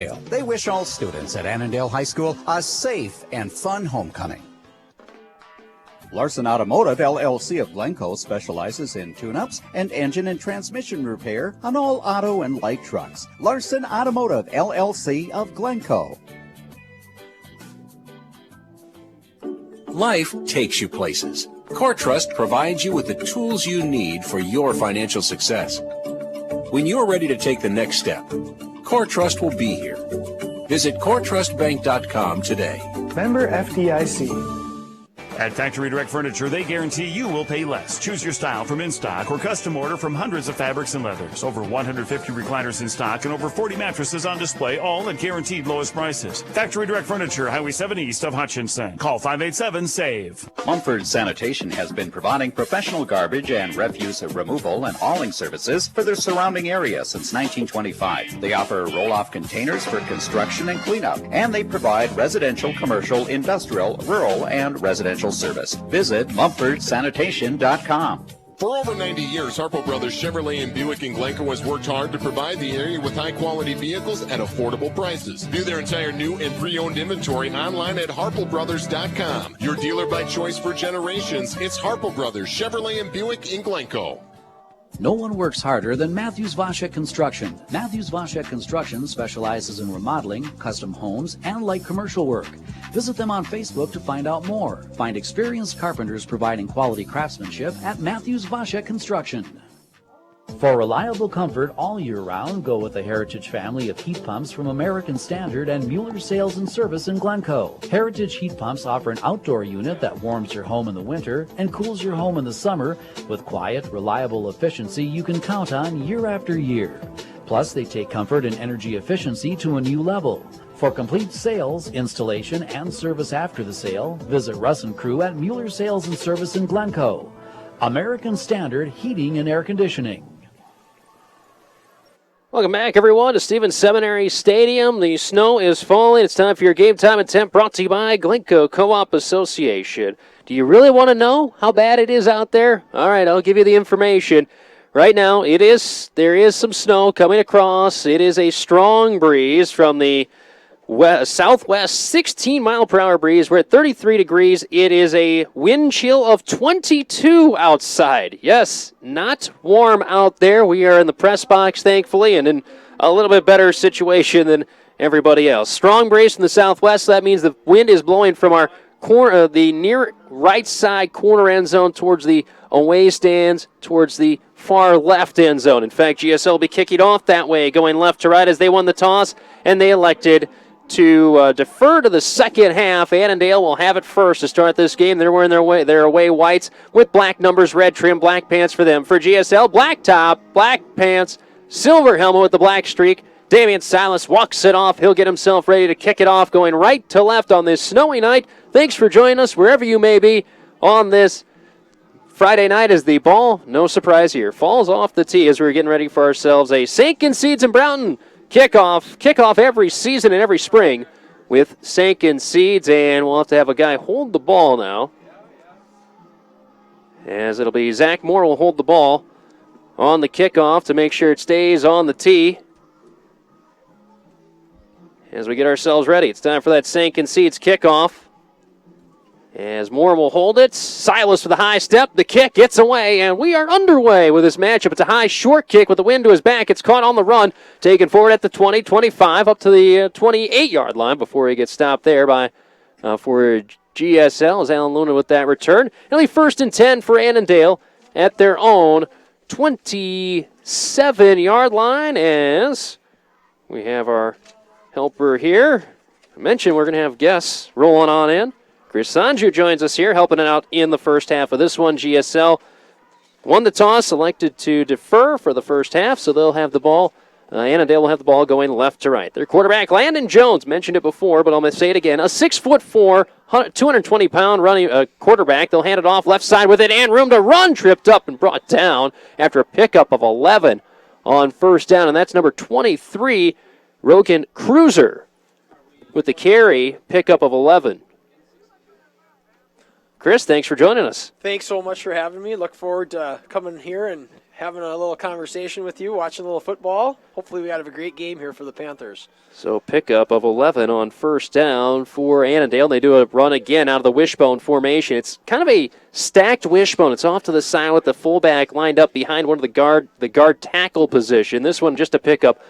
They wish all students at Annandale High School a safe and fun homecoming. Larson Automotive LLC of Glencoe specializes in tune-ups and engine and transmission repair on all auto and light trucks. Larson Automotive LLC of Glencoe. Life takes you places. Core Trust provides you with the tools you need for your financial success. When you're ready to take the next step, Core Trust will be here. Visit coretrustbank.com today. Member FDIC. At Factory Direct Furniture, they guarantee you will pay less. Choose your style from in-stock or custom order from hundreds of fabrics and leathers. Over 150 recliners in stock and over 40 mattresses on display, all at guaranteed lowest prices. Factory Direct Furniture, Highway 7 east of Hutchinson. Call 587-SAVE. Mumford Sanitation has been providing professional garbage and refuse removal and hauling services for their surrounding area since 1925. They offer roll-off containers for construction and cleanup, and they provide residential, commercial, industrial, rural, and residential service. Visit MumfordSanitation.com. For over 90 years, Harpo Brothers Chevrolet and Buick in Glencoe has worked hard to provide the area with high-quality vehicles at affordable prices. View their entire new and pre-owned inventory online at HarpoBrothers.com. Your dealer by choice for generations. It's Harpo Brothers Chevrolet and Buick in Glencoe. No one works harder than Matthews Vashek Construction. Matthews Vashek Construction specializes in remodeling, custom homes, and light commercial work. Visit them on Facebook to find out more. Find experienced carpenters providing quality craftsmanship at Matthews Vashek Construction. For reliable comfort all year round, go with the Heritage family of heat pumps from American Standard and Mueller Sales and Service in Glencoe. Heritage heat pumps offer an outdoor unit that warms your home in the winter and cools your home in the summer with quiet, reliable efficiency you can count on year after year. Plus, they take comfort and energy efficiency to a new level. For complete sales, installation, and service after the sale, visit Russ and Crew at Mueller Sales and Service in Glencoe. American Standard Heating and Air Conditioning. Welcome back, everyone, to Stevens Seminary Stadium. The snow is falling. It's time for your Game Time and Temp, brought to you by Glencoe Co-op Association. Do you really want to know how bad it is out there? All right, I'll give you the information. Right now, there is some snow coming across. It is a strong breeze from the southwest, 16-mile-per-hour breeze. We're at 33 degrees. It is a wind chill of 22 outside. Yes, not warm out there. We are in the press box, thankfully, and in a little bit better situation than everybody else. Strong breeze from the southwest. So that means the wind is blowing from our corner, the near right side corner end zone towards the away stands, towards the far left end zone. In fact, GSL will be kicking off that way, going left to right as they won the toss, and they elected to defer to the second half. Annandale will have it first to start this game. They're wearing their away whites with black numbers, red trim, black pants for them. For GSL, black top, black pants, silver helmet with the black streak. Damian Silas walks it off. He'll get himself ready to kick it off, going right to left on this snowy night. Thanks for joining us wherever you may be on this Friday night as the ball, no surprise here, falls off the tee as we're getting ready for ourselves a Sankin Seeds in Broughton kickoff every season and every spring with Sankin Seeds, and we'll have to have a guy hold the ball now, as it'll be Zach Moore will hold the ball on the kickoff to make sure it stays on the tee as we get ourselves ready. It's time for that Sankin Seeds kickoff. As Moore will hold it, Silas with a high step, the kick gets away, and we are underway with this matchup. It's a high short kick with the wind to his back. It's caught on the run, taken forward at the 20, 25, up to the 28-yard line before he gets stopped there by for GSL as Alan Luna with that return. It'll be 1st and 10 for Annandale at their own 27-yard line as we have our helper here. I mentioned we're going to have guests rolling on in. Chris Sanju joins us here, helping it out in the first half of this one. GSL won the toss, elected to defer for the first half, so they'll have the ball. Annandale will have the ball going left to right. Their quarterback, Landon Jones, mentioned it before, but I'm going to say it again. A 6'4", 220-pound running quarterback. They'll hand it off left side with it, and room to run, tripped up and brought down after a pickup of 11 on first down, and that's number 23, Rogan Cruiser, with the carry, pickup of 11. Chris, thanks for joining us. Thanks so much for having me. Look forward to coming here and having a little conversation with you, watching a little football. Hopefully we have a great game here for the Panthers. So pickup of 11 on first down for Annandale. They do a run again out of the wishbone formation. It's kind of a stacked wishbone. It's off to the side with the fullback lined up behind one of the guard tackle position. This one just a pickup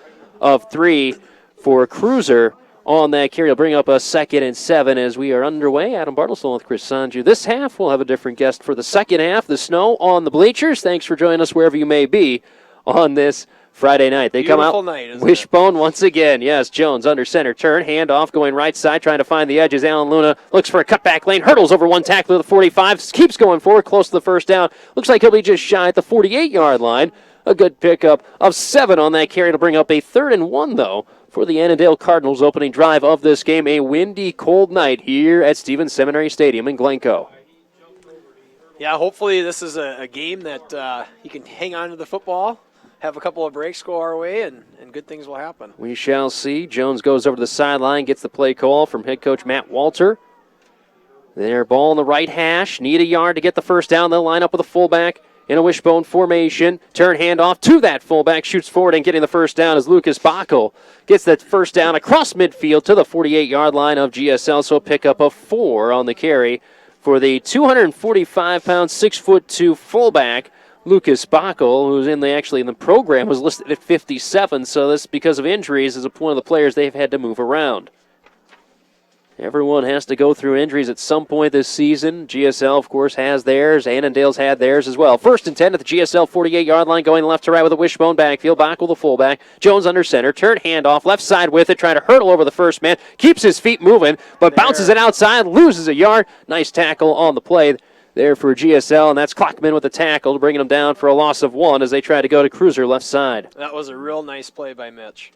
of 3 for Cruiser on that carry. Will bring up a 2nd and 7 as we are underway. Adam Bartlesville with Chris Sanju. This half, we'll have a different guest for the second half. The snow on the bleachers. Thanks for joining us wherever you may be on this Friday night. They Beautiful come out night, isn't wishbone once again. Yes, Jones under center turn. Handoff going right side, trying to find the edges. Alan Luna looks for a cutback lane. Hurdles over one tackle to the 45. Keeps going forward, close to the first down. Looks like he'll be just shy at the 48-yard line. A good pickup of 7 on that carry to bring up a 3rd and 1, though, for the Annandale Cardinals opening drive of this game. A windy, cold night here at Stevens Seminary Stadium in Glencoe. Yeah, hopefully this is a game that you can hang on to the football, have a couple of breaks go our way, and good things will happen. We shall see. Jones goes over to the sideline, gets the play call from head coach Matt Walter. Their ball in the right hash. Need a yard to get the first down. They'll line up with a fullback in a wishbone formation. Turn handoff to that fullback. Shoots forward and getting the first down as Lucas Backel gets that first down across midfield to the 48-yard line of GSL. So a pickup of 4 on the carry for the 245-pound, 6'2" fullback, Lucas Backel, who's in the program was listed at 57. So this, because of injuries, is one of the players they've had to move around. Everyone has to go through injuries at some point this season. GSL, of course, has theirs. Annandale's had theirs as well. 1st and 10 at the GSL 48-yard line, going left to right with a wishbone backfield. Backel, the fullback. Jones under center. Turn handoff. Left side with it, trying to hurdle over the first man. Keeps his feet moving, but bounces it outside. Loses a yard. Nice tackle on the play there for GSL, and that's Klockman with the tackle, bringing him down for a loss of 1 as they try to go to Cruiser left side. That was a real nice play by Mitch.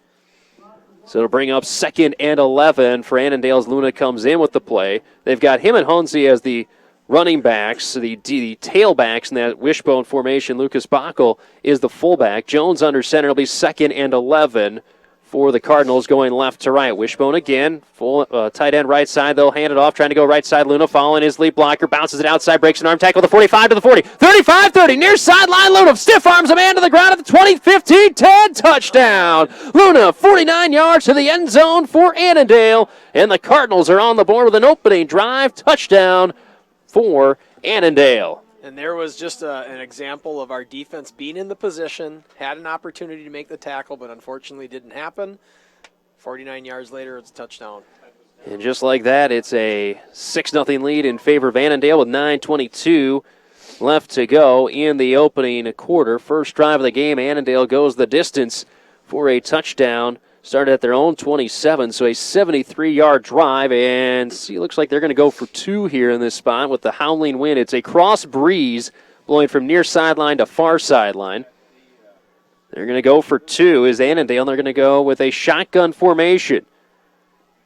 So it'll bring up 2nd and 11 for Annandale's. Luna comes in with the play. They've got him and Honzi as the running backs, the tailbacks in that wishbone formation. Lucas Backel is the fullback. Jones under center. It'll be 2nd and 11 for the Cardinals, going left to right. Wishbone again, full tight end right side. They'll hand it off, trying to go right side. Luna following his lead blocker, bounces it outside, breaks an arm tackle, the 45 to the 40, 35, 30, near sideline. Luna stiff arms a man to the ground at the 20, 15, 10, touchdown. Luna, 49 yards to the end zone for Annandale, and the Cardinals are on the board with an opening drive touchdown for Annandale. And there was just an example of our defense being in the position, had an opportunity to make the tackle, but unfortunately didn't happen. 49 yards later, it's a touchdown. And just like that, it's a 6-0 lead in favor of Annandale with 9:22 left to go in the opening quarter. First drive of the game, Annandale goes the distance for a touchdown. Started at their own 27, so a 73-yard drive, and see, it looks like they're going to go for 2 here in this spot with the howling wind. It's a cross breeze blowing from near sideline to far sideline. They're going to go for 2 as Annandale. They're going to go with a shotgun formation.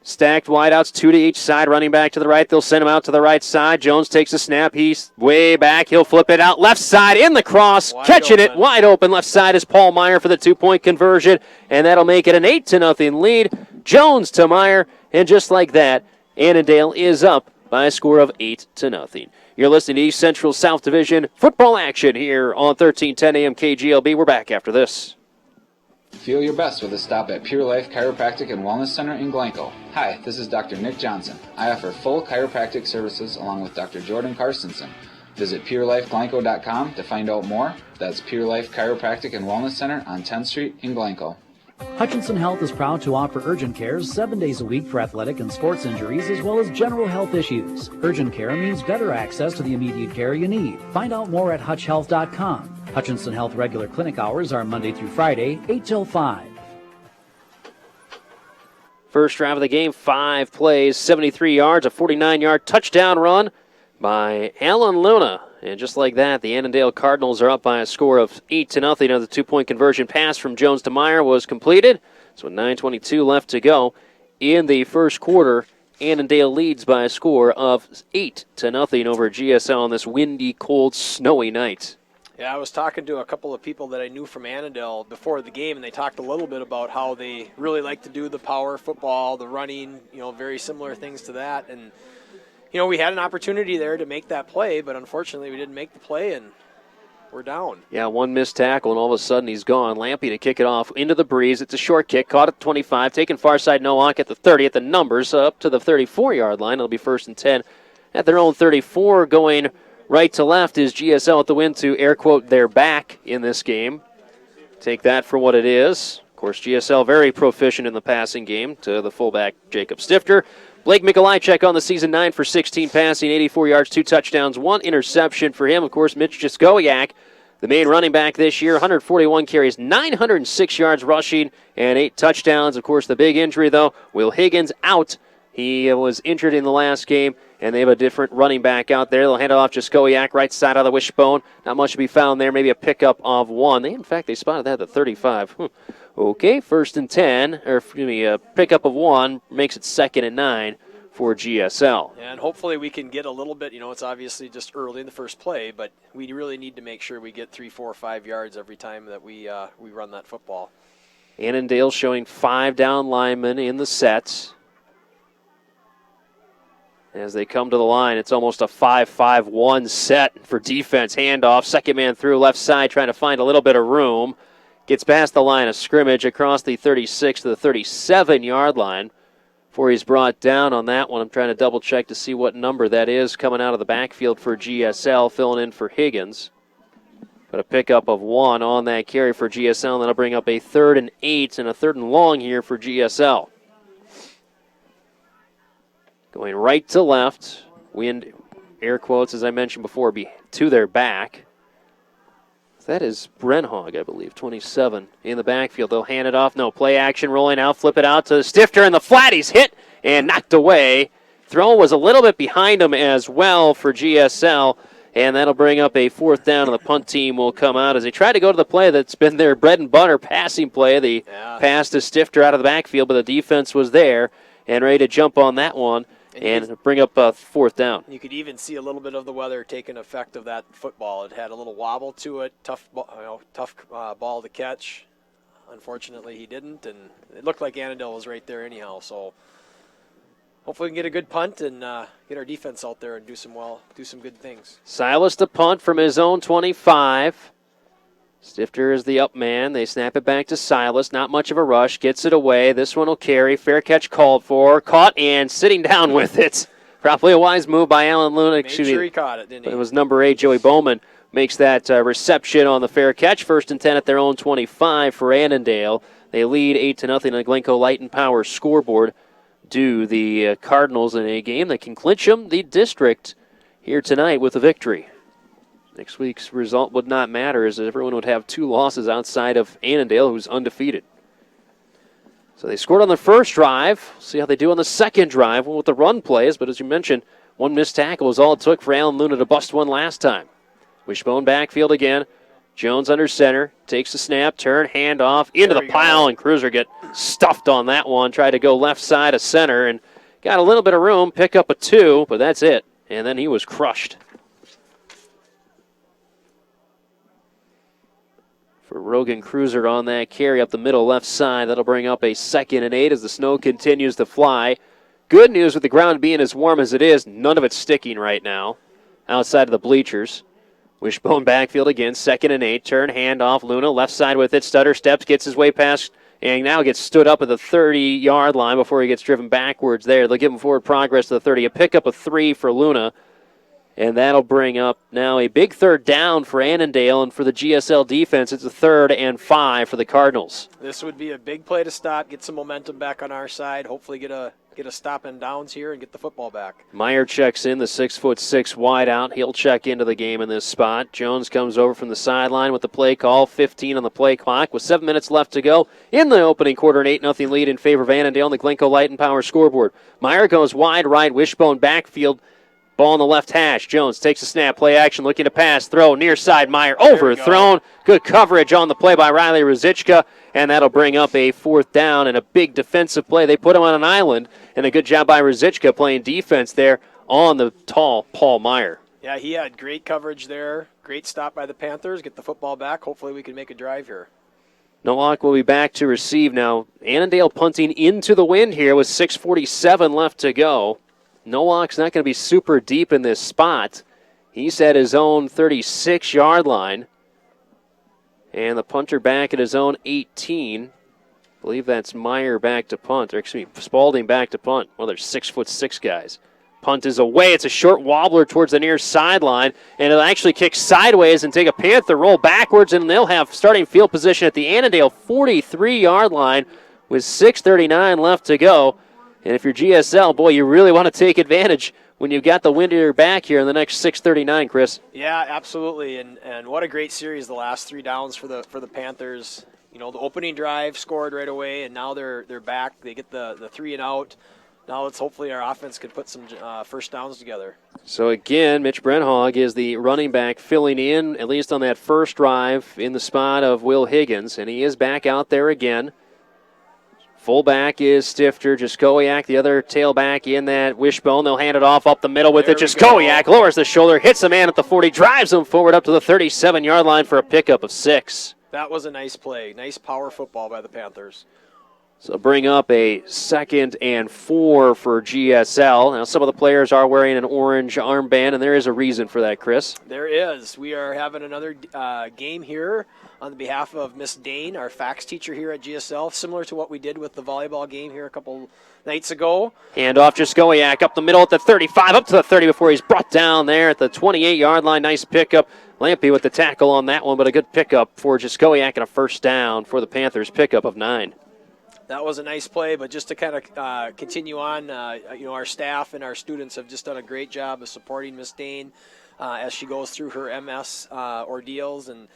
Stacked wideouts, 2 to each side, running back to the right. They'll send him out to the right side. Jones takes a snap. He's way back. He'll flip it out left side in the cross. Catching it wide open. Left side is Paul Meyer for the 2-point conversion, and that'll make it an 8-0 lead. Jones to Meyer, and just like that, Annandale is up by a score of 8-0. You're listening to East Central South Division football action here on 1310 AM KGLB. We're back after this. Feel your best with a stop at Pure Life Chiropractic and Wellness Center in Glencoe. Hi, this is Dr. Nick Johnson. I offer full chiropractic services along with Dr. Jordan Carstensen. Visit PureLifeGlencoe.com to find out more. That's Pure Life Chiropractic and Wellness Center on 10th Street in Glencoe. Hutchinson Health is proud to offer urgent cares 7 days a week for athletic and sports injuries as well as general health issues. Urgent care means better access to the immediate care you need. Find out more at HutchHealth.com. Hutchinson Health regular clinic hours are Monday through Friday, 8 till 5. First drive of the game, 5 plays, 73 yards, a 49-yard touchdown run by Alan Luna. And just like that, the Annandale Cardinals are up by a score of 8-0. The 2-point conversion pass from Jones to Meyer was completed. So 9:22 left to go in the first quarter. Annandale leads by a score of 8-0 over GSL on this windy, cold, snowy night. Yeah, I was talking to a couple of people that I knew from Annandale before the game, and they talked a little bit about how they really like to do the power football, the running, very similar things to that. And, we had an opportunity there to make that play, but unfortunately we didn't make the play, and we're down. Yeah, one missed tackle, and all of a sudden he's gone. Lampy to kick it off into the breeze. It's a short kick, caught at 25, taken far side Nowak at the 30, at the numbers, up to the 34-yard line. It'll be 1st and 10 at their own 34. Going right to left is GSL at the win to air quote their back in this game. Take that for what it is. Of course, GSL very proficient in the passing game to the fullback Jacob Stifter. Blake Mikolajczyk on the season, 9 for 16 passing, 84 yards, 2 touchdowns, 1 interception for him. Of course, Mitch Jaskowiak, the main running back this year, 141 carries, 906 yards rushing, and 8 touchdowns. Of course, the big injury, though, Will Higgins out. He was injured in the last game, and they have a different running back out there. They'll hand it off Jaskowiak, right side of the wishbone. Not much to be found there, maybe a pickup of 1. In fact, they spotted that at the 35. Okay, 1st and 10, or excuse me, a pickup of 1 makes it 2nd and 9 for GSL. And hopefully we can get a little bit, it's obviously just early in the first play, but we really need to make sure we get 3, 4, 5 yards every time that we run that football. Annandale showing 5 down linemen in the sets. As they come to the line, it's almost a 5-5-1 set for defense. Handoff, second man through, left side, trying to find a little bit of room. Gets past the line of scrimmage across the 36 to the 37-yard line before he's brought down on that one. I'm trying to double-check to see what number that is coming out of the backfield for GSL, filling in for Higgins. But a pickup of 1 on that carry for GSL, and that'll bring up a 3rd and 8 and a 3rd and long here for GSL. Going right to left, wind, air quotes, as I mentioned before, be to their back. That is Brenhog, I believe, 27 in the backfield. They'll hand it off. No, play action, rolling out, flip it out to Stifter in the flat. He's hit and knocked away. Throw was a little bit behind him as well for GSL, and that'll bring up a 4th down, and the punt team will come out as they try to go to the play that's been their bread and butter passing play. The pass to Stifter out of the backfield, but the defense was there and ready to jump on that one and bring up a 4th down. You could even see a little bit of the weather taking effect of that football. It had a little wobble to it, tough ball to catch. Unfortunately, he didn't, and it looked like Annandale was right there anyhow. So hopefully we can get a good punt and get our defense out there and do some good things. Silas to punt from his own 25. Stifter is the up man. They snap it back to Silas. Not much of a rush. Gets it away. This one will carry. Fair catch called for. Caught and sitting down with it. Probably a wise move by Alan Luna. Made sure he caught it, didn't he? It was number 8, Joey Bowman, makes that reception on the fair catch. 1st and 10 at their own 25 for Annandale. They lead 8-0 on the Glencoe Light and Power scoreboard. Do the Cardinals in a game that can clinch them the district here tonight with a victory. Next week's result would not matter as everyone would have 2 losses outside of Annandale, who's undefeated. So they scored on the first drive. See how they do on the second drive with the run plays. But as you mentioned, 1 missed tackle was all it took for Alan Luna to bust one last time. Wishbone backfield again. Jones under center. Takes the snap, turn, hand off into the pile, and Cruiser get stuffed on that one. Tried to go left side of center and got a little bit of room. Pick up a 2, but that's it. And then he was crushed. For Rogan Cruiser on that carry up the middle left side. That'll bring up a 2nd and 8 as the snow continues to fly. Good news with the ground being as warm as it is, none of it's sticking right now outside of the bleachers. Wishbone backfield again, 2nd and 8. Turn, hand off, Luna left side with it. Stutter steps, gets his way past, and now gets stood up at the 30-yard line before he gets driven backwards there. They'll give him forward progress to the 30. A pickup of 3 for Luna. And that'll bring up now a big 3rd down for Annandale, and for the GSL defense, it's a 3rd and 5 for the Cardinals. This would be a big play to stop, get some momentum back on our side, hopefully get a stop and downs here and get the football back. Meyer checks in, the 6'6" wideout. He'll check into the game in this spot. Jones comes over from the sideline with the play call, 15 on the play clock with 7 minutes left to go in the opening quarter, an 8-0 lead in favor of Annandale on the Glencoe Light and Power scoreboard. Meyer goes wide right, Wishbone backfield. Ball on the left hash. Jones takes a snap. Play action. Looking to pass. Throw. Near side. Meyer overthrown. Good coverage on the play by Riley Rosichka. And that'll bring up a 4th down and a big defensive play. They put him on an island. And a good job by Rosichka playing defense there on the tall Paul Meyer. Yeah, he had great coverage there. Great stop by the Panthers. Get the football back. Hopefully we can make a drive here. Nowak will be back to receive now. Annandale punting into the wind here with 6:47 left to go. Nowak's not going to be super deep in this spot. He's at his own 36-yard line. And the punter back at his own 18. I believe that's Meyer back to punt, or excuse me, Spalding back to punt. Well, they're 6'6" guys. Punt is away. It's a short wobbler towards the near sideline, and it'll actually kick sideways and take a Panther roll backwards, and they'll have starting field position at the Annandale 43-yard line with 6:39 left to go. And if you're GSL, boy, you really want to take advantage when you've got the wind at your back here in the next 6:39, Chris. Yeah, absolutely, and what a great series the last 3 downs for the Panthers. You know, the opening drive scored right away, and now they're back. They get the 3 and out. Now let's hopefully our offense can put some first downs together. So again, Mitch Brenhog is the running back filling in, at least on that first drive, in the spot of Will Higgins, and he is back out there again. Fullback is Stifter. Jaskowiak, the other tailback in that wishbone. They'll hand it off up the middle with it. Jaskowiak lowers the shoulder, hits the man at the 40, drives him forward up to the 37-yard line for a pickup of 6. That was a nice play. Nice power football by the Panthers. So bring up a 2nd and 4 for GSL. Now some of the players are wearing an orange armband, and there is a reason for that, Chris. There is. We are having another game here on behalf of Miss Dane, our fax teacher here at GSL, similar to what we did with the volleyball game here a couple nights ago. Hand off Jaskowiak up the middle at the 35, up to the 30 before he's brought down there at the 28-yard line. Nice pickup. Lampy with the tackle on that one, but a good pickup for Jaskowiak and a first down for the Panthers, pickup of 9. That was a nice play, but just to kind of continue on, our staff and our students have just done a great job of supporting Miss Dane as she goes through her MS ordeals, and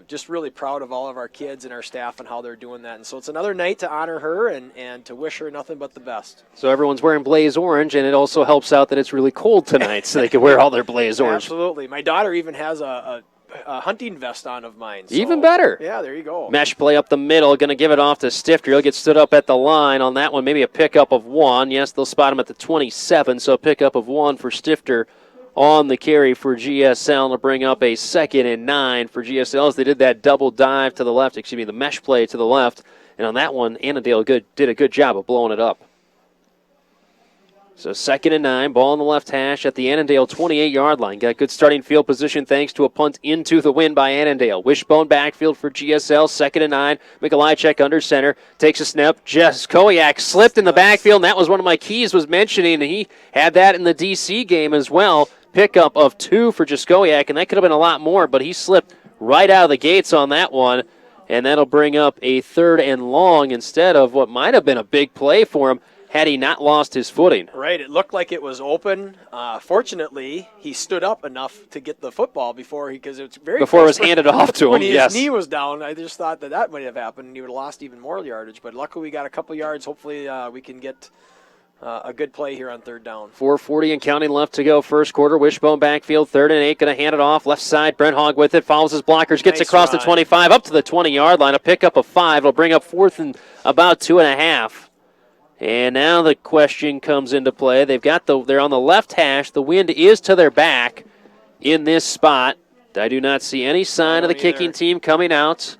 just really proud of all of our kids and our staff and how they're doing that. And so it's another night to honor her and to wish her nothing but the best. So everyone's wearing blaze orange, and it also helps out that it's really cold tonight, so they can wear all their blaze orange. Absolutely. My daughter even has a hunting vest on of mine. So. Even better. Yeah, there you go. Mesh play up the middle, going to give it off to Stifter. He'll get stood up at the line on that one, maybe a pickup of 1. Yes, they'll spot him at the 27, so a pickup of 1 for Stifter on the carry for GSL to bring up a 2nd and 9 for GSL as they did that double dive to the left, the mesh play to the left. And on that one, Annandale did a good job of blowing it up. So 2nd and 9, ball on the left hash at the Annandale 28-yard line. Got good starting field position thanks to a punt into the wind by Annandale. Wishbone backfield for GSL, 2nd and 9. Mikolajczyk under center, takes a snap. Jaskowiak slipped in the backfield, and that was one of my keys was mentioning, and he had that in the DC game as well. Pickup of 2 for Jaskowiak, and that could have been a lot more, but he slipped right out of the gates on that one, and that'll bring up a 3rd and long instead of what might have been a big play for him had he not lost his footing. Right, it looked like it was open. Fortunately, he stood up enough to get the football before it was handed off to him. When his knee was down, I just thought that might have happened, and he would have lost even more yardage. But luckily, we got a couple yards. Hopefully, we can get a good play here on 3rd down. 4:40 and counting left to go first quarter. Wishbone backfield, 3rd and 8, going to hand it off. Left side, Brenhog with it, follows his blockers, gets across the 25, up to the 20-yard line. A pickup of 5. It'll bring up 4th and about 2.5. And now the question comes into play. They're on the left hash. The wind is to their back in this spot. I do not see any sign of the kicking team coming out.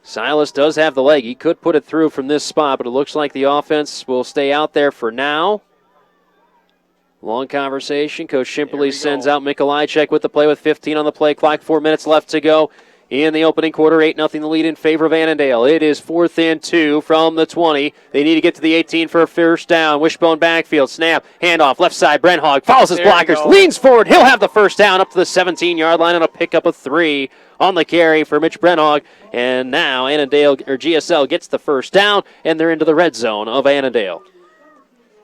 Silas does have the leg. He could put it through from this spot, but it looks like the offense will stay out there for now. Long conversation. Coach Shimperly sends out Mikolajczyk with the play with 15 on the play clock. 4 minutes left to go. In the opening quarter, 8-0 the lead in favor of Annandale. It is 4th and 2 from the 20. They need to get to the 18 for a first down. Wishbone backfield, snap, handoff, left side, Brenhog follows his blockers, leans forward. He'll have the first down up to the 17-yard line on a pickup of 3 on the carry for Mitch Brenhog. And now GSL gets the first down, and they're into the red zone of Annandale.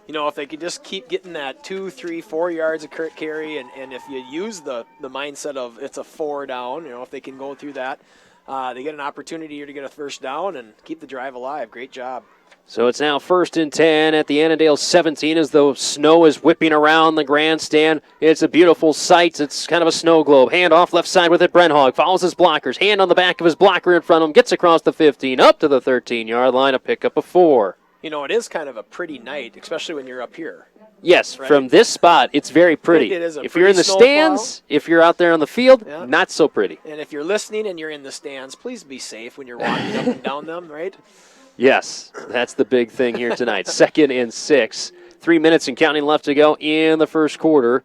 You know, if they could just keep getting that 2, 3, 4 yards of carry, and if you use the mindset of it's a 4 down, if they can go through that, they get an opportunity here to get a first down and keep the drive alive. Great job. So it's now 1st and 10 at the Annandale 17 as the snow is whipping around the grandstand. It's a beautiful sight. It's kind of a snow globe. Hand off left side with it. Brenhog follows his blockers. Hand on the back of his blocker in front of him. Gets across the 15 up to the 13-yard line. A pickup of 4. You know, it is kind of a pretty night, especially when you're up here. Yes, right? From this spot, it's very pretty. It is if you're in the stands, if you're out there on the field, not so pretty. And if you're listening and you're in the stands, please be safe when you're walking up and down them, right? Yes, that's the big thing here tonight. 2nd and 6. 3 minutes and counting left to go in the first quarter.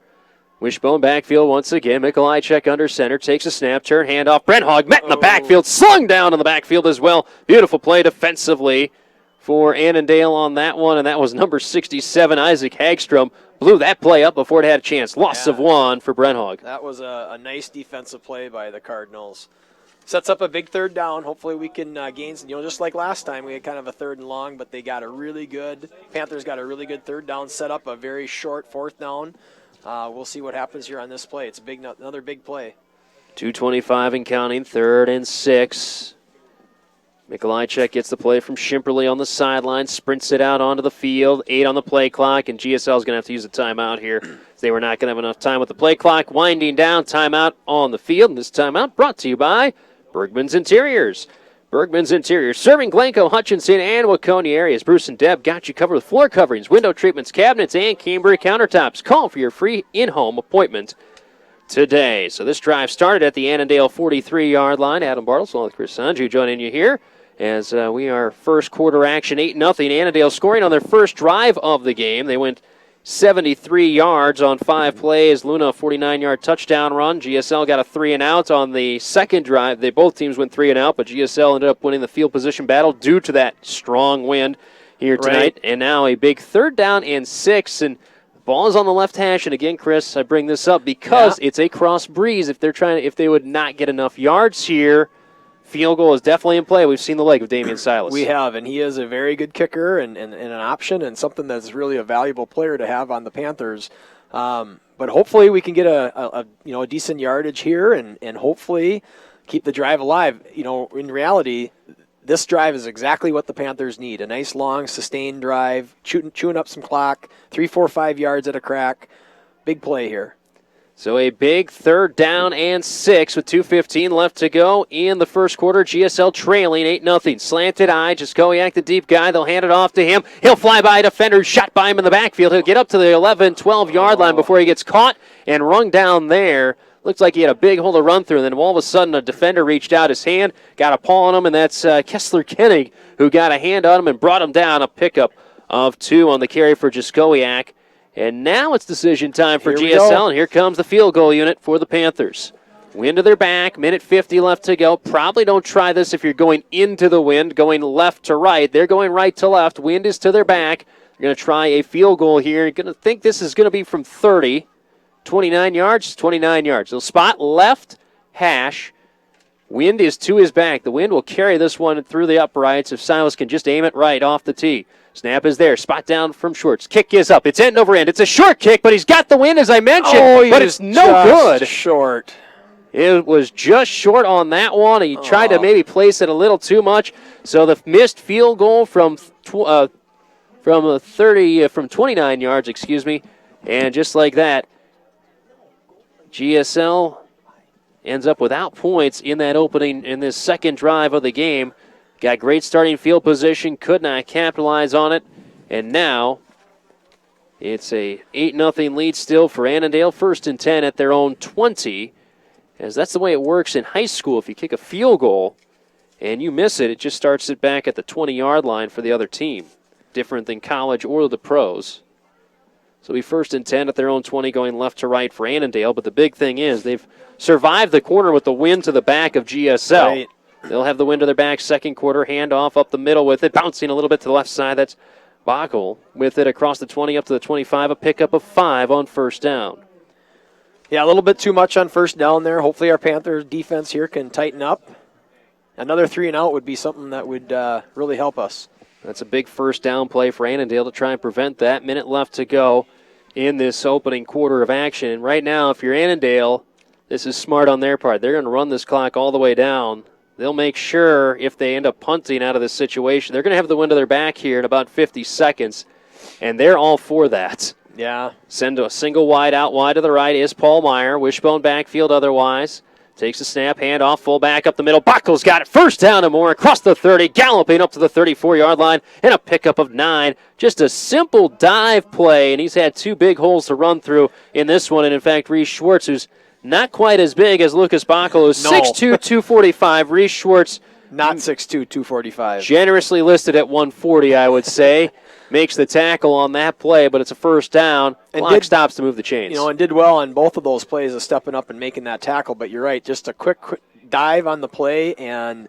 Wishbone backfield once again. Mikolajczyk under center, takes a snap, turn, handoff. Brenthaug met in the backfield, slung down in the backfield as well. Beautiful play defensively for Annandale on that one, and that was number 67, Isaac Hagstrom. Blew that play up before it had a chance. Loss of one for Brenthaug. That was a nice defensive play by the Cardinals. Sets up a big third down. Hopefully we can gain, just like last time, we had kind of a third and long, but Panthers got a really good third down set up, a very short fourth down. We'll see what happens here on this play. It's another big play. 2:25 and counting, 3rd and 6. Mikolajczyk gets the play from Shimperly on the sideline, sprints it out onto the field, 8 on the play clock, and GSL is going to have to use a timeout here. They were not going to have enough time with the play clock. Winding down, timeout on the field, and this timeout brought to you by Bergman's Interiors. Bergman's Interiors, serving Glencoe, Hutchinson, and Waconia areas. Bruce and Deb got you covered with floor coverings, window treatments, cabinets, and Cambria countertops. Call for your free in-home appointment today. So this drive started at the Annandale 43-yard line. Adam Bartles along with Chris Sanju joining you here as we are first quarter action, 8-0. Annandale scoring on their first drive of the game. They went 73 yards on 5 plays. Luna, a 49-yard touchdown run. GSL got a 3-and-out on the second drive. Both teams went 3-and-out, but GSL ended up winning the field position battle due to that strong wind here tonight. Right. And now a big 3rd down and 6, and the ball is on the left hash. And again, Chris, I bring this up because it's a cross breeze. If they would not get enough yards here, field goal is definitely in play. We've seen the leg of Damian Silas. We have, and he is a very good kicker and an option and something that's really a valuable player to have on the Panthers. But hopefully we can get a decent yardage here and hopefully keep the drive alive. In reality, this drive is exactly what the Panthers need. A nice, long, sustained drive, chewing up some clock, 3, 4, 5 yards at a crack. Big play here. So a big 3rd down and 6 with 2:15 left to go in the first quarter. GSL trailing 8-0. Slanted eye, Jaskowiak, the deep guy. They'll hand it off to him. He'll fly by a defender, shot by him in the backfield. He'll get up to the 11, 12-yard line before he gets caught and rung down there. Looks like he had a big hole to run through, and then all of a sudden a defender reached out his hand, got a paw on him, and that's Kessler Koenig who got a hand on him and brought him down. A pickup of 2 on the carry for Jaskowiak. And now it's decision time for GSL, and here comes the field goal unit for the Panthers. Wind to their back, minute 50 left to go. Probably don't try this if you're going into the wind, going left to right. They're going right to left. Wind is to their back. They're going to try a field goal here. You're going to think this is going to be from 30. 29 yards, 29 yards. They'll spot left hash. Wind is to his back. The wind will carry this one through the uprights if Silas can just aim it right off the tee. Snap is there. Spot down from Schwartz. Kick is up. It's end over end. It's a short kick, but he's got the win, as I mentioned. But it's no good. Short. It was just short on that one. He tried to maybe place it a little too much. So the missed field goal from 29 yards, and just like that, GSL ends up without points in this second drive of the game. Got great starting field position, could not capitalize on it, and now it's a 8-0 lead still for Annandale. 1st and 10 at their own 20, as that's the way it works in high school. If you kick a field goal and you miss it, it just starts it back at the 20-yard line for the other team. Different than college or the pros. So it'll be 1st and 10 at their own 20, going left to right for Annandale, but the big thing is they've survived the corner with the wind to the back of GSL. Right. They'll have the wind to their back second quarter, handoff up the middle with it, bouncing a little bit to the left side. That's Bachl with it across the 20 up to the 25, a pickup of 5 on 1st down. Yeah, a little bit too much on 1st down there. Hopefully our Panthers defense here can tighten up. Another 3-and-out would be something that would really help us. That's a big 1st down play for Annandale to try and prevent that. Minute left to go in this opening quarter of action. And right now, if you're Annandale, this is smart on their part. They're going to run this clock all the way down. They'll make sure if they end up punting out of this situation, they're going to have the wind to their back here in about 50 seconds, and they're all for that. Yeah. Send a single wide out wide to the right is Paul Meyer. Wishbone backfield otherwise. Takes a snap, handoff, full back up the middle. Bachl's got it. 1st down and more across the 30, galloping up to the 34-yard line, and a pickup of 9. Just a simple dive play, and he's had 2 big holes to run through in this one. And, in fact, Reese Schwartz, who's not quite as big as Lucas Bachl, who's 6'2", 245. Reese Schwartz. Not 6'2", 245. Generously listed at 140, I would say. makes the tackle on that play, but it's a first down. Clock stops to move the chains. And did well on both of those plays of stepping up and making that tackle. But you're right, just a quick dive on the play, and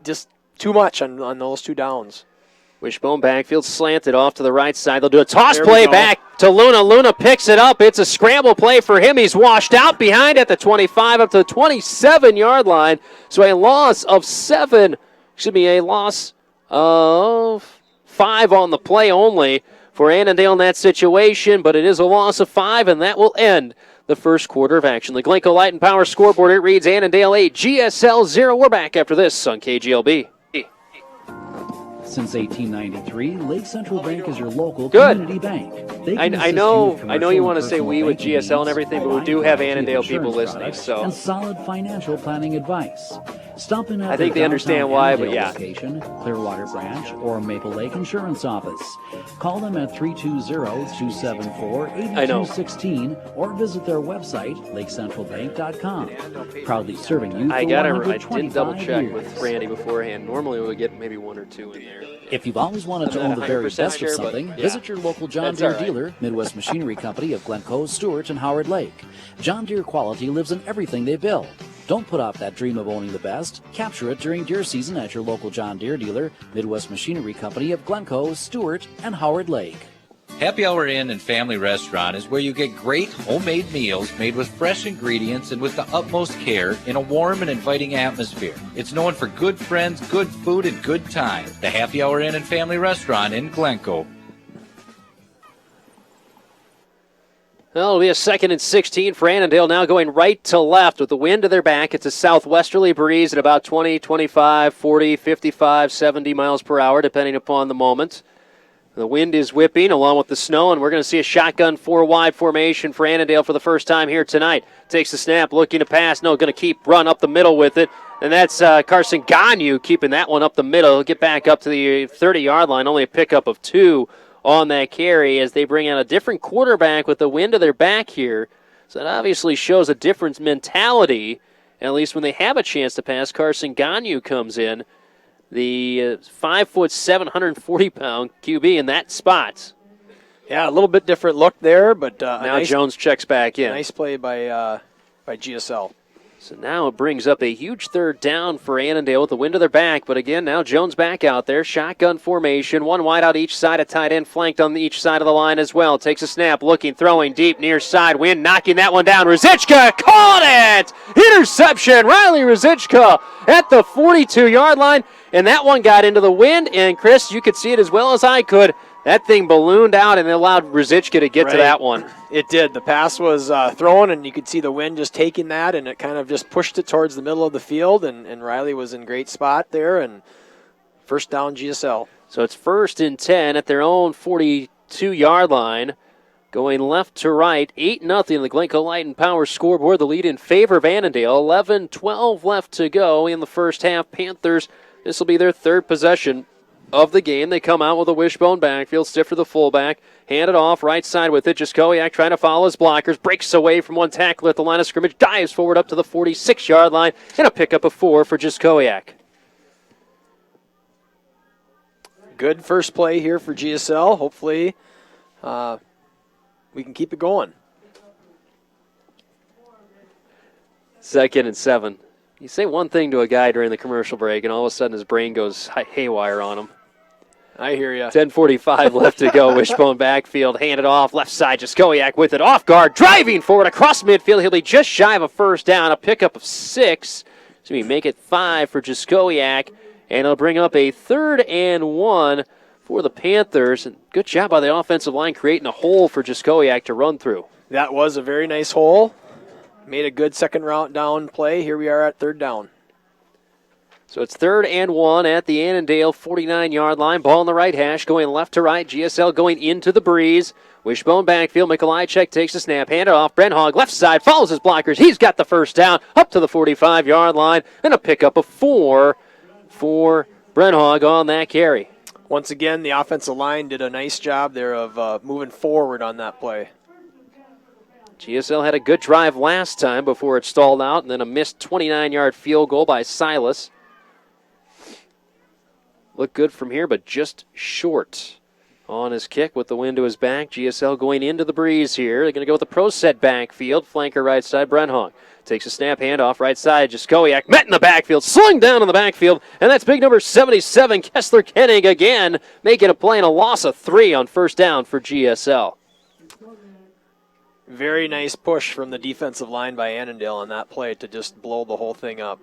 just too much on those 2 downs. Wishbone backfield slanted off to the right side. They'll do a toss play back to Luna. Luna picks it up. It's a scramble play for him. He's washed out behind at the 25 up to the 27-yard line. So a loss of 5 on the play only for Annandale in that situation, but it is a loss of 5, and that will end the first quarter of action. The Glencoe Light and Power scoreboard, it reads Annandale 8, GSL 0. We're back after this on KGLB. Since 1893, Lake Central Bank is your local community bank. I know you want to say we with GSL and everything, but we do have Annandale people listening, so. And solid financial planning advice. Stop in at I think they understand why, but yeah. Location, Clearwater Branch, or Maple Lake Insurance Office. Call them at 320-274-8216 or visit their website, lakecentralbank.com. Proudly serving you for I did double check years. with Randy beforehand. Normally we would get maybe 1 or 2 in there. If you've always wanted to own the very best of something, visit your local John Deere dealer, Midwest Machinery Company of Glencoe, Stewart, and Howard Lake. John Deere quality lives in everything they build. Don't put off that dream of owning the best. Capture it during deer season at your local John Deere dealer, Midwest Machinery Company of Glencoe, Stewart, and Howard Lake. Happy Hour Inn and Family Restaurant is where you get great homemade meals made with fresh ingredients and with the utmost care in a warm and inviting atmosphere. It's known for good friends, good food, and good time. The Happy Hour Inn and Family Restaurant in Glencoe. Well, it'll be a 2nd and 16 for Annandale, now going right to left with the wind to their back. It's a southwesterly breeze at about 20, 25, 40, 55, 70 miles per hour, depending upon the moment. The wind is whipping along with the snow, and we're going to see a shotgun 4-wide formation for Annandale for the first time here tonight. Takes the snap, looking to pass. No, going to keep run up the middle with it. And that's Carson Ganyu keeping that one up the middle. He'll get back up to the 30-yard line, only a pickup of 2 on that carry as they bring out a different quarterback with the wind to their back here. So that obviously shows a different mentality, at least when they have a chance to pass. Carson Ganyu comes in. The 5'7", 140-pound QB in that spot. Yeah, a little bit different look there, but now Jones checks back in. Nice play by GSL. So now it brings up a huge 3rd down for Annandale with the wind to their back. But again, now Jones back out there. Shotgun formation. 1 wide out each side. A tight end flanked on each side of the line as well. Takes a snap, looking, throwing deep near side. Wind knocking that one down. Ruzicka caught it! Interception. Riley Ruzicka at the 42-yard line. And that one got into the wind. And Chris, you could see it as well as I could. That thing ballooned out and allowed Ruzicka to get to that one. It did. The pass was thrown, and you could see the wind just taking that, and it kind of just pushed it towards the middle of the field, and Riley was in great spot there, and first down GSL. So it's 1st and 10 at their own 42-yard line. Going left to right, 8-0 the Glencoe Light and Power scoreboard. The lead in favor of Annandale. 11-12 left to go in the first half. Panthers, this will be their 3rd possession of the game. They come out with a wishbone backfield, stiff to the fullback, hand it off, right side with it. Jaskowiak trying to follow his blockers, breaks away from one tackle at the line of scrimmage, dives forward up to the 46-yard line, and a pickup of 4 for Jaskowiak. Good first play here for GSL. Hopefully we can keep it going. 2nd and 7. You say one thing to a guy during the commercial break, and all of a sudden his brain goes haywire on him. I hear you. 10:45 left to go. Wishbone backfield, handed off, left side. Jaskowiak with it, off guard, driving forward across midfield. He'll be just shy of a first down, a pickup of 6. So we make it 5 for Jaskowiak, and it'll bring up a 3rd and 1 for the Panthers. And good job by the offensive line creating a hole for Jaskowiak to run through. That was a very nice hole. Made a good second round down play. Here we are at 3rd down. So it's 3rd and 1 at the Annandale 49-yard line. Ball on the right hash, going left to right. GSL going into the breeze. Wishbone backfield. Mikolajczyk takes the snap, hand it off. Brenhog left side, follows his blockers. He's got the first down up to the 45-yard line. And a pickup of 4 for Brenhog on that carry. Once again, the offensive line did a nice job there of moving forward on that play. GSL had a good drive last time before it stalled out, and then a missed 29-yard field goal by Silas. Looked good from here, but just short. on his kick with the wind to his back. GSL going into the breeze here. They're going to go with the pro set backfield. Flanker right side, Brenhong. Takes a snap, handoff right side. Jaskowiak met in the backfield, slung down in the backfield. And that's big number 77, Kessler Kenning again, making a play and a loss of 3 on first down for GSL. Very nice push from the defensive line by Annandale on that play to just blow the whole thing up.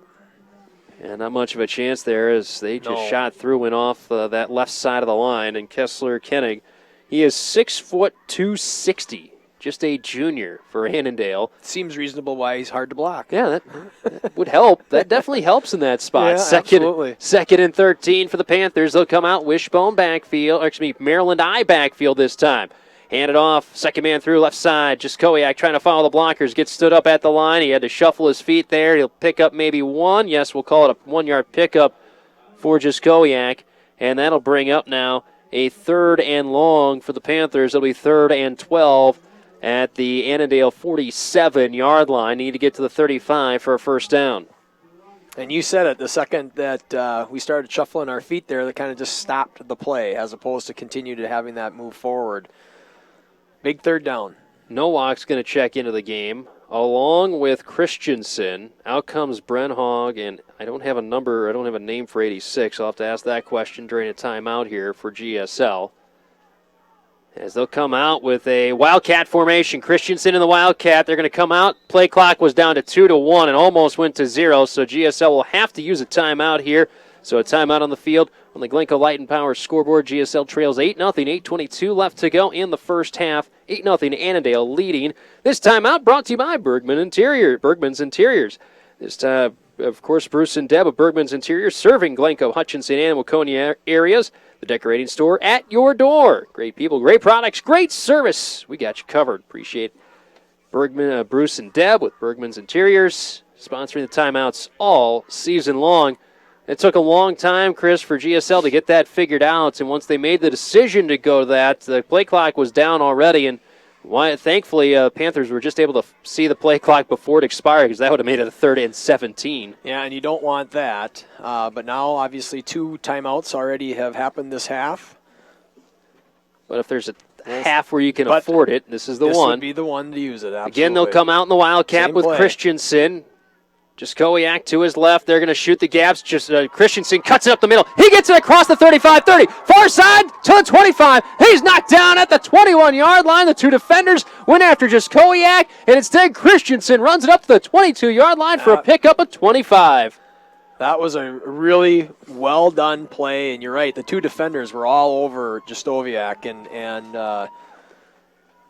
And not much of a chance there as they just shot through and off that left side of the line. And Kessler Kenning, he is 6 foot 260, just a junior for Annandale. Seems reasonable why he's hard to block. Yeah, that would help. That definitely helps in that spot. Yeah, absolutely. Second and 13 for the Panthers. They'll come out Wishbone backfield, Maryland I backfield this time. Hand it off, second man through, left side. Jaskowiak trying to follow the blockers, gets stood up at the line. He had to shuffle his feet there. He'll pick up maybe 1. Yes, we'll call it a 1-yard pickup for Jaskowiak. And that'll bring up now a 3rd and long for the Panthers. It'll be 3rd and 12 at the Annandale 47-yard line. Need to get to the 35 for a first down. And you said it, the second that we started shuffling our feet there, that kind of just stopped the play as opposed to continue to having that move forward. Big 3rd down. Nowak's going to check into the game along with Christensen. Out comes Brenhog, and I don't have a name for 86. I'll have to ask that question during a timeout here for GSL. As they'll come out with a Wildcat formation. Christensen in the Wildcat. They're going to come out. Play clock was down to 2-1 and almost went to 0, so GSL will have to use a timeout here. So a timeout on the field on the Glencoe Light and Power scoreboard. GSL trails 8-0, 8:22 left to go in the first half. 8-0 Annandale leading. This timeout brought to you by Bergman's Interiors. This time, of course, Bruce and Deb of Bergman's Interiors serving Glencoe, Hutchinson, and Waconia areas. The decorating store at your door. Great people, great products, great service. We got you covered. Appreciate Bruce and Deb with Bergman's Interiors sponsoring the timeouts all season long. It took a long time, Chris, for GSL to get that figured out, and once they made the decision to go to that, the play clock was down already, and thankfully Panthers were just able to see the play clock before it expired, because that would have made it a 3rd and 17. Yeah, and you don't want that. But now, obviously, 2 timeouts already have happened this half. But if there's a half where you can afford it, this is the one. This would be the one to use it, absolutely. Again, they'll come out in the Wildcat with Christensen. Jaskowiak to his left. They're going to shoot the gaps. Christensen cuts it up the middle. He gets it across the 35-30. Far side to the 25. He's knocked down at the 21-yard line. The 2 defenders went after Jaskowiak, and instead Christensen runs it up to the 22-yard line for a pickup of 25. That was a really well-done play, and you're right. The 2 defenders were all over Jaskowiak, and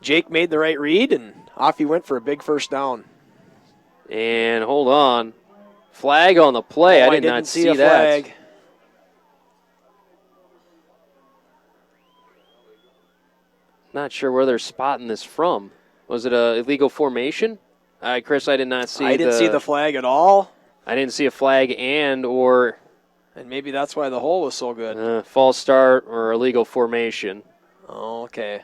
Jake made the right read, and off he went for a big first down. And hold on. Flag on the play. I did not see that. Flag. Not sure where they're spotting this from. Was it a illegal formation? Chris, I did not see I didn't see the flag at all. I didn't see a flag or And maybe that's why the hole was so good. False start or illegal formation. Oh, okay.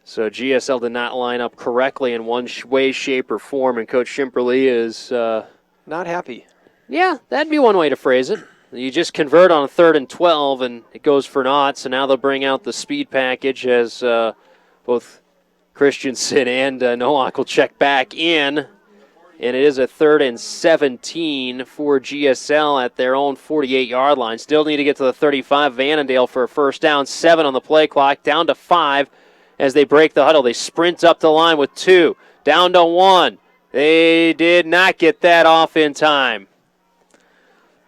So GSL did not line up correctly in one way, shape, or form, and Coach Shimperly is not happy. Yeah, that'd be one way to phrase it. You just convert on a 3rd and 12, and it goes for naught. So now they'll bring out the speed package as both Christensen and Nowak will check back in. And it is a 3rd and 17 for GSL at their own 48-yard line. Still need to get to the 35 of Annandale for a first down. 7 on the play clock, down to 5. As they break the huddle, they sprint up the line with 2. Down to 1. They did not get that off in time.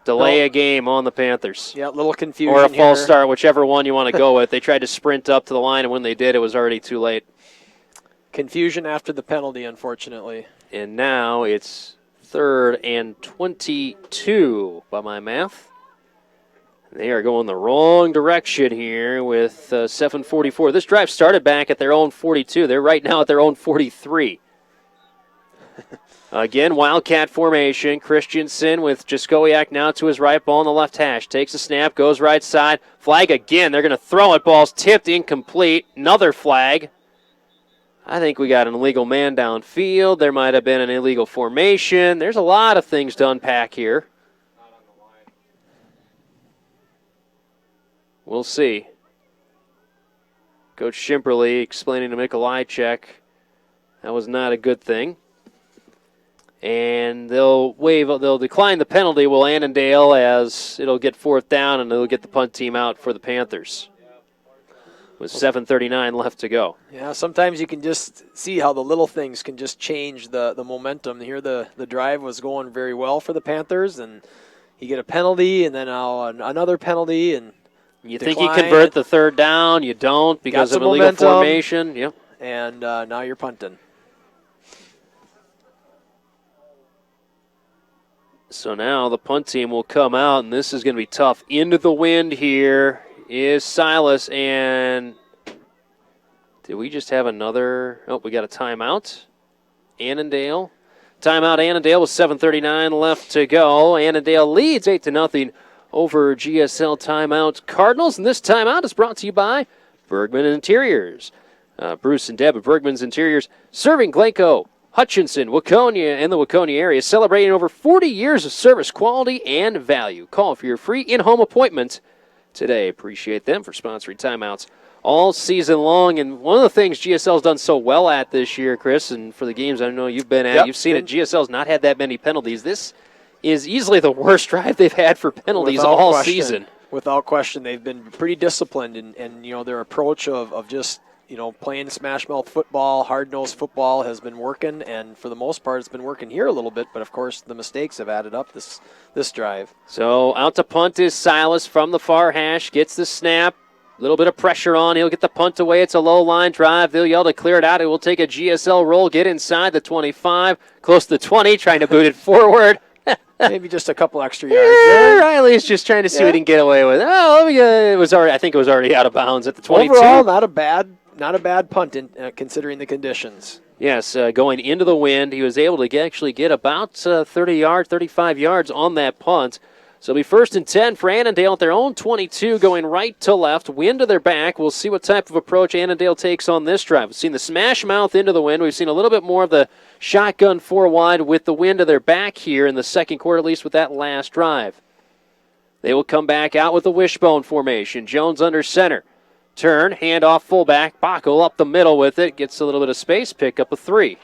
Delay a game on the Panthers. Yeah, a little confusion or a false here. start, whichever one you want to go with. They tried to sprint up to the line, and when they did, it was already too late. Confusion after the penalty, unfortunately. And now it's 3rd and 22 by my math. They are going the wrong direction here with 7:44. This drive started back at their own 42. They're right now at their own 43. Again, Wildcat formation. Christensen with Jaskowiak now to his right, ball on the left hash. Takes a snap, goes right side. Flag again. They're going to throw it. Ball's tipped, incomplete. Another flag. I think we got an illegal man downfield. There might have been an illegal formation. There's a lot of things to unpack here. We'll see. Coach Shimperly explaining to Mikolajczyk that was not a good thing. And they'll decline the penalty, will Annandale, as it'll get 4th down, and they'll get the punt team out for the Panthers with 7:39 left to go. Yeah, sometimes you can just see how the little things can just change the momentum. Here the drive was going very well for the Panthers, and you get a penalty, and then now another penalty, and you think you convert the 3rd down, you don't because of illegal formation. Yep. And now you're punting. So now the punt team will come out, and this is going to be tough. Into the wind here is Silas, and did we just have another? Oh, we got a timeout. Annandale. Timeout Annandale with 7:39 left to go. Annandale leads 8-0 over GSL Timeout Cardinals, and this timeout is brought to you by Bergman Interiors. Bruce and Deb of Bergman's Interiors, serving Glencoe, Hutchinson, Waconia, and the Waconia area, celebrating over 40 years of service, quality, and value. Call for your free in-home appointment today. Appreciate them for sponsoring timeouts all season long. And one of the things GSL's done so well at this year, Chris, and for the games I know you've been at, you've seen it, GSL's not had that many penalties. This is easily the worst drive they've had for penalties all season. Without question, they've been pretty disciplined, and you know, their approach of just, you know, playing smash-mouth football, hard-nosed football has been working, and for the most part it's been working here a little bit, but of course the mistakes have added up this drive. So out to punt is Silas from the far hash, gets the snap, a little bit of pressure on, he'll get the punt away, it's a low-line drive, they'll yell to clear it out, it will take a GSL roll, get inside the 25, close to the 20, trying to boot it forward. Maybe just a couple extra yards. Riley's just trying to see what he can get away with. Oh, it was already. I think it was already out of bounds at the 22. Overall, not a bad punt considering the conditions. Yes, going into the wind, he was able to actually get about 35 yards on that punt. So it'll be 1st and 10 for Annandale at their own 22, going right to left, wind to their back. We'll see what type of approach Annandale takes on this drive. We've seen the smash mouth into the wind. We've seen a little bit more of the shotgun 4 wide with the wind to their back here in the second quarter, at least with that last drive. They will come back out with the wishbone formation. Jones under center. Turn, hand off fullback. Backel up the middle with it. Gets a little bit of space. Pick up a 3.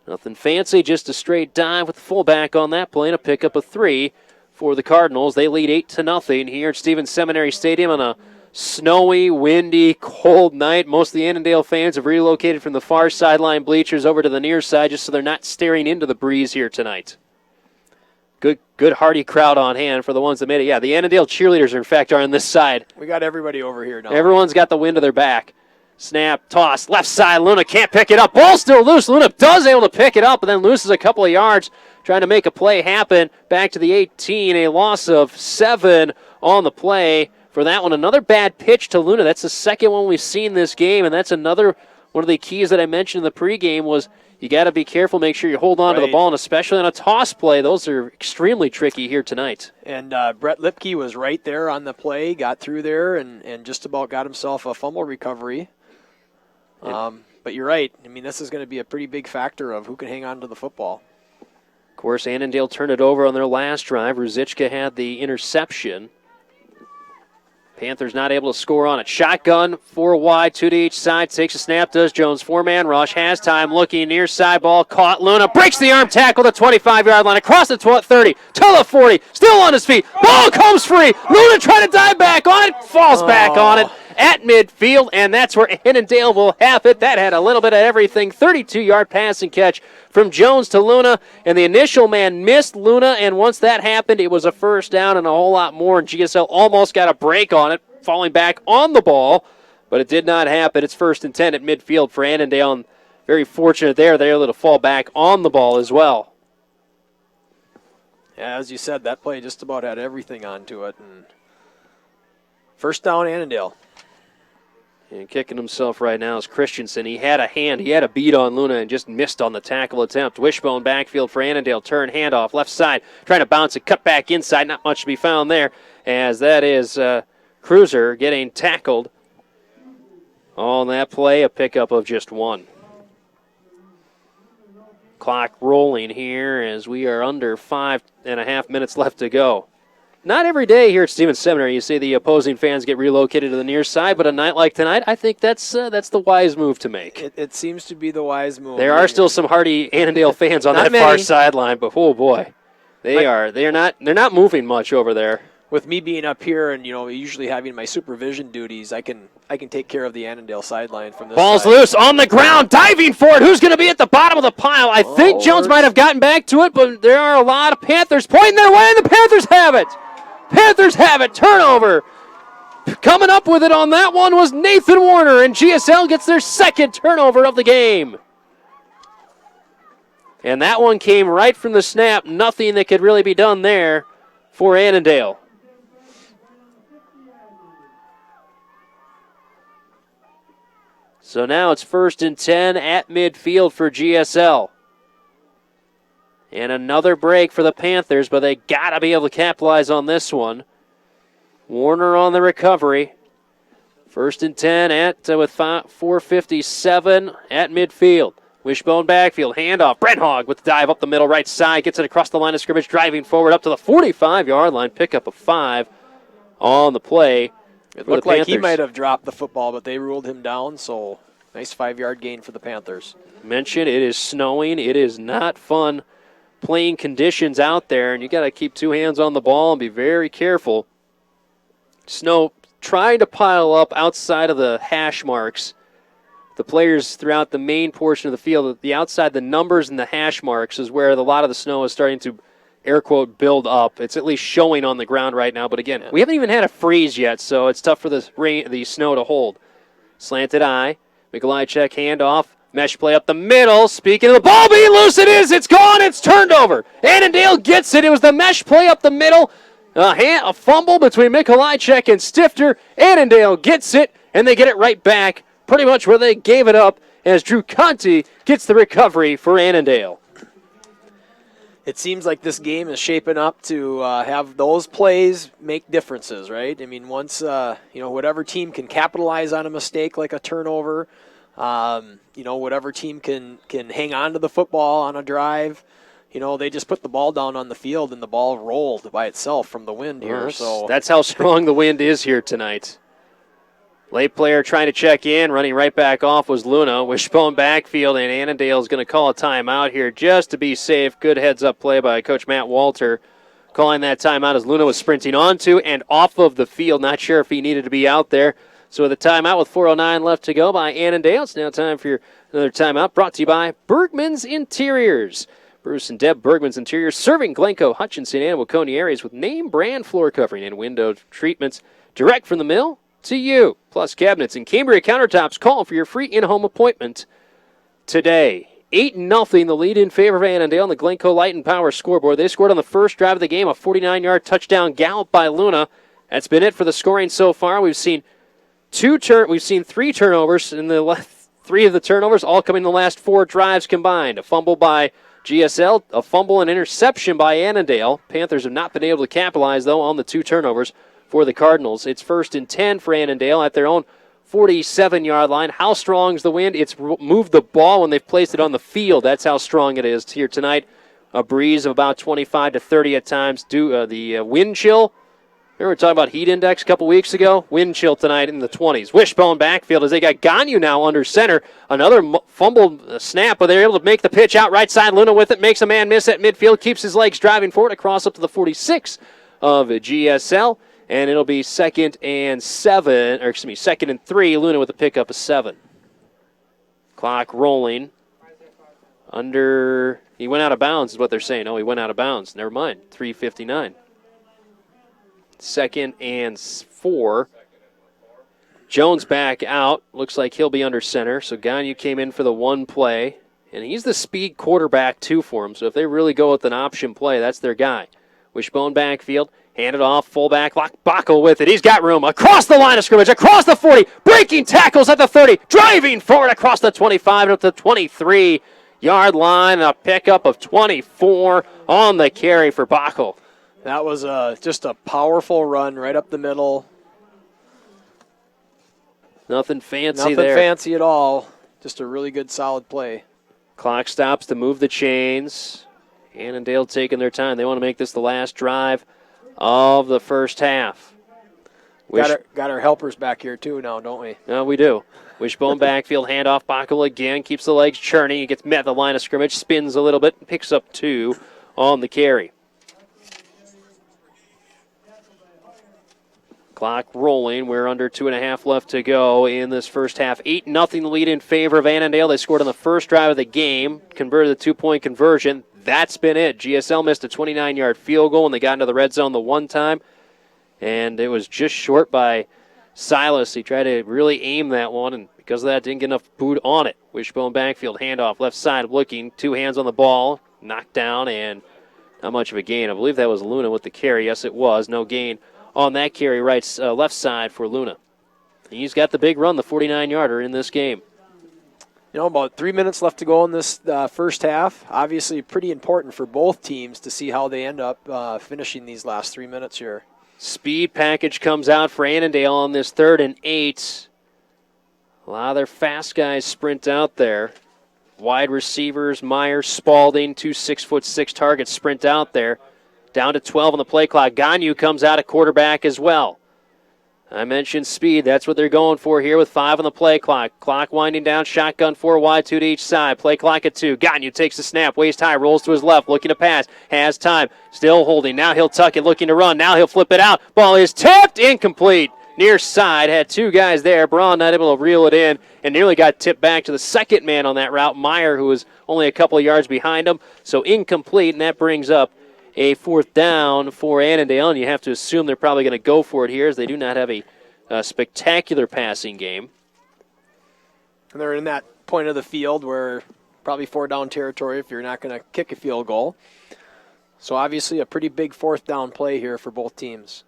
Nothing fancy, just a straight dive with the fullback on that play and a pick up a 3 for the Cardinals. They lead 8-0 here at Stevens Seminary Stadium on a snowy, windy, cold night. Most of the Annandale fans have relocated from the far sideline bleachers over to the near side just so they're not staring into the breeze here tonight. Good hearty crowd on hand for the ones that made it. Yeah, the Annandale cheerleaders, in fact, are on this side. We got everybody over here now. Everyone's got the wind to their back. Snap, toss, left side. Luna can't pick it up. Ball still loose. Luna does able to pick it up and then loses a couple of yards trying to make a play happen. Back to the 18, a loss of 7 on the play for that one. Another bad pitch to Luna. That's the second one we've seen this game, and that's another one of the keys that I mentioned in the pregame was you got to be careful, make sure you hold on to the ball, and especially on a toss play. Those are extremely tricky here tonight. And Brett Lipke was right there on the play, got through there, and just about got himself a fumble recovery. But you're right. I mean, this is going to be a pretty big factor of who can hang on to the football. Of course, Annandale turned it over on their last drive. Ruzicka had the interception. Panthers not able to score on it. Shotgun, 4 wide, 2 to each side. Takes a snap, does Jones. 4-man rush, has time, looking near side ball. Caught Luna, breaks the arm tackle, the 25-yard line, across the 30, to the 40, still on his feet. Ball comes free. Luna trying to dive back on it, falls back on it at midfield, and that's where Annandale will have it. That had a little bit of everything. 32-yard pass and catch from Jones to Luna, and the initial man missed Luna, and once that happened, it was a first down and a whole lot more, and GSL almost got a break on it, falling back on the ball, but it did not happen. It's 1st and 10 at midfield for Annandale, and very fortunate there. They're able to fall back on the ball as well. Yeah, as you said, that play just about had everything onto it, and first down Annandale. And kicking himself right now is Christensen. He had a beat on Luna and just missed on the tackle attempt. Wishbone backfield for Annandale. Turn, handoff, left side. Trying to bounce it, cut back inside. Not much to be found there, as that is Cruiser getting tackled on that play. A pickup of just 1. Clock rolling here as we are under 5.5 minutes left to go. not every day here at Stevens Seminary you see the opposing fans get relocated to the near side, but a night like tonight, I think that's the wise move to make. It seems to be the wise move. There are still some hardy Annandale fans on that far sideline, but oh boy, they're not moving much over there. With me being up here and usually having my supervision duties, I can take care of the Annandale sideline from this Ball's side. loose on the ground, diving for it. Who's going to be at the bottom of the pile? I think Jones might have gotten back to it, but there are a lot of Panthers pointing their way, and the Panthers have it. Panthers have it. Turnover. Coming up with it on that one was Nathan Warner, and GSL gets their second turnover of the game. And that one came right from the snap. Nothing that could really be done there for Annandale. So now it's 1st and 10 at midfield for GSL. And another break for the Panthers, but they got to be able to capitalize on this one. Warner on the recovery. 1st and 10 with 4:57 at midfield. Wishbone backfield, handoff. Brent Hogg with the dive up the middle, right side. Gets it across the line of scrimmage, driving forward up to the 45-yard line. Pickup of 5 on the play. It looked like he might have dropped the football, but they ruled him down, so nice 5-yard gain for the Panthers. Mention it is snowing. It is not fun playing conditions out there, and you got to keep 2 hands on the ball and be very careful. Snow trying to pile up outside of the hash marks. The players throughout the main portion of the field, the outside, the numbers and the hash marks is where a lot of the snow is starting to, air quote, build up. It's at least showing on the ground right now, but again, we haven't even had a freeze yet, so it's tough for the snow to hold. Slanted eye, Mikolajczyk handoff, mesh play up the middle. Speaking of the ball being loose, it's gone, it's turned over. Annandale gets it. It was the mesh play up the middle. A fumble between Mikolajczyk and Stifter. Annandale gets it, and they get it right back, pretty much where they gave it up, as Drew Conti gets the recovery for Annandale. It seems like this game is shaping up to have those plays make differences, right? I mean, once whatever team can capitalize on a mistake like a turnover, whatever team can hang on to the football on a drive, they just put the ball down on the field and the ball rolled by itself from the wind here. So that's how strong the wind is here tonight. Late player trying to check in, running right back off was Luna. Wishbone backfield, and Annandale is going to call a timeout here just to be safe. Good heads-up play by Coach Matt Walter, calling that timeout as Luna was sprinting onto and off of the field. Not sure if he needed to be out there. So with a timeout with 4:09 left to go by Annandale, it's now time for another timeout brought to you by Bergman's Interiors. Bruce and Deb Bergman's Interiors, serving Glencoe, Hutchinson, and Waconia areas with name-brand floor covering and window treatments direct from the mill to you. Plus cabinets and Cambria countertops. Call for your free in-home appointment today. 8-0 the lead in favor of Annandale on the Glencoe Light and Power scoreboard. They scored on the first drive of the game, a 49-yard touchdown gallop by Luna. That's been it for the scoring so far. We've seen 3 turnovers in the 3 of the turnovers, all coming in the last 4 drives combined. A fumble by GSL, a fumble and interception by Annandale. Panthers have not been able to capitalize, though, on the 2 turnovers for the Cardinals. It's 1st and 10 for Annandale at their own 47-yard line. How strong is the wind? It's moved the ball when they've placed it on the field. That's how strong it is here tonight. A breeze of about 25 to 30 at times. The wind chill. Remember we were talking about heat index a couple weeks ago? Wind chill tonight in the 20s. Wishbone backfield as they got Ganyu now under center. Another fumbled snap, but they're able to make the pitch out right side. Luna with it, makes a man miss at midfield, keeps his legs driving forward across up to the 46 of GSL. And it'll be 2nd and 3. Luna with a pickup of 7. Clock rolling. He went out of bounds is what they're saying. Oh, he went out of bounds. Never mind. 3:59. 2nd and 4. Jones back out. Looks like he'll be under center. So Ganyu came in for the 1 play. And he's the speed quarterback, too, for him. So if they really go with an option play, that's their guy. Wishbone backfield. Hand it off, fullback, Bacco with it. He's got room across the line of scrimmage, across the 40, breaking tackles at the 30, driving forward across the 25 and up to the 23-yard line, and a pickup of 24 on the carry for Bacco. That was just a powerful run right up the middle. Nothing fancy Nothing there. Nothing fancy at all. Just a really good, solid play. Clock stops to move the chains. Annandale taking their time. They want to make this the last drive of the first half. Got our helpers back here too now, don't we? We do. Wishbone backfield handoff. Backel again keeps the legs churning. He gets met at the line of scrimmage, spins a little bit, and picks up 2 on the carry. Clock rolling. We're under 2.5 left to go in this first half. 8-0 lead in favor of Annandale. They scored on the first drive of the game, converted the 2-point conversion. That's been it. GSL missed a 29-yard field goal when they got into the red zone the one time, and it was just short by Silas. He tried to really aim that one, and because of that, didn't get enough boot on it. Wishbone backfield handoff, left side looking, 2 hands on the ball, knocked down, and not much of a gain. I believe that was Luna with the carry. Yes, it was. No gain on that carry, left side for Luna. He's got the big run, the 49-yarder in this game. About 3 minutes left to go in this first half. Obviously pretty important for both teams to see how they end up finishing these last 3 minutes here. Speed package comes out for Annandale on this 3rd and 8. A lot of their fast guys sprint out there. Wide receivers, Myers, Spalding, 2 6'6" targets sprint out there. Down to 12 on the play clock. Ganyu comes out at quarterback as well. I mentioned speed. That's what they're going for here with 5 on the play clock. Clock winding down. Shotgun 4 wide, 2 to each side. Play clock at 2. Ganyu takes the snap. Waist high. Rolls to his left. Looking to pass. Has time. Still holding. Now he'll tuck it. Looking to run. Now he'll flip it out. Ball is tipped. Incomplete. Near side. Had 2 guys there. Braun not able to reel it in and nearly got tipped back to the second man on that route. Meyer, who was only a couple of yards behind him. So incomplete, and that brings up a 4th down for Annandale, and you have to assume they're probably going to go for it here as they do not have a spectacular passing game. And they're in that point of the field where probably 4 down territory if you're not going to kick a field goal. So obviously a pretty big 4th down play here for both teams.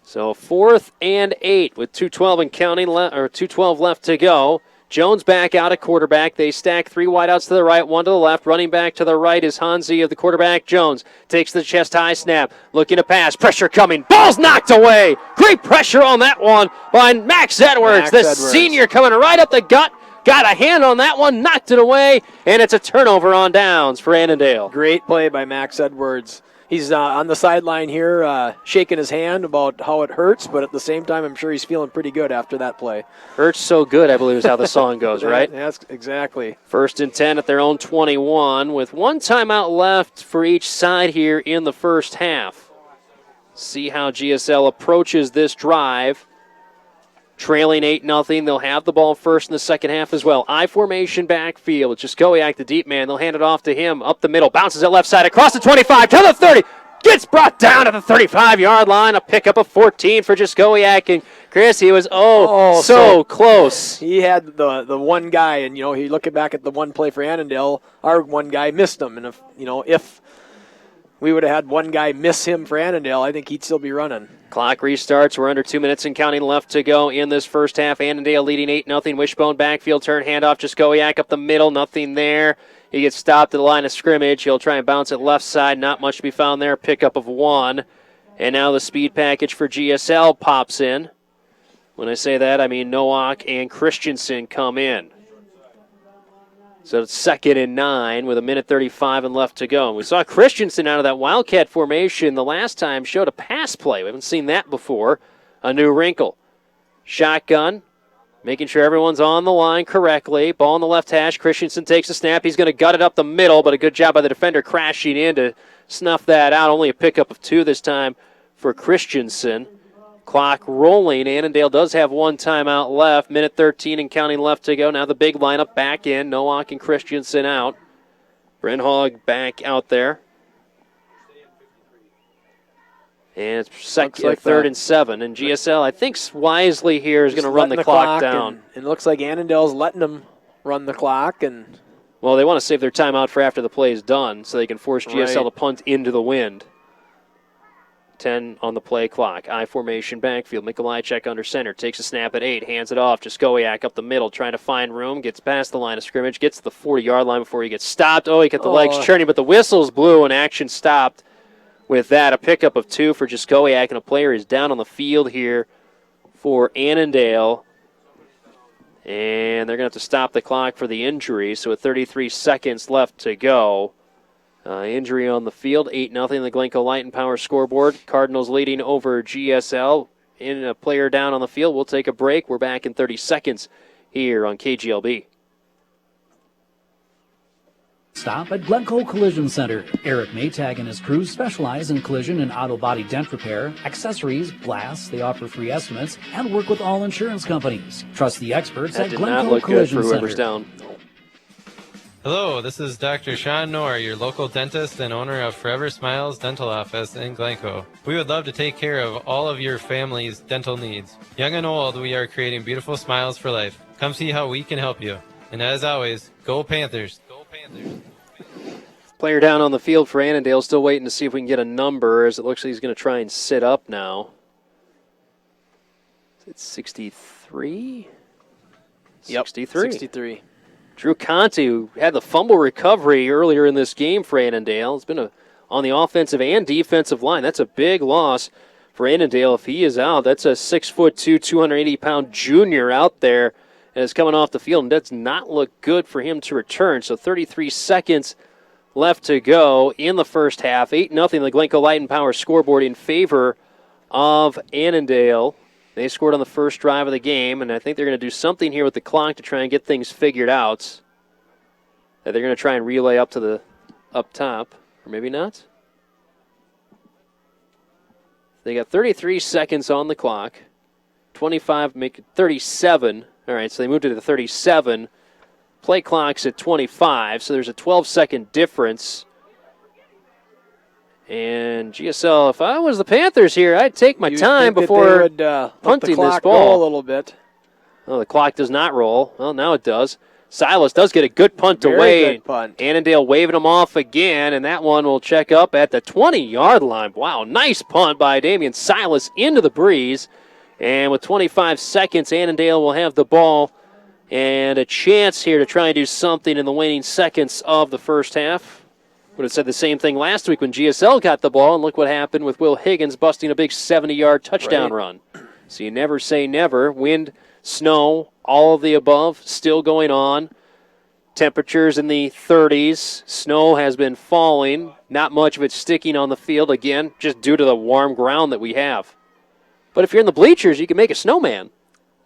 So 4th and 8 with 2:12 and counting or 2:12 left to go. Jones back out at quarterback. They stack 3 wideouts to the right, 1 to the left. Running back to the right is Hansi of the quarterback. Jones takes the chest-high snap, looking to pass. Pressure coming. Ball's knocked away. Great pressure on that one by Max Edwards. Senior coming right up the gut. Got a hand on that one, knocked it away, and it's a turnover on downs for Annandale. Great play by Max Edwards. He's on the sideline here shaking his hand about how it hurts, but at the same time, I'm sure he's feeling pretty good after that play. Hurts so good, I believe is how the song goes, right? That's exactly. 1st and 10 at their own 21 with 1 timeout left for each side here in the first half. See how GSL approaches this drive. Trailing 8-0. They'll have the ball first in the second half as well. I formation backfield. Jaskowiak, the deep man. They'll hand it off to him. Up the middle. Bounces at left side. Across the 25 to the 30. Gets brought down to the 35-yard line. A pickup of 14 for Jaskowiak. And Chris, he was so close. He had the one guy, and he looking back at the one play for Annandale, our one guy missed him. And if we would have had one guy miss him for Annandale, I think he'd still be running. Clock restarts. We're under 2 minutes and counting left to go in this first half. Annandale leading 8-0. Wishbone backfield turn handoff. Jaskowiak up the middle. Nothing there. He gets stopped at the line of scrimmage. He'll try and bounce it left side. Not much to be found there. Pickup of 1. And now the speed package for GSL pops in. When I say that, I mean Nowak and Christensen come in. So it's 2nd and 9 with 1:35 and left to go. And we saw Christensen out of that Wildcat formation the last time showed a pass play. We haven't seen that before. A new wrinkle. Shotgun, making sure everyone's on the line correctly. Ball on the left hash. Christensen takes a snap. He's going to gut it up the middle, but a good job by the defender crashing in to snuff that out. Only a pickup of 2 this time for Christensen. Clock rolling. Annandale does have 1 timeout left. 1:13 and counting left to go. Now the big lineup back in. Nowak and Christensen out. Brent Hogg back out there. And it's 3rd and 7. And GSL, I think wisely here, is going to run the clock down. And it looks like Annandale's letting them run the clock. Well, they want to save their timeout for after the play is done so they can force GSL to punt into the wind. 10 on the play clock. I formation backfield. Mikolajczyk under center. Takes a snap at 8. Hands it off. Jaskowiak up the middle. Trying to find room. Gets past the line of scrimmage. Gets to the 40-yard line before he gets stopped. He got the legs churning, but the whistles blew and action stopped with that. A pickup of 2 for Jaskowiak, and a player is down on the field here for Annandale. And they're going to have to stop the clock for the injury. So with 33 seconds left to go, Injury on the field, 8-0, the Glencoe Light and Power scoreboard. Cardinals leading over GSL. In a player down on the field. We'll take a break. We're back in 30 seconds here on KGLB. Stop at Glencoe Collision Center. Eric Maytag and his crew specialize in collision and auto body dent repair, accessories, glass. They offer free estimates and work with all insurance companies. Trust the experts at Glencoe Collision Center. Down. Hello, this is Dr. Sean Knorr, your local dentist and owner of Forever Smiles Dental Office in Glencoe. We would love to take care of all of your family's dental needs. Young and old, we are creating beautiful smiles for life. Come see how we can help you. And as always, go Panthers! Go Panthers! Player down on the field for Annandale, still waiting to see if we can get a number, as it looks like he's going to try and sit up now. It's 63? Yep, 63. Drew Conti, who had the fumble recovery earlier in this game for Annandale. It's been on the offensive and defensive line. That's a big loss for Annandale. If he is out, that's a 6'2", 280-pound junior out there and is coming off the field, and does not look good for him to return. So 33 seconds left to go in the first half. 8-0, the Glencoe Light and Power scoreboard in favor of Annandale. They scored on the first drive of the game, and I think they're going to do something here with the clock to try and get things figured out. They're going to try and relay up top, or maybe not. They got 33 seconds on the clock. 25, make it 37. All right, so they moved it to 37. Play clock's at 25, so there's a 12-second difference. And GSL, if I was the Panthers here, I'd take my time before punting this ball. Roll a little bit. Oh, the clock does not roll. Well, now it does. Silas does get a good punt away. Good punt. Annandale waving him off again, and that one will check up at the 20-yard line. Wow, nice punt by Damian Silas into the breeze. And with 25 seconds, Annandale will have the ball and a chance here to try and do something in the waning seconds of the first half. Would have said the same thing last week when GSL got the ball, and look what happened with Will Higgins busting a big 70-yard touchdown run. So you never say never. Wind, snow, all of the above still going on. Temperatures in the 30s. Snow has been falling. Not much of it sticking on the field, again, just due to the warm ground that we have. But if you're in the bleachers, you can make a snowman.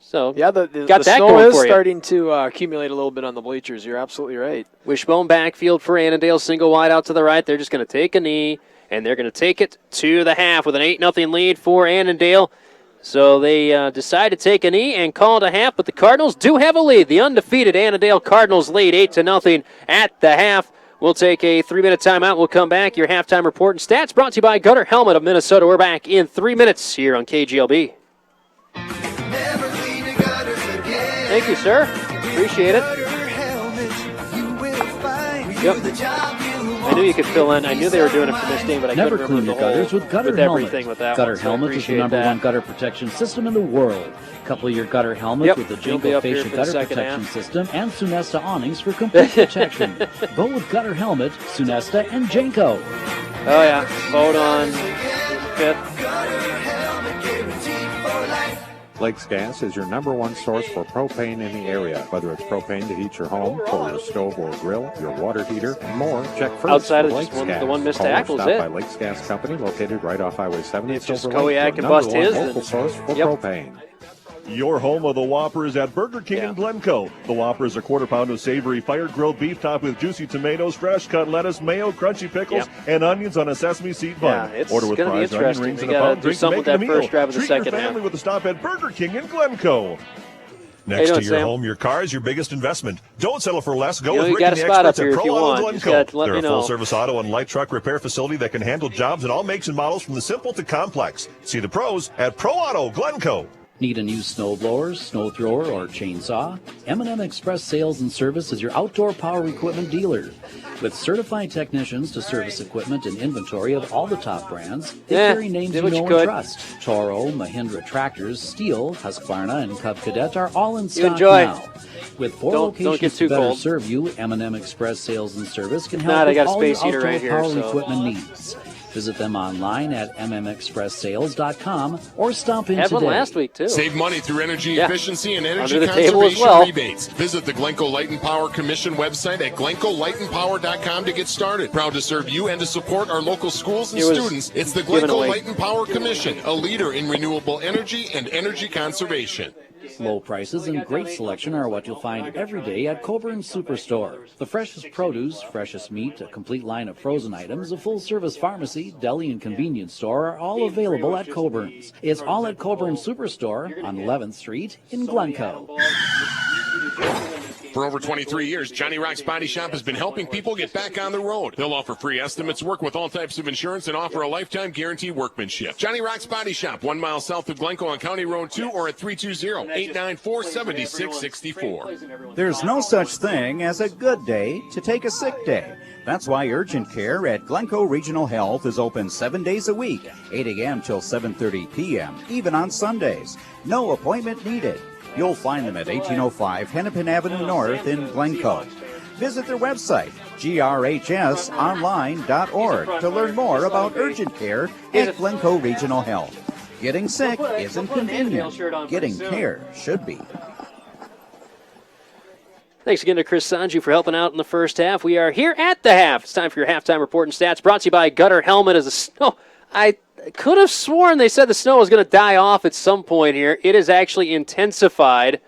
So yeah, the snow is starting to accumulate a little bit on the bleachers. You're absolutely right. Wishbone backfield for Annandale, single wide out to the right. They're just going to take a knee, and they're going to take it to the half with an 8-0 lead for Annandale. So they decide to take a knee and call it a half, but the Cardinals do have a lead. The undefeated Annandale Cardinals lead 8-0 at the half. We'll take a 3-minute timeout. We'll come back. Your halftime report and stats brought to you by Gutter Helmet of Minnesota. We're back in 3 minutes here on KGLB. Thank you, sir. Appreciate it. Yep. I knew you could fill in. I knew they were doing it for this game, but I couldn't remember the gutters with Gutter Helmet. With that Gutter Helmet is the #1 gutter protection system in the world. Couple your gutter helmet with the Jinko Facial Gutter Protection System and Sunesta awnings for complete protection. Go with Gutter Helmet, Sunesta, and Jinko. Oh, yeah. Vote on fifth. Lakes Gas is your #1 source for propane in the area. Whether it's propane to heat your home, for your stove or grill, your water heater, and more, check first outside of Lakes Gas. The one missed Call tackle is it. by Lakes Gas Company, located right off Highway 7 in Silver Lake. Kodiak can bust his. Local source for propane. Your home of the Whopper is at Burger King in Glencoe. The Whopper is a quarter pound of savory fire-grilled beef topped with juicy tomatoes, fresh cut lettuce, mayo, crunchy pickles, and onions on a sesame seed bun. Yeah, it's Order with gonna be fries, onion interesting. rings, We and a gotta pound do drink to something make with it a that meal. first drive of the Treat second your family half. with a stop at Burger King in Glencoe. Next to your home, your car is your biggest investment. Don't settle for less. Go You with you Rick got and a the spot up experts at here if Pro you Auto want. You Glencoe. just let They're me a know. full-service auto and light truck repair facility that can handle jobs in all makes and models from the simple to complex. See the pros at Pro Auto Glencoe. Need a new snowblower, snow thrower, or chainsaw? M&M Express Sales and Service is your outdoor power equipment dealer. With certified technicians to service equipment and inventory of all the top brands, they carry names you know and trust. Toro, Mahindra Tractors, Steel, Husqvarna, and Cub Cadet are all in stock now. With 4 locations to better serve you, M&M Express Sales and Service can help with all your outdoor power equipment needs. Visit them online at mmexpresssales.com or stop in Had today. one last week, too. Save money through energy efficiency and energy Under the table as conservation well. rebates. Visit the Glencoe Light and Power Commission website at glencoelightandpower.com to get started. Proud to serve you and to support our local schools and students. It's the Glencoe Light and Power Commission, a leader in renewable energy and energy conservation. Low prices and great selection are what you'll find every day at Coburn Superstore. The freshest produce, freshest meat, a complete line of frozen items, a full-service pharmacy, deli, and convenience store are all available at Coburn's. It's all at Coburn Superstore on 11th Street in Glencoe. For over 23 years, Johnny Rock's Body Shop has been helping people get back on the road. They'll offer free estimates, work with all types of insurance, and offer a lifetime guaranteed workmanship. Johnny Rock's Body Shop, 1 mile south of Glencoe on County Road 2 or at 320-894-7664. There's no such thing as a good day to take a sick day. That's why urgent care at Glencoe Regional Health is open 7 days a week, 8 a.m. till 7:30 p.m., even on Sundays. No appointment needed. You'll find them at 1805 Hennepin Avenue North in Glencoe. Visit their website, grhsonline.org, to learn more about urgent care at Glencoe Regional Health. Getting sick isn't convenient. Getting care should be. Thanks again to Chris Sanju for helping out in the first half. We are here at the half. It's time for your halftime report and stats, brought to you by Gutter Helmet as the snow. I could have sworn they said the snow was going to die off at some point here. It is actually intensified,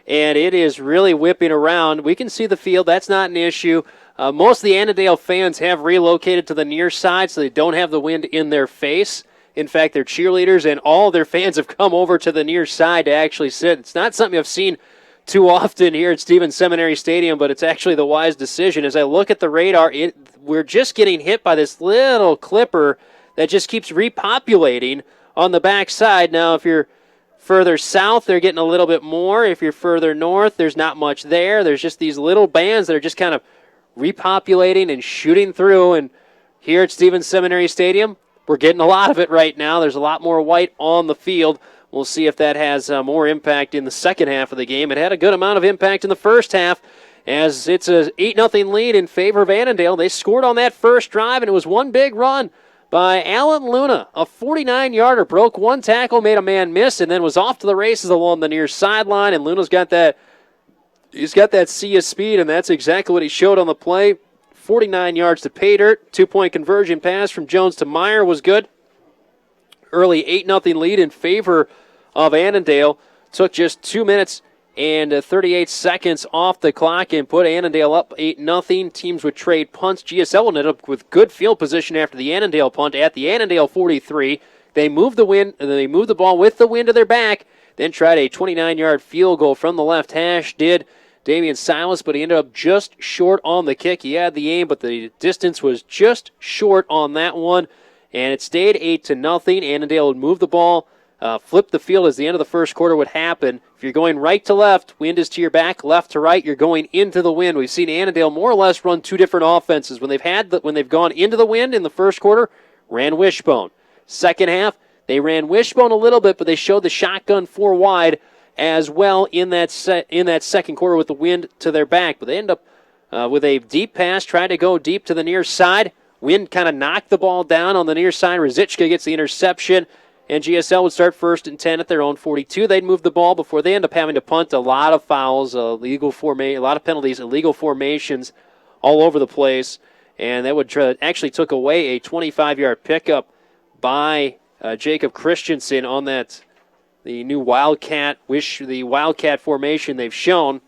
and it is really whipping around. We can see the field. That's not an issue. Most of the Annandale fans have relocated to the near side so they don't have the wind in their face. In fact, their cheerleaders and all their fans have come over to the near side to actually sit. It's not something I've seen too often here at Stevens Seminary Stadium, but it's actually the wise decision. As I look at the radar, we're just getting hit by this little clipper that just keeps repopulating on the backside. Now, if you're further south, they're getting a little bit more. If you're further north, there's not much there. There's just these little bands that are just kind of repopulating and shooting through. And here at Stevens Seminary Stadium, we're getting a lot of it right now. There's a lot more white on the field. We'll see if that has more impact in the second half of the game. It had a good amount of impact in the first half, as it's a 8-0 lead in favor of Annandale. They scored on that first drive, and it was one big run by Alan Luna. A 49-yarder, broke one tackle, made a man miss, and then was off to the races along the near sideline. And Luna's got that, he's got that sea of speed, and that's exactly what he showed on the play. 49 yards to pay dirt. 2-point conversion pass from Jones to Meyer was good. Early 8-0 lead in favor of Annandale. Took just 2 minutes and 38 seconds off the clock and put Annandale up 8-0. Teams would trade punts. GSL ended up with good field position after the Annandale punt at the Annandale 43. They moved the ball with the wind to their back, then tried a 29-yard field goal from the left hash. Did Damian Silas, but he ended up just short on the kick. He had the aim, but the distance was just short on that one, and it stayed 8-0. Annandale would move the ball, flip the field as the end of the first quarter would happen. If you're going right to left, wind is to your back. Left to right, you're going into the wind. We've seen Annandale more or less run two different offenses. When they've gone into the wind in the first quarter, ran wishbone. Second half, they ran wishbone a little bit, but they showed the shotgun four wide as well in that second quarter with the wind to their back. But they end up with a deep pass, trying to go deep to the near side. Wind kind of knocked the ball down on the near side. Rosichka gets the interception, and GSL would start 1st and 10 at their own 42. They'd move the ball before they end up having to punt. A lot of fouls, a lot of penalties, illegal formations all over the place, and that would actually took away a 25-yard pickup by Jacob Christensen on that. The new Wildcat formation they've shown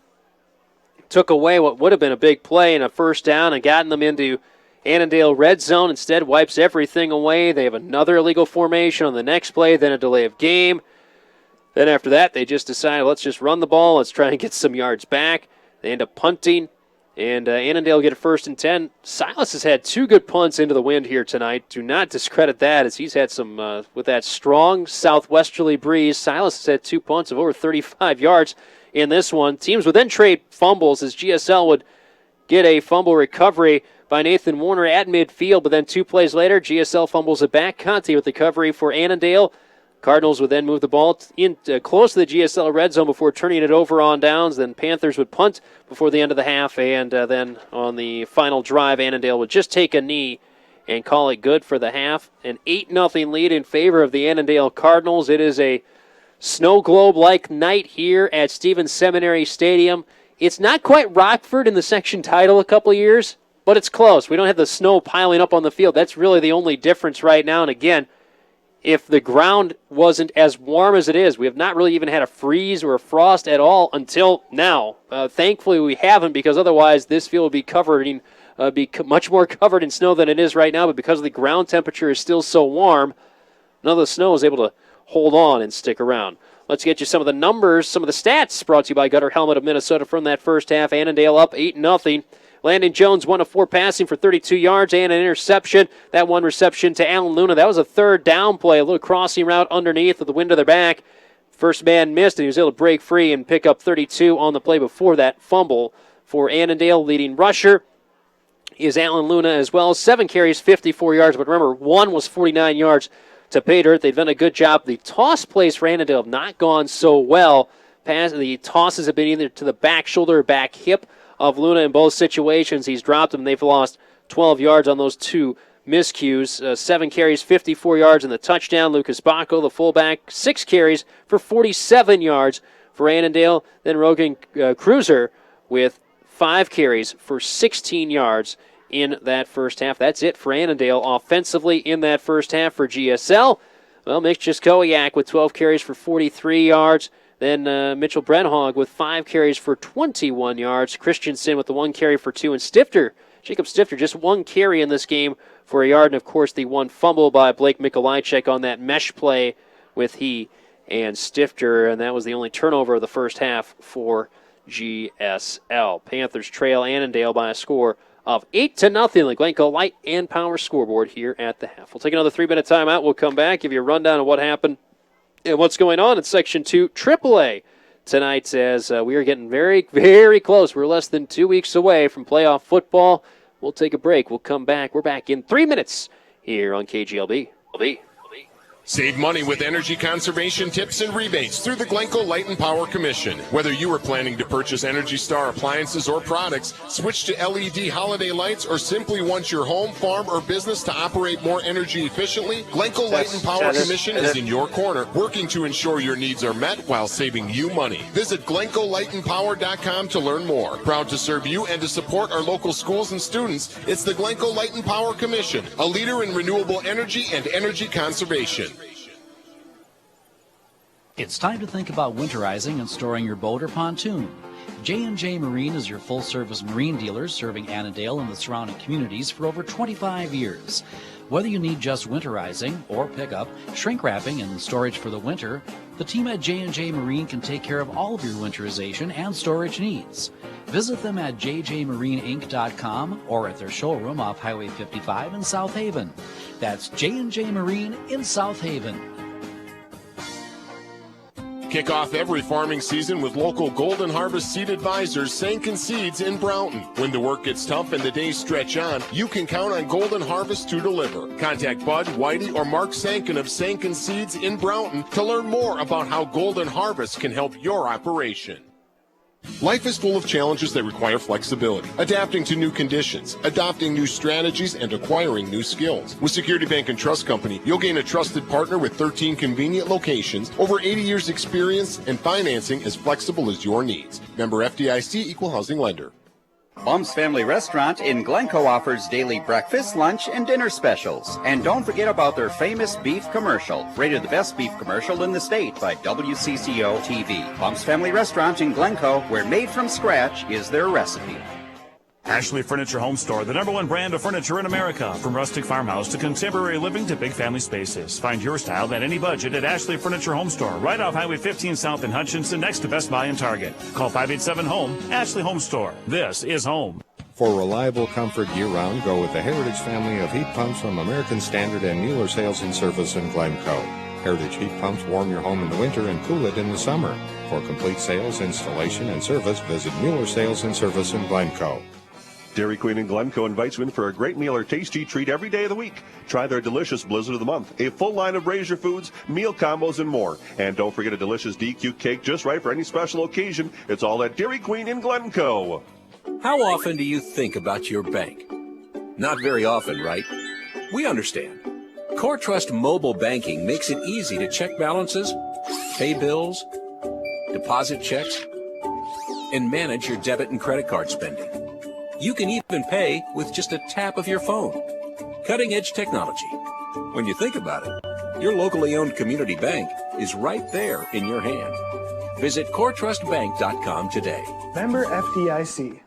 took away what would have been a big play and a first down and gotten them into Annandale red zone. Instead, wipes everything away. They have another illegal formation on the next play, then a delay of game. Then after that, they just decided, let's just run the ball. Let's try and get some yards back. They end up punting, and Annandale get a 1st and 10. Silas has had two good punts into the wind here tonight. Do not discredit that, as he's had some, with that strong southwesterly breeze, Silas has had two punts of over 35 yards in this one. Teams would then trade fumbles, as GSL would get a fumble recovery by Nathan Warner at midfield, but then 2 plays later, GSL fumbles it back. Conti with the recovery for Annandale. Cardinals would then move the ball in close to the GSL red zone before turning it over on downs. Then Panthers would punt before the end of the half, and then on the final drive, Annandale would just take a knee and call it good for the half. An 8-0 lead in favor of the Annandale Cardinals. It is a snow globe-like night here at Stevens Seminary Stadium. It's not quite Rockford in the section title a couple of years, but it's close. We don't have the snow piling up on the field. That's really the only difference right now. And again, if the ground wasn't as warm as it is, we have not really even had a freeze or a frost at all until now. Thankfully, we haven't, because otherwise this field would be be much more covered in snow than it is right now. But because the ground temperature is still so warm, none of the snow is able to hold on and stick around. Let's get you some of the numbers, some of the stats brought to you by Gutter Helmet of Minnesota from that first half. Annandale up 8-0. Landon Jones, 1 of 4 passing for 32 yards and an interception. That one reception to Alan Luna. That was a third down play, a little crossing route underneath with the wind to their back. First man missed, and he was able to break free and pick up 32 on the play before that fumble for Annandale. Leading rusher is Alan Luna as well. 7 carries, 54 yards, but remember, 1 was 49 yards to pay dirt. They've done a good job. The toss plays for Annandale have not gone so well. The tosses have been either to the back shoulder or back hip of Luna in both situations. He's dropped them. They've lost 12 yards on those 2 miscues. 7 carries, 54 yards, and the touchdown. Lucas Bacco, the fullback, 6 carries for 47 yards for Annandale. Then Rogan Cruiser with 5 carries for 16 yards in that first half. That's it for Annandale offensively in that first half. For GSL, well, Mitch Jaskowiak with 12 carries for 43 yards. Then Mitchell Brenhog with 5 carries for 21 yards. Christensen with the 1 carry for 2. And Jacob Stifter, just 1 carry in this game for a yard. And, of course, the 1 fumble by Blake Mikolajczyk on that mesh play with he and Stifter. And that was the only turnover of the first half for GSL. Panthers trail Annandale by a score of 8-0. The Glencoe Light and Power scoreboard here at the half. We'll take another 3-minute timeout. We'll come back, give you a rundown of what happened and what's going on in Section 2 AAA tonight, as we are getting very, very close. We're less than 2 weeks away from playoff football. We'll take a break. We'll come back. We're back in 3 minutes here on KGLB. Save money with energy conservation tips and rebates through the Glencoe Light and Power Commission. Whether you are planning to purchase Energy Star appliances or products, switch to LED holiday lights, or simply want your home, farm, or business to operate more energy efficiently, Glencoe Light and Power Commission is in your corner, working to ensure your needs are met while saving you money. Visit GlencoeLightandPower.com to learn more. Proud to serve you and to support our local schools and students, it's the Glencoe Light and Power Commission, a leader in renewable energy and energy conservation. It's time to think about winterizing and storing your boat or pontoon. J&J Marine is your full-service marine dealer serving Annandale and the surrounding communities for over 25 years. Whether you need just winterizing or pickup, shrink wrapping, and storage for the winter, the team at J&J Marine can take care of all of your winterization and storage needs. Visit them at jjmarineinc.com or at their showroom off Highway 55 in South Haven. That's J&J Marine in South Haven. Kick off every farming season with local Golden Harvest seed advisors, Sanken Seeds in Brownton. When the work gets tough and the days stretch on, you can count on Golden Harvest to deliver. Contact Bud, Whitey, or Mark Sanken of Sanken Seeds in Brownton to learn more about how Golden Harvest can help your operation. Life is full of challenges that require flexibility, adapting to new conditions, adopting new strategies, and acquiring new skills. With Security Bank and Trust Company, you'll gain a trusted partner with 13 convenient locations, over 80 years experience, and financing as flexible as your needs. Member FDIC, Equal Housing Lender. Bum's Family Restaurant in Glencoe offers daily breakfast, lunch, and dinner specials. And don't forget about their famous beef commercial, rated the best beef commercial in the state by WCCO TV. Bum's Family Restaurant in Glencoe, where made from scratch is their recipe. Ashley Furniture Home Store, the #1 brand of furniture in America. From rustic farmhouse to contemporary living to big family spaces. Find your style at any budget at Ashley Furniture Home Store, right off Highway 15 South in Hutchinson, next to Best Buy and Target. Call 587-HOME, Ashley Home Store. This is home. For reliable comfort year-round, go with the Heritage family of heat pumps from American Standard and Mueller Sales and Service in Glencoe. Heritage heat pumps warm your home in the winter and cool it in the summer. For complete sales, installation, and service, visit Mueller Sales and Service in Glencoe. Dairy Queen in Glencoe invites you in for a great meal or tasty treat every day of the week. Try their delicious Blizzard of the Month, a full line of Brazier foods, meal combos, and more. And don't forget a delicious DQ cake just right for any special occasion. It's all at Dairy Queen in Glencoe. How often do you think about your bank? Not very often, right? We understand. Core Trust Mobile Banking makes it easy to check balances, pay bills, deposit checks, and manage your debit and credit card spending. You can even pay with just a tap of your phone. Cutting-edge technology. When you think about it, your locally owned community bank is right there in your hand. Visit coretrustbank.com today. Member FDIC.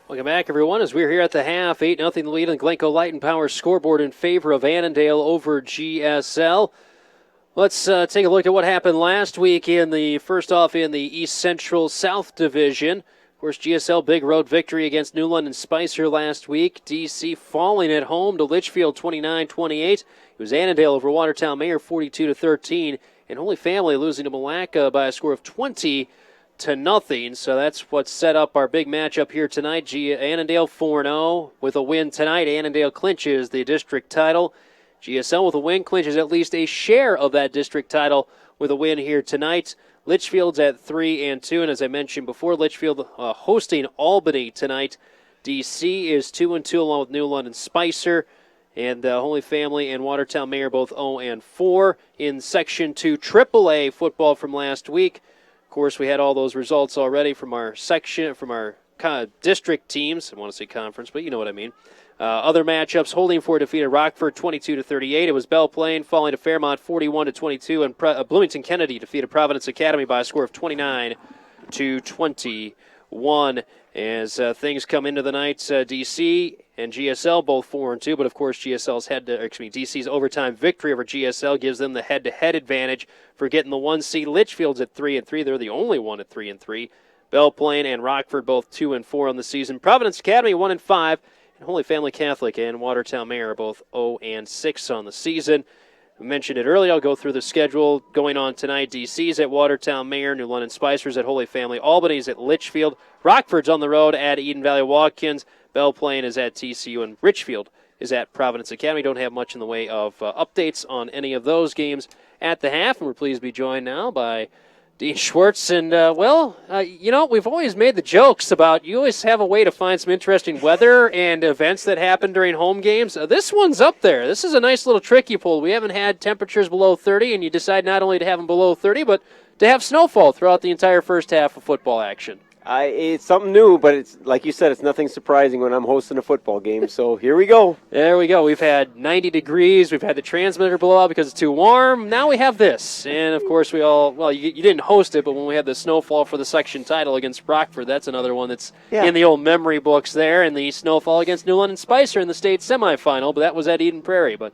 Welcome back, everyone, as we're here at the half. 8-0 lead on the Glencoe Light and Power scoreboard in favor of Annandale over GSL. Let's take a look at what happened last week in the East Central South Division. Of course, GSL big road victory against New London Spicer last week. DC falling at home to Litchfield 29-28. It was Annandale over Watertown Mayor 42-13. And Holy Family losing to Malacca by a score of 20-0. So that's what set up our big matchup here tonight. Annandale 4-0 with a win tonight. Annandale clinches the district title. GSL with a win clinches at least a share of that district title with a win here tonight. Litchfield's at 3-2, and as I mentioned before, Litchfield hosting Albany tonight. DC is 2-2 along with New London Spicer, and Holy Family and Watertown Mayor both 0-4. In Section 2 AAA football from last week, of course, we had all those results already from our district teams. I want to say conference, but you know what I mean. Other matchups, Holding Ford defeated Rockford 22-38. It was Belle Plaine falling to Fairmont 41-22, and Bloomington Kennedy defeated Providence Academy by a score of 29-21. As things come into the night, DC and GSL both 4-2, but of course DC's overtime victory over GSL gives them the head-to-head advantage for getting the 1 seed. Litchfield's at 3-3; they're the only one at 3-3. Belle Plaine and Rockford both 2-4 on the season. Providence Academy 1-5. And Holy Family Catholic and Watertown Mayor are both 0-6 on the season. I mentioned it earlier. I'll go through the schedule going on tonight. DC's at Watertown Mayor, New London Spicers at Holy Family, Albany's at Litchfield, Rockford's on the road at Eden Valley Watkins, Belle Plaine is at TCU, and Richfield is at Providence Academy. Don't have much in the way of updates on any of those games at the half, and we're pleased to be joined now by Dean Schwartz, and we've always made the jokes about you always have a way to find some interesting weather and events that happen during home games. This one's up there. This is a nice little trick you pulled. We haven't had temperatures below 30, and you decide not only to have them below 30, but to have snowfall throughout the entire first half of football action. It's something new, but it's like you said, it's nothing surprising when I'm hosting a football game. So here we go. There we go. We've had 90 degrees. We've had the transmitter blow out because it's too warm. Now we have this. And, of course, you didn't host it, but when we had the snowfall for the section title against Rockford, that's another one that's in the old memory books there. And the snowfall against New London Spicer in the state semifinal, but that was at Eden Prairie. But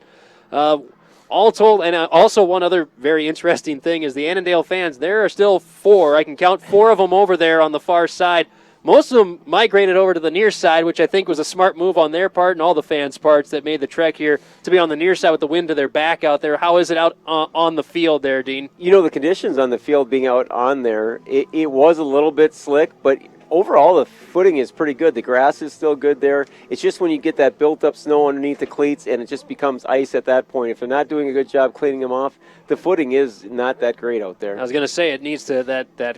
all told, and also one other very interesting thing is the Annandale fans, there are still 4. I can count 4 of them over there on the far side. Most of them migrated over to the near side, which I think was a smart move on their part and all the fans' parts that made the trek here to be on the near side with the wind to their back out there. How is it out on the field there, Dean? The conditions on the field being out on there, it was a little bit slick, but overall, the footing is pretty good. The grass is still good there. It's just when you get that built-up snow underneath the cleats and it just becomes ice at that point. If they're not doing a good job cleaning them off, the footing is not that great out there. I was going to say it needs to that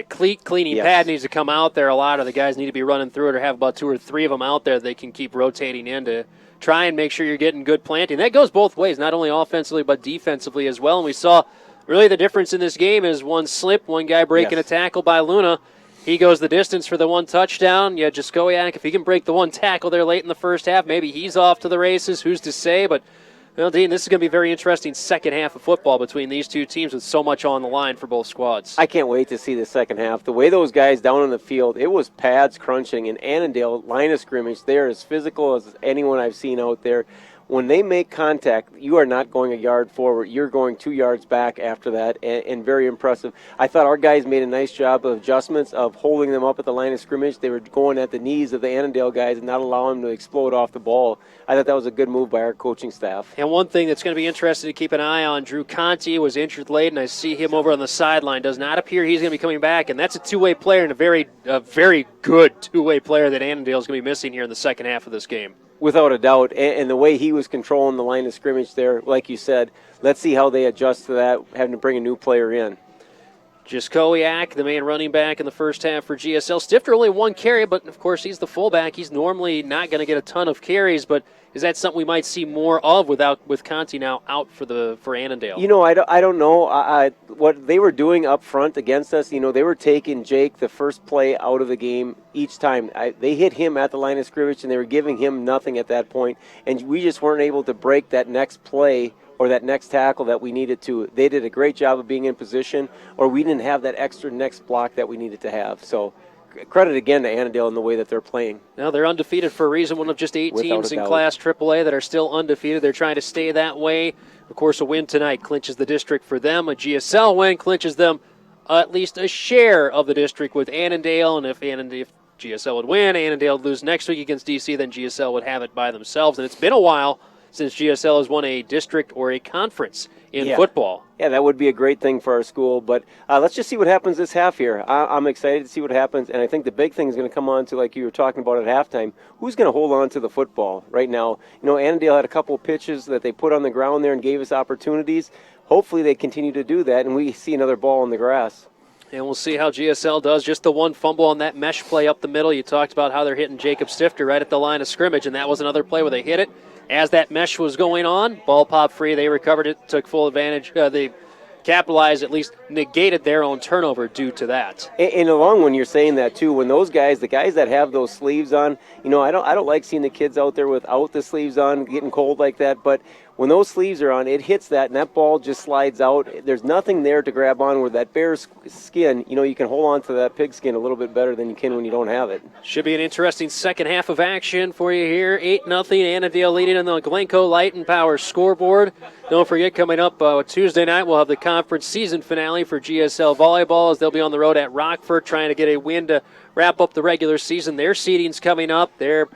cleat cleaning pad needs to come out there. A lot of the guys need to be running through it or have about 2 or 3 of them out there they can keep rotating in to try and make sure you're getting good planting. That goes both ways, not only offensively but defensively as well. And we saw really the difference in this game is one slip, one guy breaking a tackle by Luna. He goes the distance for the 1 touchdown. Yeah, Jaskowiak, if he can break the 1 tackle there late in the first half, maybe he's off to the races. Who's to say? But, Dean, this is going to be a very interesting second half of football between these two teams with so much on the line for both squads. I can't wait to see the second half. The way those guys down on the field, it was pads crunching. And Annandale, line of scrimmage, they're as physical as anyone I've seen out there. When they make contact, you are not going a yard forward. You're going 2 yards back after that, and very impressive. I thought our guys made a nice job of adjustments of holding them up at the line of scrimmage. They were going at the knees of the Annandale guys and not allowing them to explode off the ball. I thought that was a good move by our coaching staff. And one thing that's going to be interesting to keep an eye on, Drew Conti was injured late, and I see him over on the sideline. Does not appear he's going to be coming back, and that's a two-way player and a very good two-way player that Annandale is going to be missing here in the second half of this game. Without a doubt, and the way he was controlling the line of scrimmage there, like you said, let's see how they adjust to that, having to bring a new player in. Jaskowiak, the main running back in the first half for GSL. Stifter only one carry, but of course he's the fullback. He's normally not going to get a ton of carries, but is that something we might see more of with Conti now out for Annandale? I don't know. What they were doing up front against us, they were taking Jake the first play out of the game each time. They hit him at the line of scrimmage, and they were giving him nothing at that point, and we just weren't able to break that next play or that next tackle that we needed to. They did a great job of being in position, or we didn't have that extra next block that we needed to have. So credit again to Annandale in the way that they're playing. Now they're undefeated for a reason, one of just 8 teams in Class AAA that are still undefeated. They're trying to stay that way. Of course, a win tonight clinches the district for them. A GSL win clinches them at least a share of the district with Annandale, and if GSL would win, Annandale would lose next week against DC, then GSL would have it by themselves. And it's been a while since GSL has won a district or a conference in football. Yeah, that would be a great thing for our school. But let's just see what happens this half here. I'm excited to see what happens, and I think the big thing is going to come on to, like you were talking about at halftime, who's going to hold on to the football right now. Annandale had a couple of pitches that they put on the ground there and gave us opportunities. Hopefully they continue to do that, and we see another ball in the grass. And we'll see how GSL does. Just the one fumble on that mesh play up the middle. You talked about how they're hitting Jacob Stifter right at the line of scrimmage, and that was another play where they hit it. As that mesh was going on, ball popped free. They recovered it, took full advantage. They capitalized, at least negated their own turnover due to that. And along when you're saying that too, when those guys, the guys that have those sleeves on, I don't like seeing the kids out there without the sleeves on, getting cold like that. But when those sleeves are on, it hits that, and that ball just slides out. There's nothing there to grab on. With that bare skin, you can hold on to that pig skin a little bit better than you can when you don't have it. Should be an interesting second half of action for you here. 8-0, Annandale leading on the Glencoe Light and Power scoreboard. Don't forget, coming up Tuesday night, we'll have the conference season finale for GSL Volleyball as they'll be on the road at Rockford trying to get a win to wrap up the regular season. Their seeding's coming up. They're,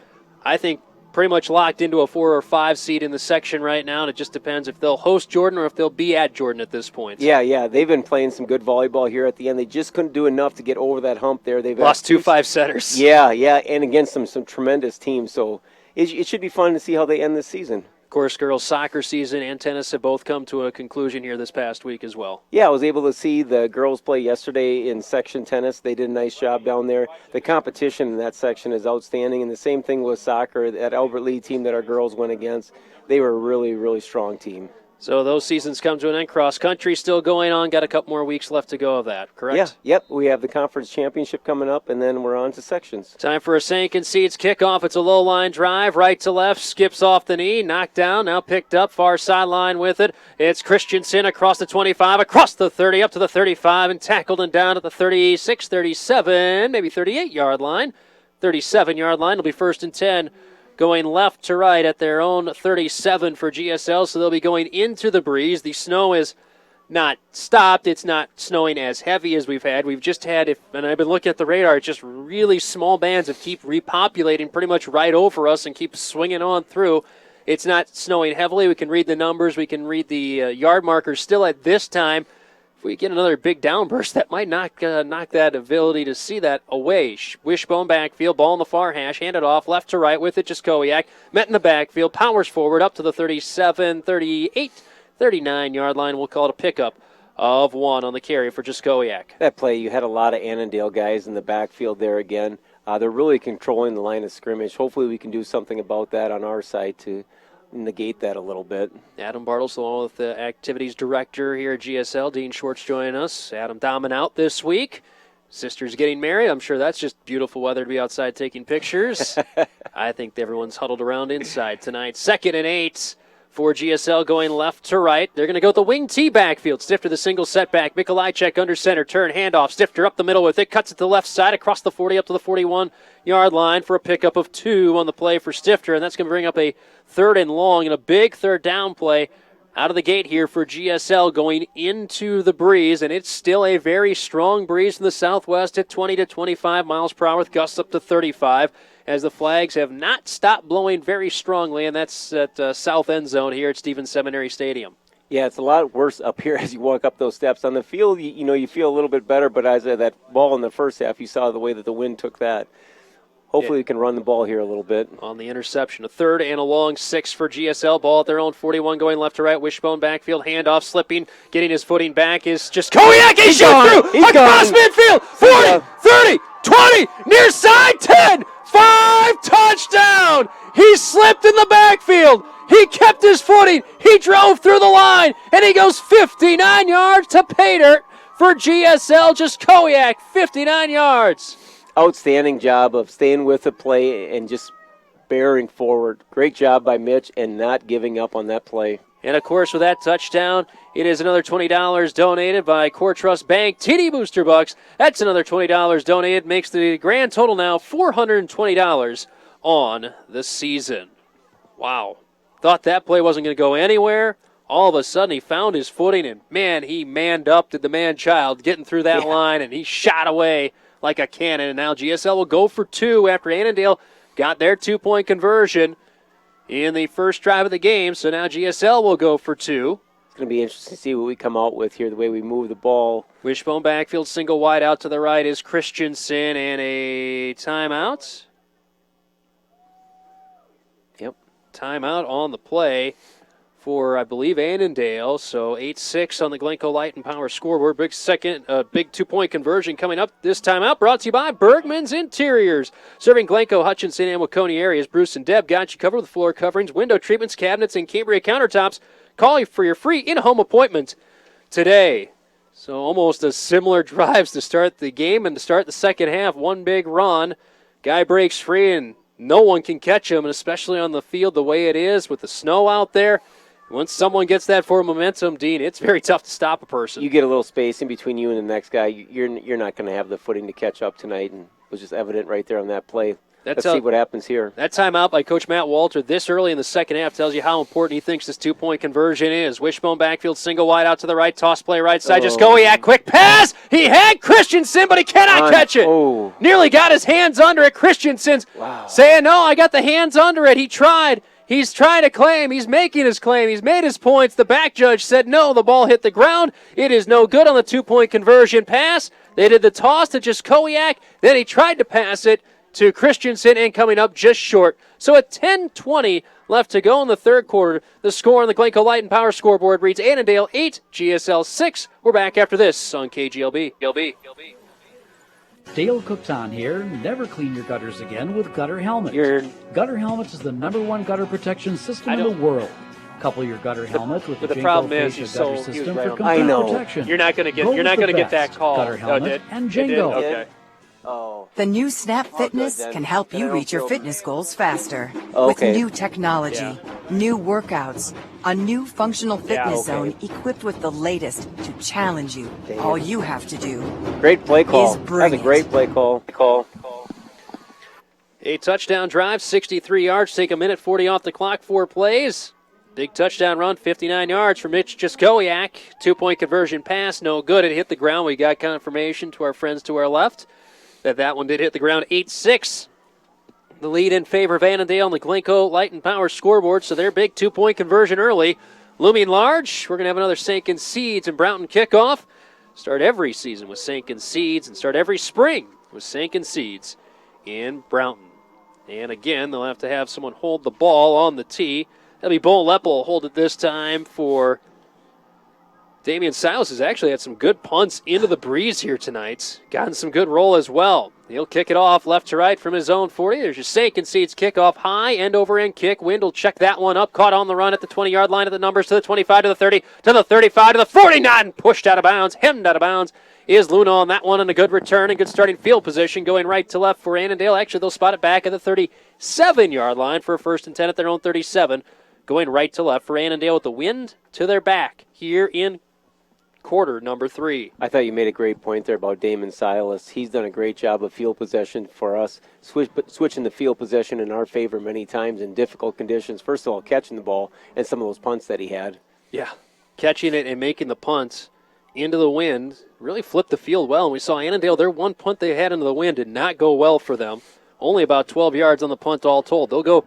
I think, pretty much locked into a 4 or 5 seed in the section right now, and it just depends if they'll host Jordan or if they'll be at Jordan at this point. Yeah, they've been playing some good volleyball here at the end. They just couldn't do enough to get over that hump there. They've lost 2 5-setters. Yeah, and against some tremendous teams, so it should be fun to see how they end this season. Of course, girls' soccer season and tennis have both come to a conclusion here this past week as well. Yeah, I was able to see the girls play yesterday in section tennis. They did a nice job down there. The competition in that section is outstanding, and the same thing with soccer. That Albert Lee team that our girls went against, they were a really, really strong team. So those seasons come to an end. Cross country still going on. Got a couple more weeks left to go of that, correct? Yeah, yep. We have the conference championship coming up, and then we're on to sections. Time for a St. Conceits kickoff. It's a low line drive, right to left, skips off the knee, knocked down, now picked up, far sideline with it. It's Christensen across the 25, across the 30, up to the 35, and tackled and down at the 36, 37, maybe 38-yard line. 37-yard line will be 1st and 10. Going left to right at their own 37 for GSL, so they'll be going into the breeze. The snow is not stopped. It's not snowing as heavy as we've had. We've just had, and I've been looking at the radar, it's just really small bands that keep repopulating pretty much right over us and keep swinging on through. It's not snowing heavily. We can read the numbers. We can read the yard markers still at this time. If we get another big downburst, that might knock that ability to see that away. Wishbone backfield, ball in the far hash, handed off left to right with it. Jaskowiak met in the backfield, powers forward up to the 37, 38, 39-yard line. We'll call it a pickup of 1 on the carry for Jaskowiak. That play, you had a lot of Annandale guys in the backfield there again. They're really controlling the line of scrimmage. Hopefully we can do something about that on our side to negate that a little bit. Adam Bartles, along with the activities director here at GSL, Dean Schwartz, joining us. Adam Dahman out this week. Sister's getting married. I'm sure that's just beautiful weather to be outside taking pictures. I think everyone's huddled around inside tonight. 2nd and 8 for GSL going left to right. They're going to go with the wing T backfield. Stifter the single setback. Mikolajczyk under center. Turn handoff. Stifter up the middle with it. Cuts it to the left side across the 40 up to the 41-yard line for a pickup of 2 on the play for Stifter. And that's going to bring up a 3rd and long and a big 3rd down play out of the gate here for GSL going into the breeze. And it's still a very strong breeze from the southwest at 20 to 25 miles per hour with gusts up to 35. As the flags have not stopped blowing very strongly, and that's at south end zone here at Stevens Seminary Stadium. Yeah, it's a lot worse up here as you walk up those steps. On the field, you feel a little bit better, but as that ball in the first half, you saw the way that the wind took that. Hopefully we can run the ball here a little bit. On the interception, a third and a long 6 for GSL. Ball at their own 41 going left to right. Wishbone backfield, handoff, slipping, getting his footing back is just Kowiak. He shot through across midfield. 40, 30, 20, near side, 10, 5, touchdown. He slipped in the backfield. He kept his footing. He drove through the line, and he goes 59 yards to pay dirt for GSL. Just Kowiak, 59 yards. Outstanding job of staying with the play and just bearing forward. Great job by Mitch and not giving up on that play. And, of course, with that touchdown, it is another $20 donated by Core Trust Bank. TD Booster Bucks, that's another $20 donated. Makes the grand total now $420 on the season. Wow. Thought that play wasn't going to go anywhere. All of a sudden, he found his footing, and, man, he manned up to the man-child, getting through that line, and he shot away like a cannon. And now GSL will go for 2 after Annandale got their 2-point conversion in the first drive of the game. So now GSL will go for 2. It's going to be interesting to see what we come out with here, the way we move the ball. Wishbone backfield, single wide out to the right is Christensen, and a timeout. Yep, timeout on the play for, I believe, Annandale. So 8-6 on the Glencoe Light and Power scoreboard. Big 2-point conversion coming up this time out. Brought to you by Bergman's Interiors. Serving Glencoe, Hutchinson, and Waconia areas. Bruce and Deb got you covered with floor coverings, window treatments, cabinets, and Cambria countertops. Call you for your free in-home appointment today. So almost a similar drives to start the game and to start the second half. One big run. Guy breaks free, and no one can catch him, and especially on the field the way it is with the snow out there. Once someone gets that forward momentum, Dean, it's very tough to stop a person. You get a little space in between you and the next guy. You're not going to have the footing to catch up tonight, and it was just evident right there on that play. Let's see what happens here. That timeout by Coach Matt Walter this early in the second half tells you how important he thinks this 2-point conversion is. Wishbone backfield, single wide out to the right, toss play right side. Just Kowiak, quick pass. He had Christensen, but he cannot catch it. Nearly got his hands under it. Christensen's saying, no, I got the hands under it. He tried. He's trying to claim. He's making his claim. He's made his points. The back judge said no. The ball hit the ground. It is no good on the 2-point conversion pass. They did the toss to just Kowiak. Then he tried to pass it to Christensen and coming up just short. So at 10:20 left to go in the third quarter, the score on the Glencoe Light and Power scoreboard reads Annandale 8, GSL 6. We're back after this on KGLB. Dale Cookton here. Never clean your gutters again with Gutter Helmet. Gutter Helmet is the #1 gutter protection system in the world. Couple your gutter helmet with the problem Jingo is Facia gutter system for I complete know. protection. You're not going to get that call. Gutter helmet and Jingo. Okay. The new Snap Fitness can help you reach your fitness goals faster. Okay. With new technology, new workouts, a new functional fitness zone equipped with the latest to challenge you. All you have to do Great play call. is bring That's a great play call. A touchdown drive, 63 yards. Take a minute 40 off the clock, 4 plays. Big touchdown run, 59 yards from Mitch Jaskowiak. 2-point conversion pass, no good. It hit the ground. We got confirmation to our friends to our left that one did hit the ground. 8-6. The lead in favor of Annandale on the Glencoe Light and Power scoreboard. So their big 2-point conversion early. Looming large. We're going to have another Sankin Seeds and Brownton kickoff. Start every season with Sankin Seeds and start every spring with Sankin Seeds in Brownton. And again, they'll have to have someone hold the ball on the tee. That'll be Bo Leppel hold it this time for Damian Silas. Has actually had some good punts into the breeze here tonight. Gotten some good roll as well. He'll kick it off left to right from his own 40. There's your Sankin Seeds kickoff. High end-over-end kick. Wind will check that one up. Caught on the run at the 20-yard line of the numbers to the 25, to the 30, to the 35, to the 49. Pushed out of bounds. Hemmed out of bounds is Luna on that one, and a good return and good starting field position going right to left for Annandale. Actually, they'll spot it back at the 37-yard line for a 1st and 10 at their own 37. Going right to left for Annandale with the wind to their back here in quarter number 3. I thought you made a great point there about Damon Silas. He's done a great job of field possession for us, switching the field possession in our favor many times in difficult conditions. First of all, catching the ball and some of those punts that he had. Yeah, catching it and making the punts into the wind really flipped the field well. And we saw Annandale, their one punt they had into the wind did not go well for them. Only about 12 yards on the punt all told. They'll go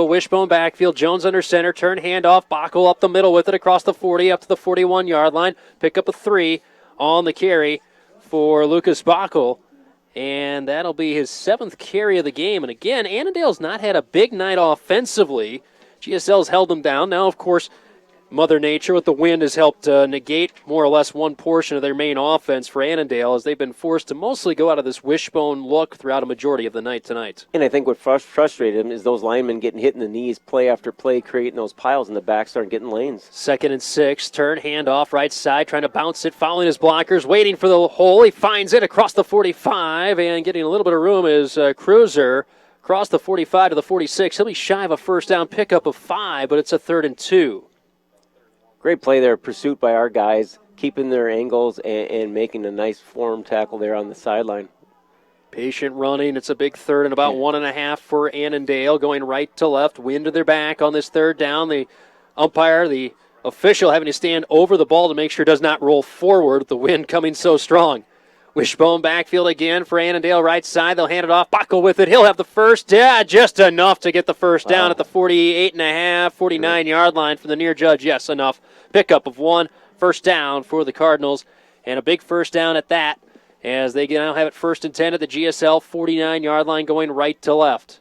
wishbone backfield. Jones under center. Turn handoff. Bockel up the middle with it across the 40 up to the 41-yard line. Pick up a 3 on the carry for Lucas Bockel. And that'll be his 7th carry of the game. And again, Annandale's not had a big night offensively. GSL's held them down. Now, of course, Mother Nature with the wind has helped negate more or less one portion of their main offense for Annandale as they've been forced to mostly go out of this wishbone look throughout a majority of the night tonight. And I think what frustrated him is those linemen getting hit in the knees play after play, creating those piles in the back, starting getting lanes. 2nd and 6, turn, handoff, right side, trying to bounce it, following his blockers, waiting for the hole. He finds it across the 45, and getting a little bit of room is Cruiser across the 45 to the 46. He'll be shy of a first down pickup of 5, but it's a 3rd and 2. Great play there, pursuit by our guys, keeping their angles and making a nice form tackle there on the sideline. Patient running. It's a big 3rd and about 1.5 for Annandale, going right to left, wind to their back on this 3rd down. The umpire, the official, having to stand over the ball to make sure it does not roll forward with the wind coming so strong. Wishbone backfield again for Annandale, right side. They'll hand it off. Bacco with it. He'll have the first. Yeah, just enough to get the first down at the 48.5, 49-yard line from the near judge. Yes, enough. Pickup of 1. First down for the Cardinals, and a big first down at that as they now have it 1st and 10 at the GSL 49-yard line going right to left.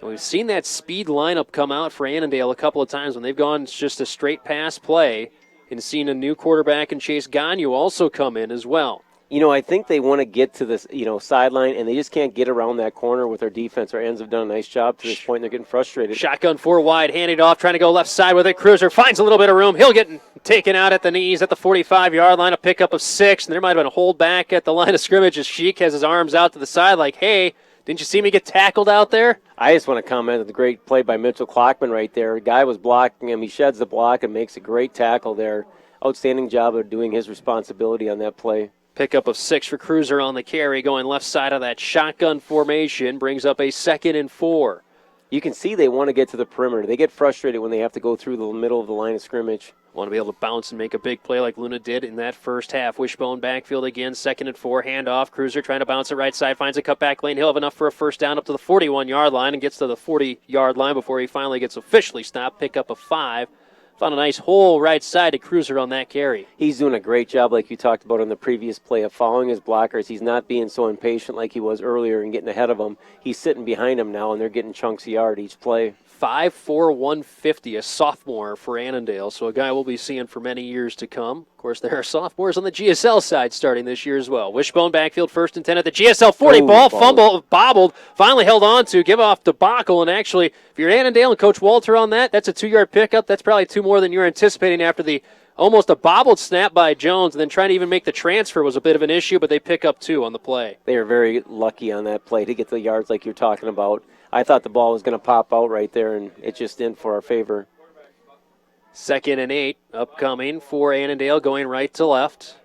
And we've seen that speed lineup come out for Annandale a couple of times when they've gone just a straight pass play. And seen a new quarterback in Chase Gagnon also come in as well. You know, I think they want to get to this, sideline, and they just can't get around that corner with their defense. Our ends have done a nice job to this point. They're getting frustrated. Shotgun 4 wide, handed off, trying to go left side with it. Cruiser finds a little bit of room. He'll get taken out at the knees at the 45-yard line, a pickup of 6. And there might have been a hold back at the line of scrimmage as Sheik has his arms out to the side like, hey, didn't you see me get tackled out there? I just want to comment on the great play by Mitchell Klockman right there. The guy was blocking him. He sheds the block and makes a great tackle there. Outstanding job of doing his responsibility on that play. Pickup of 6 for Cruiser on the carry, going left side of that shotgun formation, brings up a 2nd and 4. You can see they want to get to the perimeter. They get frustrated when they have to go through the middle of the line of scrimmage. Want to be able to bounce and make a big play like Luna did in that first half. Wishbone backfield again, 2nd and 4, handoff. Cruiser trying to bounce it right side, finds a cutback lane. He'll have enough for a first down up to the 41-yard line and gets to the 40-yard line before he finally gets officially stopped. Pickup of 5. Found a nice hole right side to Cruiser on that carry. He's doing a great job, like you talked about on the previous play, of following his blockers. He's not being so impatient like he was earlier and getting ahead of them. He's sitting behind them now, and they're getting chunks of yard each play. 5'4", 150, a sophomore for Annandale, so a guy we'll be seeing for many years to come. Of course, there are sophomores on the GSL side starting this year as well. Wishbone backfield, 1st and 10 at the GSL 40. Ball fumble, bobbled, finally held on to, give off debacle, and actually, if you're Annandale and Coach Walter on that, that's a 2-yard pickup. That's probably 2 more than you're anticipating after the almost a bobbled snap by Jones, and then trying to even make the transfer was a bit of an issue, but they pick up 2 on the play. They are very lucky on that play to get the yards like you're talking about. I thought the ball was going to pop out right there, and it just didn't for our favor. 2nd and 8 upcoming for Annandale, going right to left.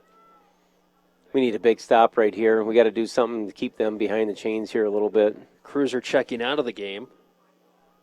We need a big stop right here. We got to do something to keep them behind the chains here a little bit. Cruiser checking out of the game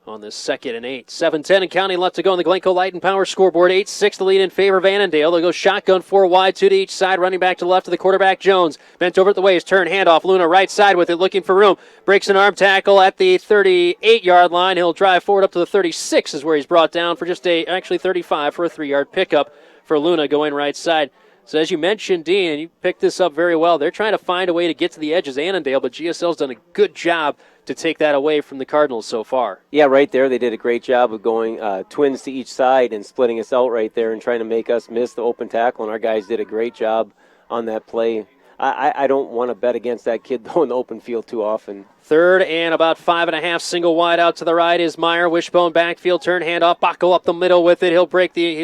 on this 2nd and 8. 7:10 and counting left to go on the Glencoe Light and Power scoreboard. 8-6 the lead in favor of Annandale. They'll go shotgun 4 wide, 2 to each side, running back to the left of the quarterback, Jones. Bent over at the waist, turn, handoff, Luna right side with it, looking for room. Breaks an arm tackle at the 38-yard line. He'll drive forward up to the 36 is where he's brought down for actually 35 for a 3-yard pickup for Luna going right side. So as you mentioned, Dean, and you picked this up very well, they're trying to find a way to get to the edges, Annandale, but GSL's done a good job to take that away from the Cardinals so far. Yeah, right there. They did a great job of going twins to each side and splitting us out right there and trying to make us miss the open tackle, and our guys did a great job on that play. I don't want to bet against that kid, though, in the open field too often. 3rd and about 5.5, single wide out to the right is Meyer. Wishbone backfield, turn, handoff, Bacco up the middle with it. He'll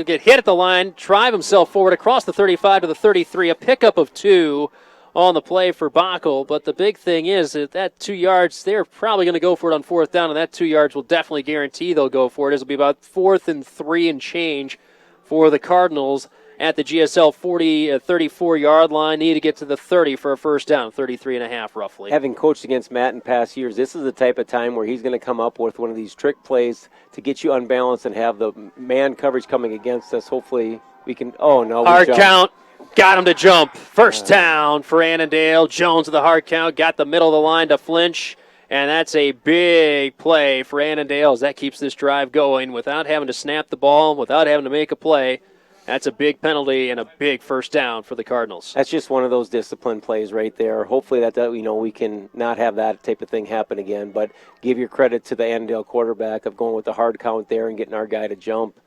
get hit at the line, drive himself forward across the 35 to the 33, a pickup of 2 on the play for Bacco. But the big thing is that 2 yards, they're probably going to go for it on 4th down, and that 2 yards will definitely guarantee they'll go for it. It'll be about 4th and 3 and change for the Cardinals at the GSL 34-yard line. Need to get to the 30 for a first down, 33.5 roughly. Having coached against Matt in past years, this is the type of time where he's going to come up with one of these trick plays to get you unbalanced and have the man coverage coming against us. Hopefully we can – hard count. Got him to jump. First down for Annandale. Jones with the hard count. Got the middle of the line to flinch. And that's a big play for Annandale as that keeps this drive going without having to snap the ball, without having to make a play. That's a big penalty and a big first down for the Cardinals. That's just one of those discipline plays right there. Hopefully we can not have that type of thing happen again, but give your credit to the Annandale quarterback of going with the hard count there and getting our guy to jump.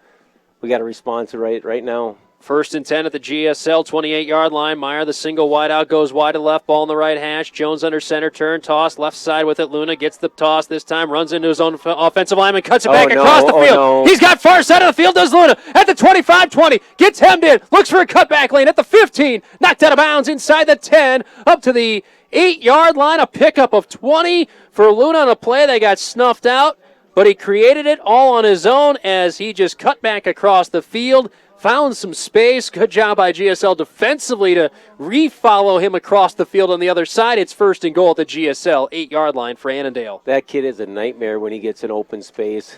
We got to respond to right now. 1st and 10 at the GSL 28-yard line. Meyer, the single wide out, goes wide to left, ball in the right hash. Jones under center, turn, toss, left side with it. Luna gets the toss this time, runs into his own offensive lineman, cuts it back across the field. No. He's got far side of the field, does Luna, at the 25-20, gets hemmed in, looks for a cutback lane at the 15, knocked out of bounds inside the 10, up to the 8-yard line, a pickup of 20 for Luna on a play that got snuffed out, but he created it all on his own as he just cut back across the field. Found some space. Good job by GSL defensively to refollow him across the field on the other side. It's 1st and goal at the GSL 8-yard line for Annandale. That kid is a nightmare when he gets in open space.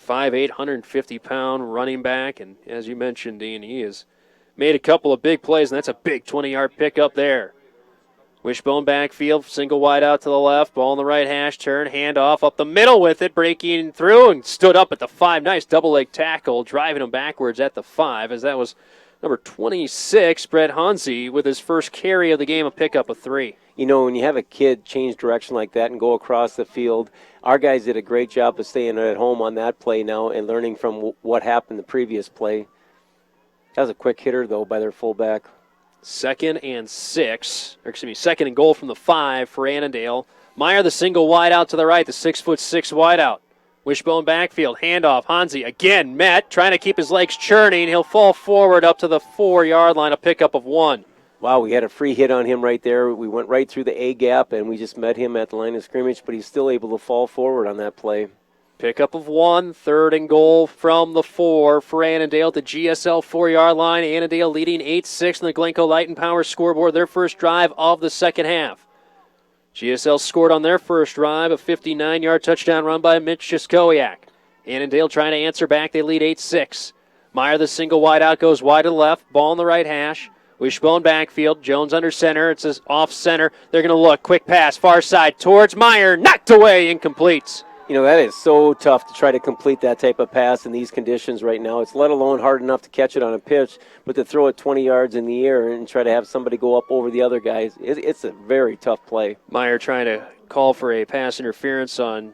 5'8", 150-pound running back, and as you mentioned, Dean, he has made a couple of big plays, and that's a big 20-yard pickup there. Wishbone backfield, single wide out to the left, ball in the right hash, turn, handoff up the middle with it, breaking through and stood up at the 5. Nice double-leg tackle, driving him backwards at the 5, as that was number 26, Brett Hansi, with his first carry of the game, a pickup of 3. You know, when you have a kid change direction like that and go across the field, our guys did a great job of staying at home on that play now and learning from what happened the previous play. That was a quick hitter, though, by their fullback. 2nd and goal from the 5 for Annandale. Meyer, the single wide out to the right, the 6'6" wide out. Wishbone backfield, handoff. Hansi again met, trying to keep his legs churning. He'll fall forward up to the 4-yard line, a pickup of 1. Wow, we had a free hit on him right there. We went right through the A gap, and we just met him at the line of scrimmage, but he's still able to fall forward on that play. Pickup of 1, 3rd and goal from the 4 for Annandale at the GSL 4-yard line. Annandale leading 8-6 on the Glencoe Light and Power scoreboard, their first drive of the second half. GSL scored on their first drive, a 59-yard touchdown run by Mitch Jaskowiak. Annandale trying to answer back, they lead 8-6. Meyer, the single wide out, goes wide to the left, ball in the right hash. Wishbone backfield, Jones under center, it's off center. They're going to look, quick pass, far side towards Meyer, knocked away, incomplete. You know, that is so tough to try to complete that type of pass in these conditions right now. It's let alone hard enough to catch it on a pitch, but to throw it 20 yards in the air and try to have somebody go up over the other guys, it's a very tough play. Meyer trying to call for a pass interference on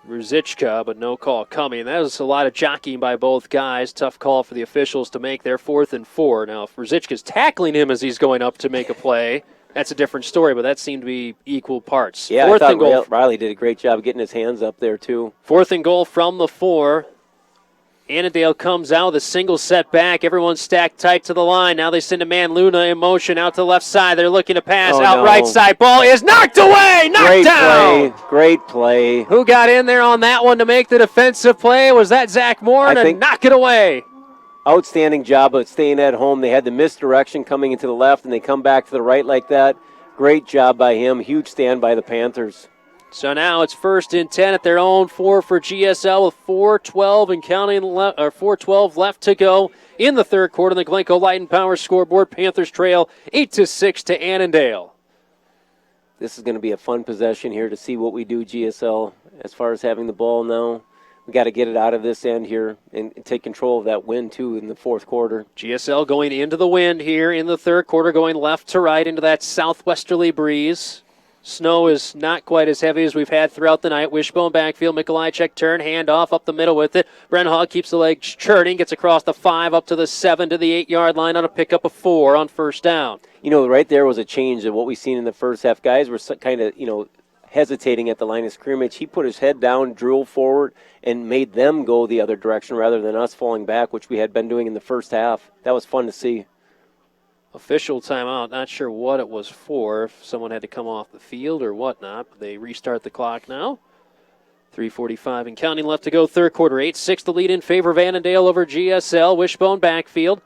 Ruzichka, but no call coming. That was a lot of jockeying by both guys. Tough call for the officials to make their 4th and 4. Now, if Ruzichka's tackling him as he's going up to make a play, that's a different story, but that seemed to be equal parts. Yeah, 4th and goal. Riley did a great job getting his hands up there, too. 4th and goal from the 4. Annandale comes out with a single set back. Everyone's stacked tight to the line. Now they send a man, Luna, in motion out to the left side. They're looking to pass right side. Ball is knocked away, knocked down. Great play. Who got in there on that one to make the defensive play? Was that Zach Moore to knock it away? Outstanding job of staying at home. They had the misdirection coming into the left, and they come back to the right like that. Great job by him. Huge stand by the Panthers. So now it's 1st and 10 at their own 4 for GSL with 4:12 and counting, or 4:12 left to go in the third quarter. The Glencoe Light and Power scoreboard. Panthers trail 8-6 to Annandale. This is going to be a fun possession here to see what we do, GSL, as far as having the ball now. We got to get it out of this end here and take control of that wind, too, in the fourth quarter. GSL going into the wind here in the third quarter, going left to right into that southwesterly breeze. Snow is not quite as heavy as we've had throughout the night. Wishbone backfield, Mikolajczyk turn, hand off up the middle with it. Brent Hogg keeps the legs churning, gets across the 5 up to the 7 to the 8-yard line on a pickup of 4 on first down. You know, right there was a change of what we've seen in the first half. Guys were kind of, hesitating at the line of scrimmage. He put his head down, drilled forward, and made them go the other direction rather than us falling back, which we had been doing in the first half. That was fun to see. Official timeout, not sure what it was for, if someone had to come off the field or whatnot, but they restart the clock now. 3:45 and counting left to go, third quarter. 8-6 the lead in favor of Annandale over GSL. Wishbone backfield.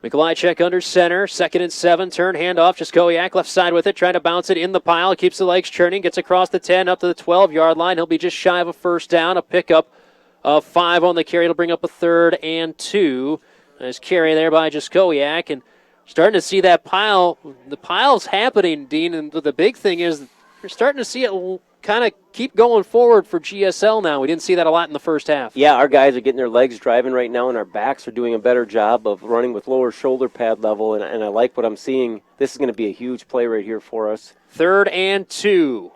Mikolajczyk under center, 2nd and 7, turn, handoff, Jaskowiak left side with it, trying to bounce it in the pile, keeps the legs churning, gets across the 10, up to the 12-yard line. He'll be just shy of a first down, a pickup of 5 on the carry. It'll bring up a 3rd and 2. Nice carry there by Jaskowiak, and starting to see that pile. The pile's happening, Dean, and the big thing is We're starting to see it kind of keep going forward for GSL now. We didn't see that a lot in the first half. Yeah, our guys are getting their legs driving right now, and our backs are doing a better job of running with lower shoulder pad level, and I like what I'm seeing. This is going to be a huge play right here for us. 3rd and 2.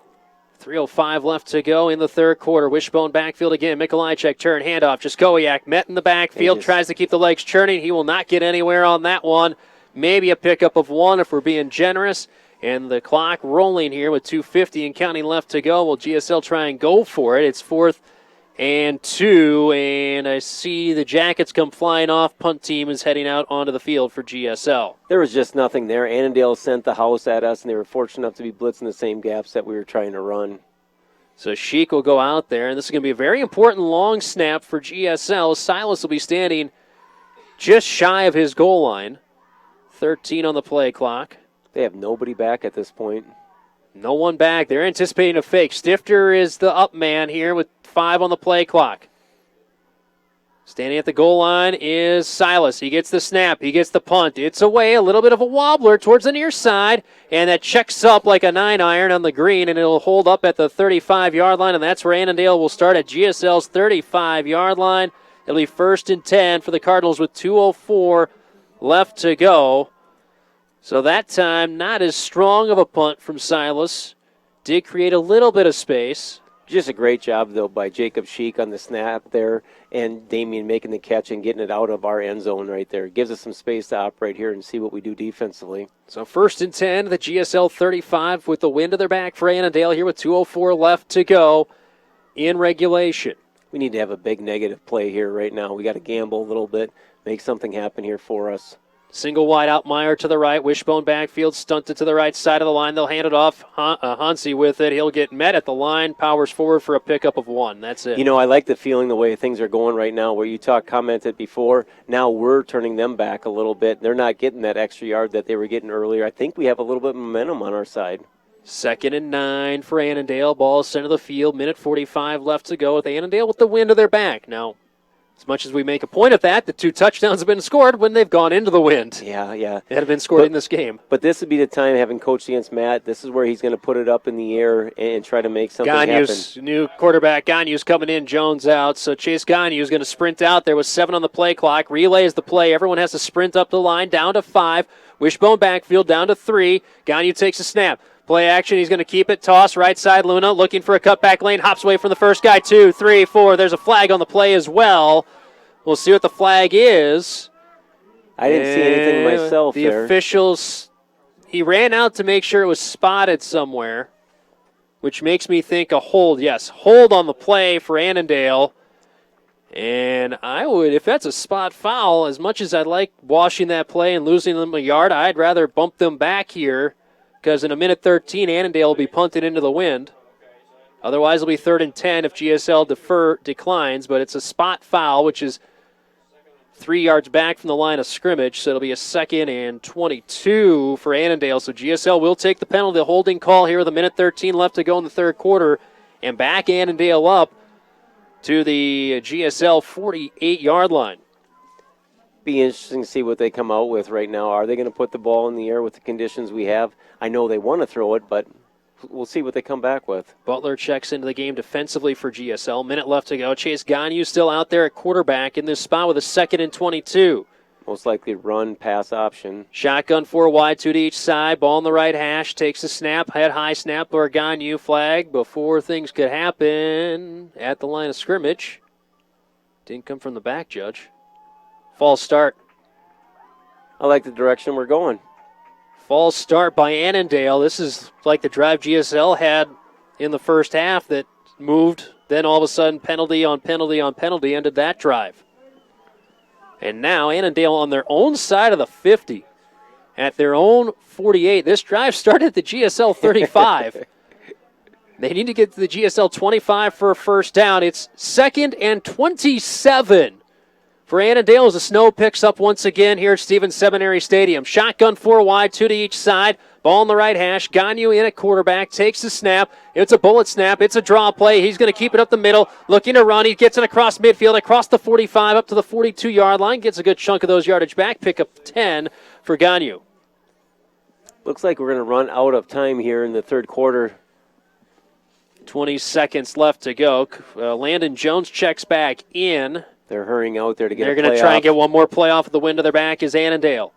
3:05 left to go in the third quarter. Wishbone backfield again. Mikolajczyk turn, handoff. Jaskowiak met in the backfield, tries to keep the legs churning. He will not get anywhere on that one. Maybe a pickup of 1 if we're being generous. And the clock rolling here with 2:50 and counting left to go. Will GSL try and go for it? It's 4th and 2, and I see the Jackets come flying off. Punt team is heading out onto the field for GSL. There was just nothing there. Annandale sent the house at us, and they were fortunate enough to be blitzing the same gaps that we were trying to run. So Sheik will go out there, and this is going to be a very important long snap for GSL. Silas will be standing just shy of his goal line. 13 on the play clock. They have nobody back at this point. No one back. They're anticipating a fake. Stifter is the up man here with 5 on the play clock. Standing at the goal line is Silas. He gets the snap. He gets the punt. It's away. A little bit of a wobbler towards the near side. And that checks up like a 9-iron on the green, and it'll hold up at the 35-yard line. And that's where Annandale will start at GSL's 35-yard line. It'll be 1st and 10 for the Cardinals with 2:04 left to go. So that time, not as strong of a punt from Silas. Did create a little bit of space. Just a great job, though, by Jacob Sheik on the snap there, and Damien making the catch and getting it out of our end zone right there. Gives us some space to operate here and see what we do defensively. So 1st and 10, the GSL 35 with the wind to their back for Annandale here with 2:04 left to go in regulation. We need to have a big negative play here right now. We got to gamble a little bit, make something happen here for us. Single wide out, Meyer to the right. Wishbone backfield, stunted to the right side of the line. They'll hand it off. Hansi with it. He'll get met at the line. Powers forward for a pickup of 1. That's it. You know, I like the feeling the way things are going right now, where you commented before. Now we're turning them back a little bit. They're not getting that extra yard that they were getting earlier. I think we have a little bit of momentum on our side. 2nd and 9 for Annandale. Ball center of the field. 1:45 left to go with Annandale with the wind to their back. Now, as much as we make a point of that, the 2 touchdowns have been scored when they've gone into the wind. Yeah. It had been scored in this game. But this would be the time, having coached against Matt, this is where he's going to put it up in the air and try to make something happen. New quarterback, Gagne's coming in, Jones out. So Chase Gagne is going to sprint out there with 7 on the play clock. Relay is the play. Everyone has to sprint up the line, down to 5. Wishbone backfield, down to 3. Gagne takes a snap. Play action, he's going to keep it. Toss, right side, Luna, looking for a cutback lane. Hops away from the first guy. 2, 3, 4. There's a flag on the play as well. We'll see what the flag is. I didn't see anything myself the there. The officials, he ran out to make sure it was spotted somewhere, which makes me think a hold. Yes, hold on the play for Annandale. And I would, if that's a spot foul, as much as I'd like washing that play and losing them a yard, I'd rather bump them back here, because in a minute 13, Annandale will be punted into the wind. Otherwise, it'll be 3rd and 10 if GSL declines, but it's a spot foul, which is 3 yards back from the line of scrimmage, so it'll be a 2nd and 22 for Annandale. So GSL will take the penalty, the holding call here with a minute 13 left to go in the third quarter, and back Annandale up to the GSL 48-yard line. Be interesting to see what they come out with right now. Are they going to put the ball in the air with the conditions we have? I know they want to throw it, but we'll see what they come back with. Butler checks into the game defensively for GSL. Minute left to go. Chase Gagne still out there at quarterback in this spot with a 2nd and 22. Most likely run, pass option. Shotgun 4 wide, 2 to each side. Ball in the right hash. Takes a snap. Head high snap or Gagne flag before things could happen at the line of scrimmage. Didn't come from the back, Judge. False start. I like the direction we're going. False start by Annandale. This is like the drive GSL had in the first half that moved. Then all of a sudden, penalty on penalty on penalty ended that drive. And now Annandale on their own side of the 50 at their own 48. This drive started at the GSL 35. They need to get to the GSL 25 for a first down. It's 2nd and 27. For Annandale as the snow picks up once again here at Stevens Seminary Stadium. Shotgun 4 wide, 2 to each side. Ball in the right hash. Gagne in at quarterback. Takes the snap. It's a bullet snap. It's a draw play. He's going to keep it up the middle. Looking to run. He gets it across midfield, across the 45, up to the 42-yard line. Gets a good chunk of those yardage back. Pick up 10 for Gagne. Looks like we're going to run out of time here in the third quarter. 20 seconds left to go. Landon Jones checks back in. They're hurrying out there to get They're a going to try and playoff. get one more play off of the wind of their back is Annandale.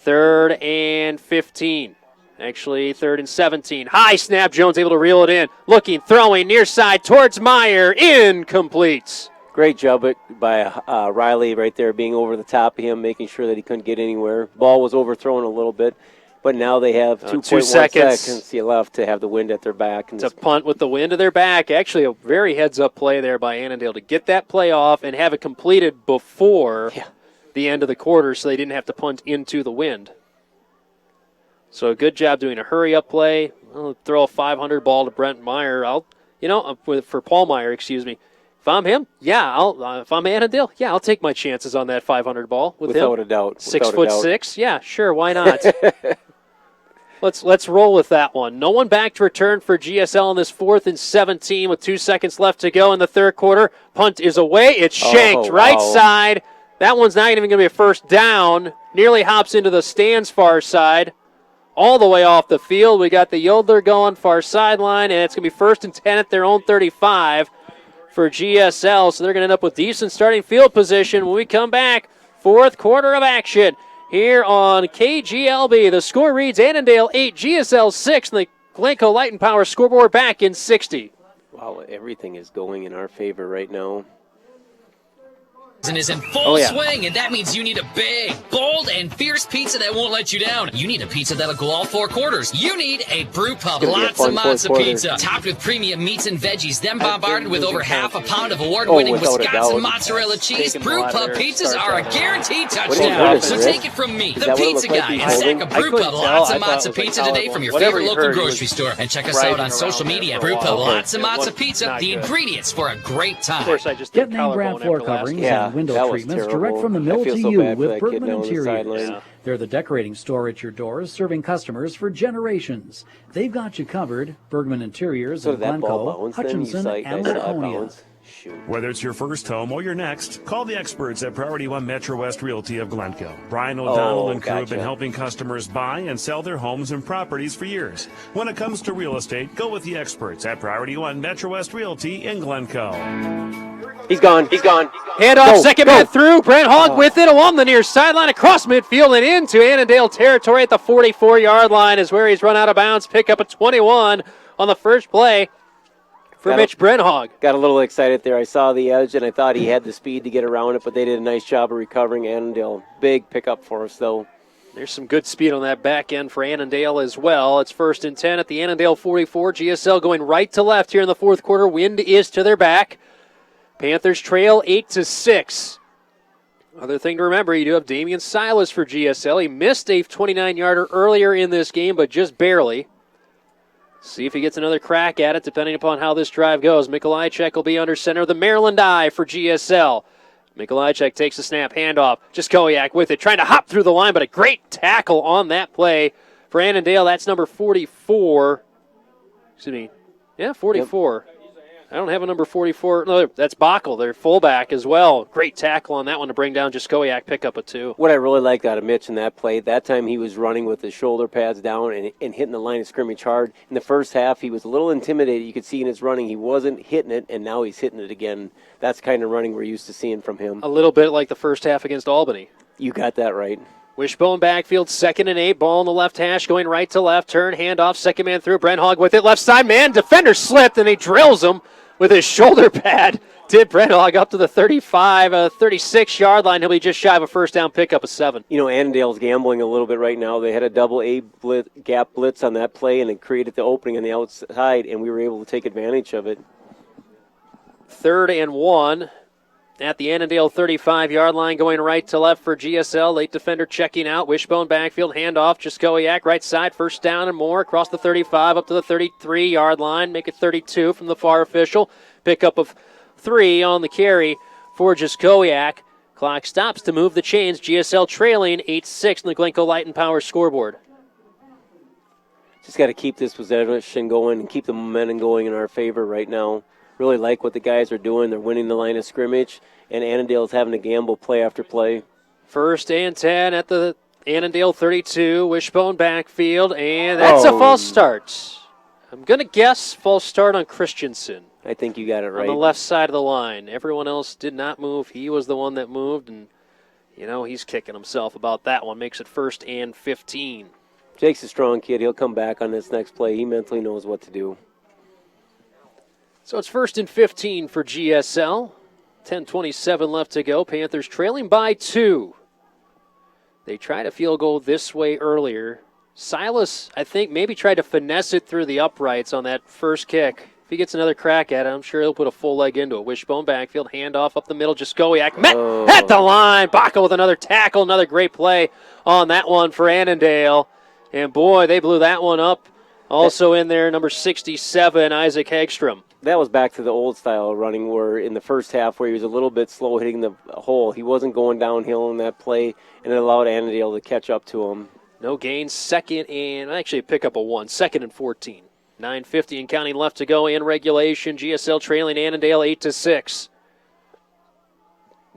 3rd and 15. Actually, 3rd and 17. High snap. Jones able to reel it in. Looking, throwing near side towards Meyer. Incomplete. Great job by Riley right there, being over the top of him, making sure that he couldn't get anywhere. Ball was overthrown a little bit, but now they have 2.1 seconds left to have the wind at their back. It's a punt with the wind of their back. Actually, a very heads-up play there by Annandale to get that play off and have it completed before the end of the quarter so they didn't have to punt into the wind. So a good job doing a hurry-up play. I'll throw a 500 ball to Brent Meyer. For Paul Meyer, excuse me. If I'm him, if I'm Annandale, I'll take my chances on that 500 ball with him. Without a doubt. 6'6", yeah, sure, why not? Let's roll with that one. No one back to return for GSL on this 4th and 17 with 2 seconds left to go in the third quarter. Punt is away. It's shanked right side. That one's not even going to be a first down. Nearly hops into the stands far side. All the way off the field. We got the Yodler going far sideline, and it's going to be 1st and 10 at their own 35 for GSL. So they're going to end up with decent starting field position when we come back. 4th quarter of action here on KGLB. The score reads Annandale 8, GSL 6, and the Glencoe Light and Power scoreboard back in 60. Wow, everything is going in our favor right now. And is in full swing, and that means you need a big, bold, and fierce pizza that won't let you down. You need a pizza that'll go all 4 quarters. You need a Brew Pub Lots and Lots of Pizza, topped with premium meats and veggies, then bombarded with over half a pound of award-winning Wisconsin mozzarella cheese. Brew Pub pizzas are a guaranteed touchdown. So take it from me, the pizza guy, and stack a Brew Pub Lots and Lots of Pizza today from your favorite local grocery store. And check us out on social media. Brew Pub Lots and Lots of Pizza, the ingredients for a great time. Of course, I just Get name brand floor coverings and window treatments direct from the mill to you with Bergman Interiors. They're the decorating store at your doors, serving customers for generations. They've got you covered. Bergman Interiors in Glencoe, Hutchinson, and Laconia. Whether it's your first home or your next, call the experts at Priority One Metro West Realty of Glencoe. Brian O'Donnell and crew have been helping customers buy and sell their homes and properties for years. When it comes to real estate, go with the experts at Priority One Metro West Realty in Glencoe. He's gone. Hand off, second man through. Brent Hogg with it along the near sideline, across midfield and into Annandale territory at the 44-yard line is where he's run out of bounds. Pick up a 21 on the first play for Mitch Brenhog. Got a little excited there. I saw the edge, and I thought he had the speed to get around it, but they did a nice job of recovering Annandale. Big pickup for us, though. There's some good speed on that back end for Annandale as well. It's 1st and 10 at the Annandale 44. GSL going right to left here in the 4th quarter. Wind is to their back. Panthers trail 8-6. Other thing to remember, you do have Damian Silas for GSL. He missed a 29-yarder earlier in this game, but just barely. See if he gets another crack at it, depending upon how this drive goes. Mikolajczyk will be under center. The Maryland eye for GSL. Mikolajczyk takes the snap, handoff. Jaskowiak with it, trying to hop through the line, but a great tackle on that play for Annandale. That's number 44. Excuse me. Yeah, 44. Yep. I don't have a number 44. No, that's Bockel, their fullback as well. Great tackle on that one to bring down Jaskowiak, pick up a 2. What I really liked out of Mitch in that play, that time he was running with his shoulder pads down and hitting the line of scrimmage hard. In the first half, he was a little intimidated. You could see in his running he wasn't hitting it, and now he's hitting it again. That's the kind of running we're used to seeing from him. A little bit like the first half against Albany. You got that right. Wishbone backfield, 2nd and 8. Ball on the left hash, going right to left. Turn, handoff, second man through. Brent Hogg with it, left side man. Defender slipped, and he drills him with his shoulder pad. Did Brent Hogg up to the 35, 36-yard line. He'll be just shy of a first down, pick up a 7. You know, Annandale's gambling a little bit right now. They had a double A gap blitz on that play, and it created the opening on the outside, and we were able to take advantage of it. 3rd and 1 at the Annandale 35-yard line, going right to left for GSL. Late defender checking out. Wishbone backfield, handoff. Jaskowiak right side, first down and more. Across the 35 up to the 33-yard line. Make it 32 from the far official. Pickup of 3 on the carry for Jaskowiak. Clock stops to move the chains. GSL trailing 8-6 in the Glencoe Light and Power scoreboard. Just got to keep this possession going and keep the momentum going in our favor right now. Really like what the guys are doing. They're winning the line of scrimmage, and Annandale's having to gamble play after play. 1st and 10 at the Annandale 32. Wishbone backfield, and that's a false start. I'm going to guess false start on Christensen. I think you got it right. On the left side of the line. Everyone else did not move. He was the one that moved, and, he's kicking himself about that one. Makes it 1st and 15. Jake's a strong kid. He'll come back on this next play. He mentally knows what to do. So it's 1st and 15 for GSL. 10:27 left to go. Panthers trailing by 2. They tried a field goal this way earlier. Silas, I think, maybe tried to finesse it through the uprights on that first kick. If he gets another crack at it, I'm sure he'll put a full leg into it. Wishbone backfield, handoff up the middle. Jaskowiak met at the line. Baca with another tackle. Another great play on that one for Annandale. And, boy, they blew that one up. Also in there, number 67, Isaac Hagstrom. That was back to the old style of running where in the first half where he was a little bit slow hitting the hole. He wasn't going downhill in that play, and it allowed Annandale to catch up to him. No gains, 2nd and actually pick up a 1. 2nd and 14. 9:50 and counting left to go in regulation. GSL trailing Annandale 8-6.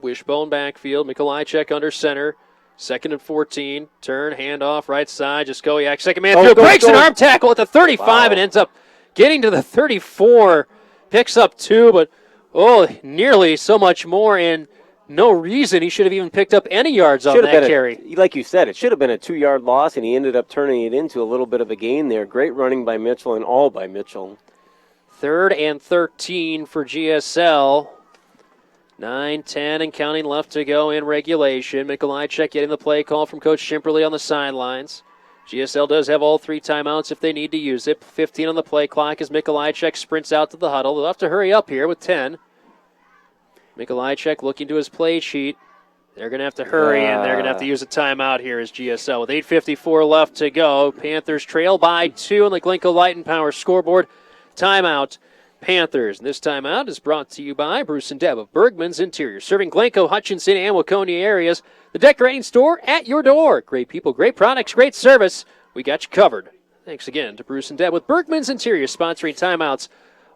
Wishbone backfield. Mikolajczyk under center. 2nd and 14. Turn, handoff, right side. Jaskowiak, second man through. Breaks an arm tackle at the 35 and ends up getting to the 34. Picks up 2, but nearly so much more, and no reason he should have even picked up any yards on that carry. Like you said, it should have been a 2-yard loss, and he ended up turning it into a little bit of a gain there. Great running by Mitchell and all by Mitchell. 3rd and 13 for GSL. 9:10 and counting left to go in regulation. Mikolajczyk getting the play call from Coach Shimperly on the sidelines. GSL does have all 3 timeouts if they need to use it. 15 on the play clock as Mikolajczyk sprints out to the huddle. They'll have to hurry up here with 10. Mikolajczyk looking to his play sheet. They're going to have to hurry, and they're going to have to use a timeout here as GSL. With 8:54 left to go, Panthers trail by 2 on the Glencoe Light and Power scoreboard. Timeout, Panthers. And this timeout is brought to you by Bruce and Deb of Bergman's Interior, serving Glencoe, Hutchinson, and Waconia areas. The decorating store at your door. Great people, great products, great service. We got you covered. Thanks again to Bruce and Deb with Bergman's Interior, sponsoring timeouts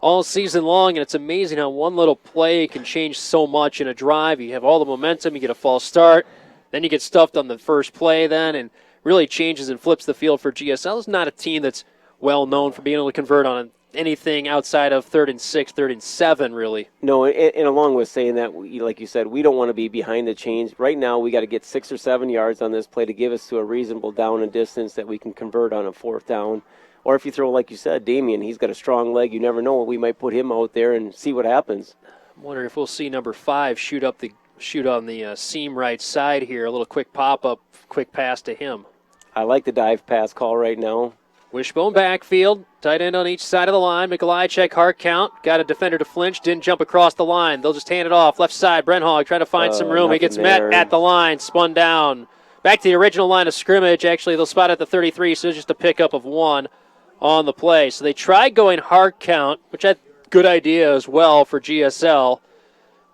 all season long, and it's amazing how one little play can change so much in a drive. You have all the momentum, you get a false start, then you get stuffed on the first play then, and really changes and flips the field for GSL. It's not a team that's well known for being able to convert on anything outside of 3rd and 6, 3rd and 7, really. No, and along with saying that, like you said, we don't want to be behind the chains. Right now, we got to get 6 or 7 yards on this play to give us to a reasonable down and distance that we can convert on a 4th down. Or if you throw, like you said, Damien, he's got a strong leg. You never know. We might put him out there and see what happens. I'm wondering if we'll see number 5 shoot on the seam right side here. A little quick pop-up, quick pass to him. I like the dive pass call right now. Wishbone backfield, tight end on each side of the line. Mikolajczyk, hard count. Got a defender to flinch, didn't jump across the line. They'll just hand it off. Left side, Brenhag trying to find some room. He gets met at the line, spun down. Back to the original line of scrimmage. Actually, they'll spot at the 33, so it's just a pickup of 1 on the play. So they tried going hard count, which I good idea as well for GSL.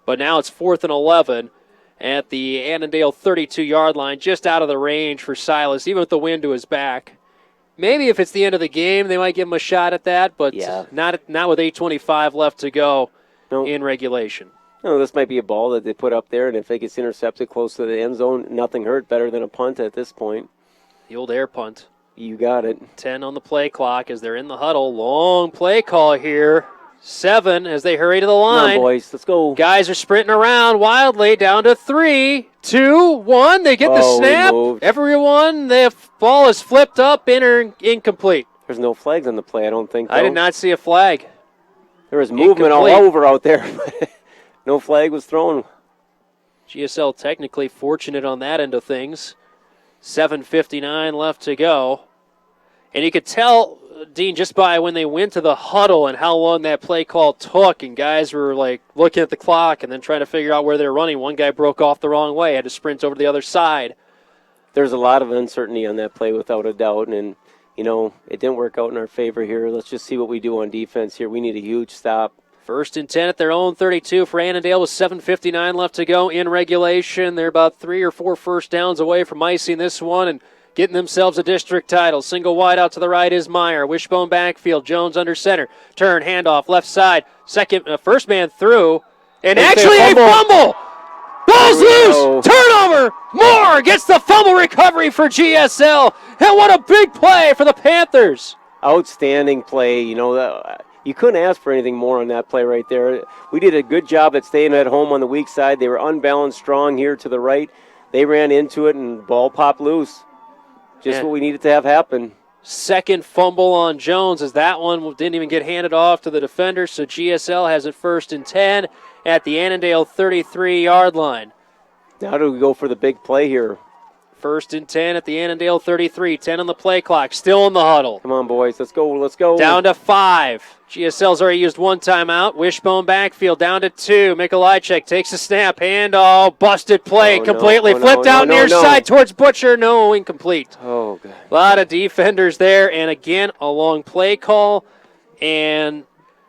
But now it's 4th and 11 at the Annandale 32-yard line, just out of the range for Silas, even with the wind to his back. Maybe if it's the end of the game, they might give him a shot at that, but not with 8:25 left to go in regulation. No, this might be a ball that they put up there, and if it gets intercepted close to the end zone, nothing hurt. Better than a punt at this point. The old air punt. You got it. 10 on the play clock as they're in the huddle. Long play call here. 7 as they hurry to the line. Come on, boys. Let's go. Guys are sprinting around wildly down to 3, 2, 1. They get the snap. Everyone, the ball is flipped up, incomplete. There's no flags on the play, I don't think. I did not see a flag. There was movement all over out there. No flag was thrown. GSL technically fortunate on that end of things. 7:59 left to go. And you could tell, Dean, just by when they went to the huddle and how long that play call took, and guys were like looking at the clock and then trying to figure out where they're running. One guy broke off the wrong way, had to sprint over to the other side. There's a lot of uncertainty on that play without a doubt, and, it didn't work out in our favor here. Let's just see what we do on defense here. We need a huge stop. 1st and 10 at their own 32 for Annandale with 7:59 left to go in regulation. They're about 3 or 4 first downs away from icing this one and getting themselves a district title. Single wide out to the right is Meyer. Wishbone backfield. Jones under center. Turn, handoff, left side. First man through. And actually a fumble. Ball's loose. Turnover. Moore gets the fumble recovery for GSL. And what a big play for the Panthers. Outstanding play. You couldn't ask for anything more on that play right there. We did a good job at staying at home on the weak side. They were unbalanced strong here to the right. They ran into it and ball popped loose. Just what we needed to have happen. Second fumble on Jones as that one didn't even get handed off to the defender, so GSL has it 1st and 10 at the Annandale 33-yard line. Now do we go for the big play here? 1st and 10 at the Annandale 33, 10 on the play clock, still in the huddle. Come on, boys, let's go. Down to 5. GSL's already used one timeout. Wishbone backfield down to 2. Mikolajczyk takes a snap, busted play, completely flipped out near side towards Butcher. No, incomplete. Oh, God. A lot of defenders there, and again, a long play call. And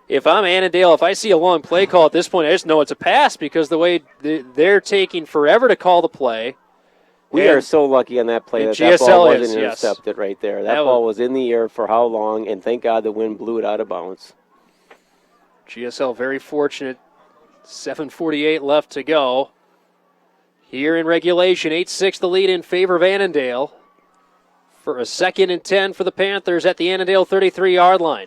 if I'm Annandale, if I see a long play call at this point, I just know it's a pass because the way they're taking forever to call the play. We are so lucky on that play that ball wasn't intercepted right there. That ball was in the air for how long, and thank God the wind blew it out of bounds. GSL very fortunate. 7:48 left to go. Here in regulation, 8-6 the lead in favor of Annandale. For a 2nd and 10 for the Panthers at the Annandale 33-yard line.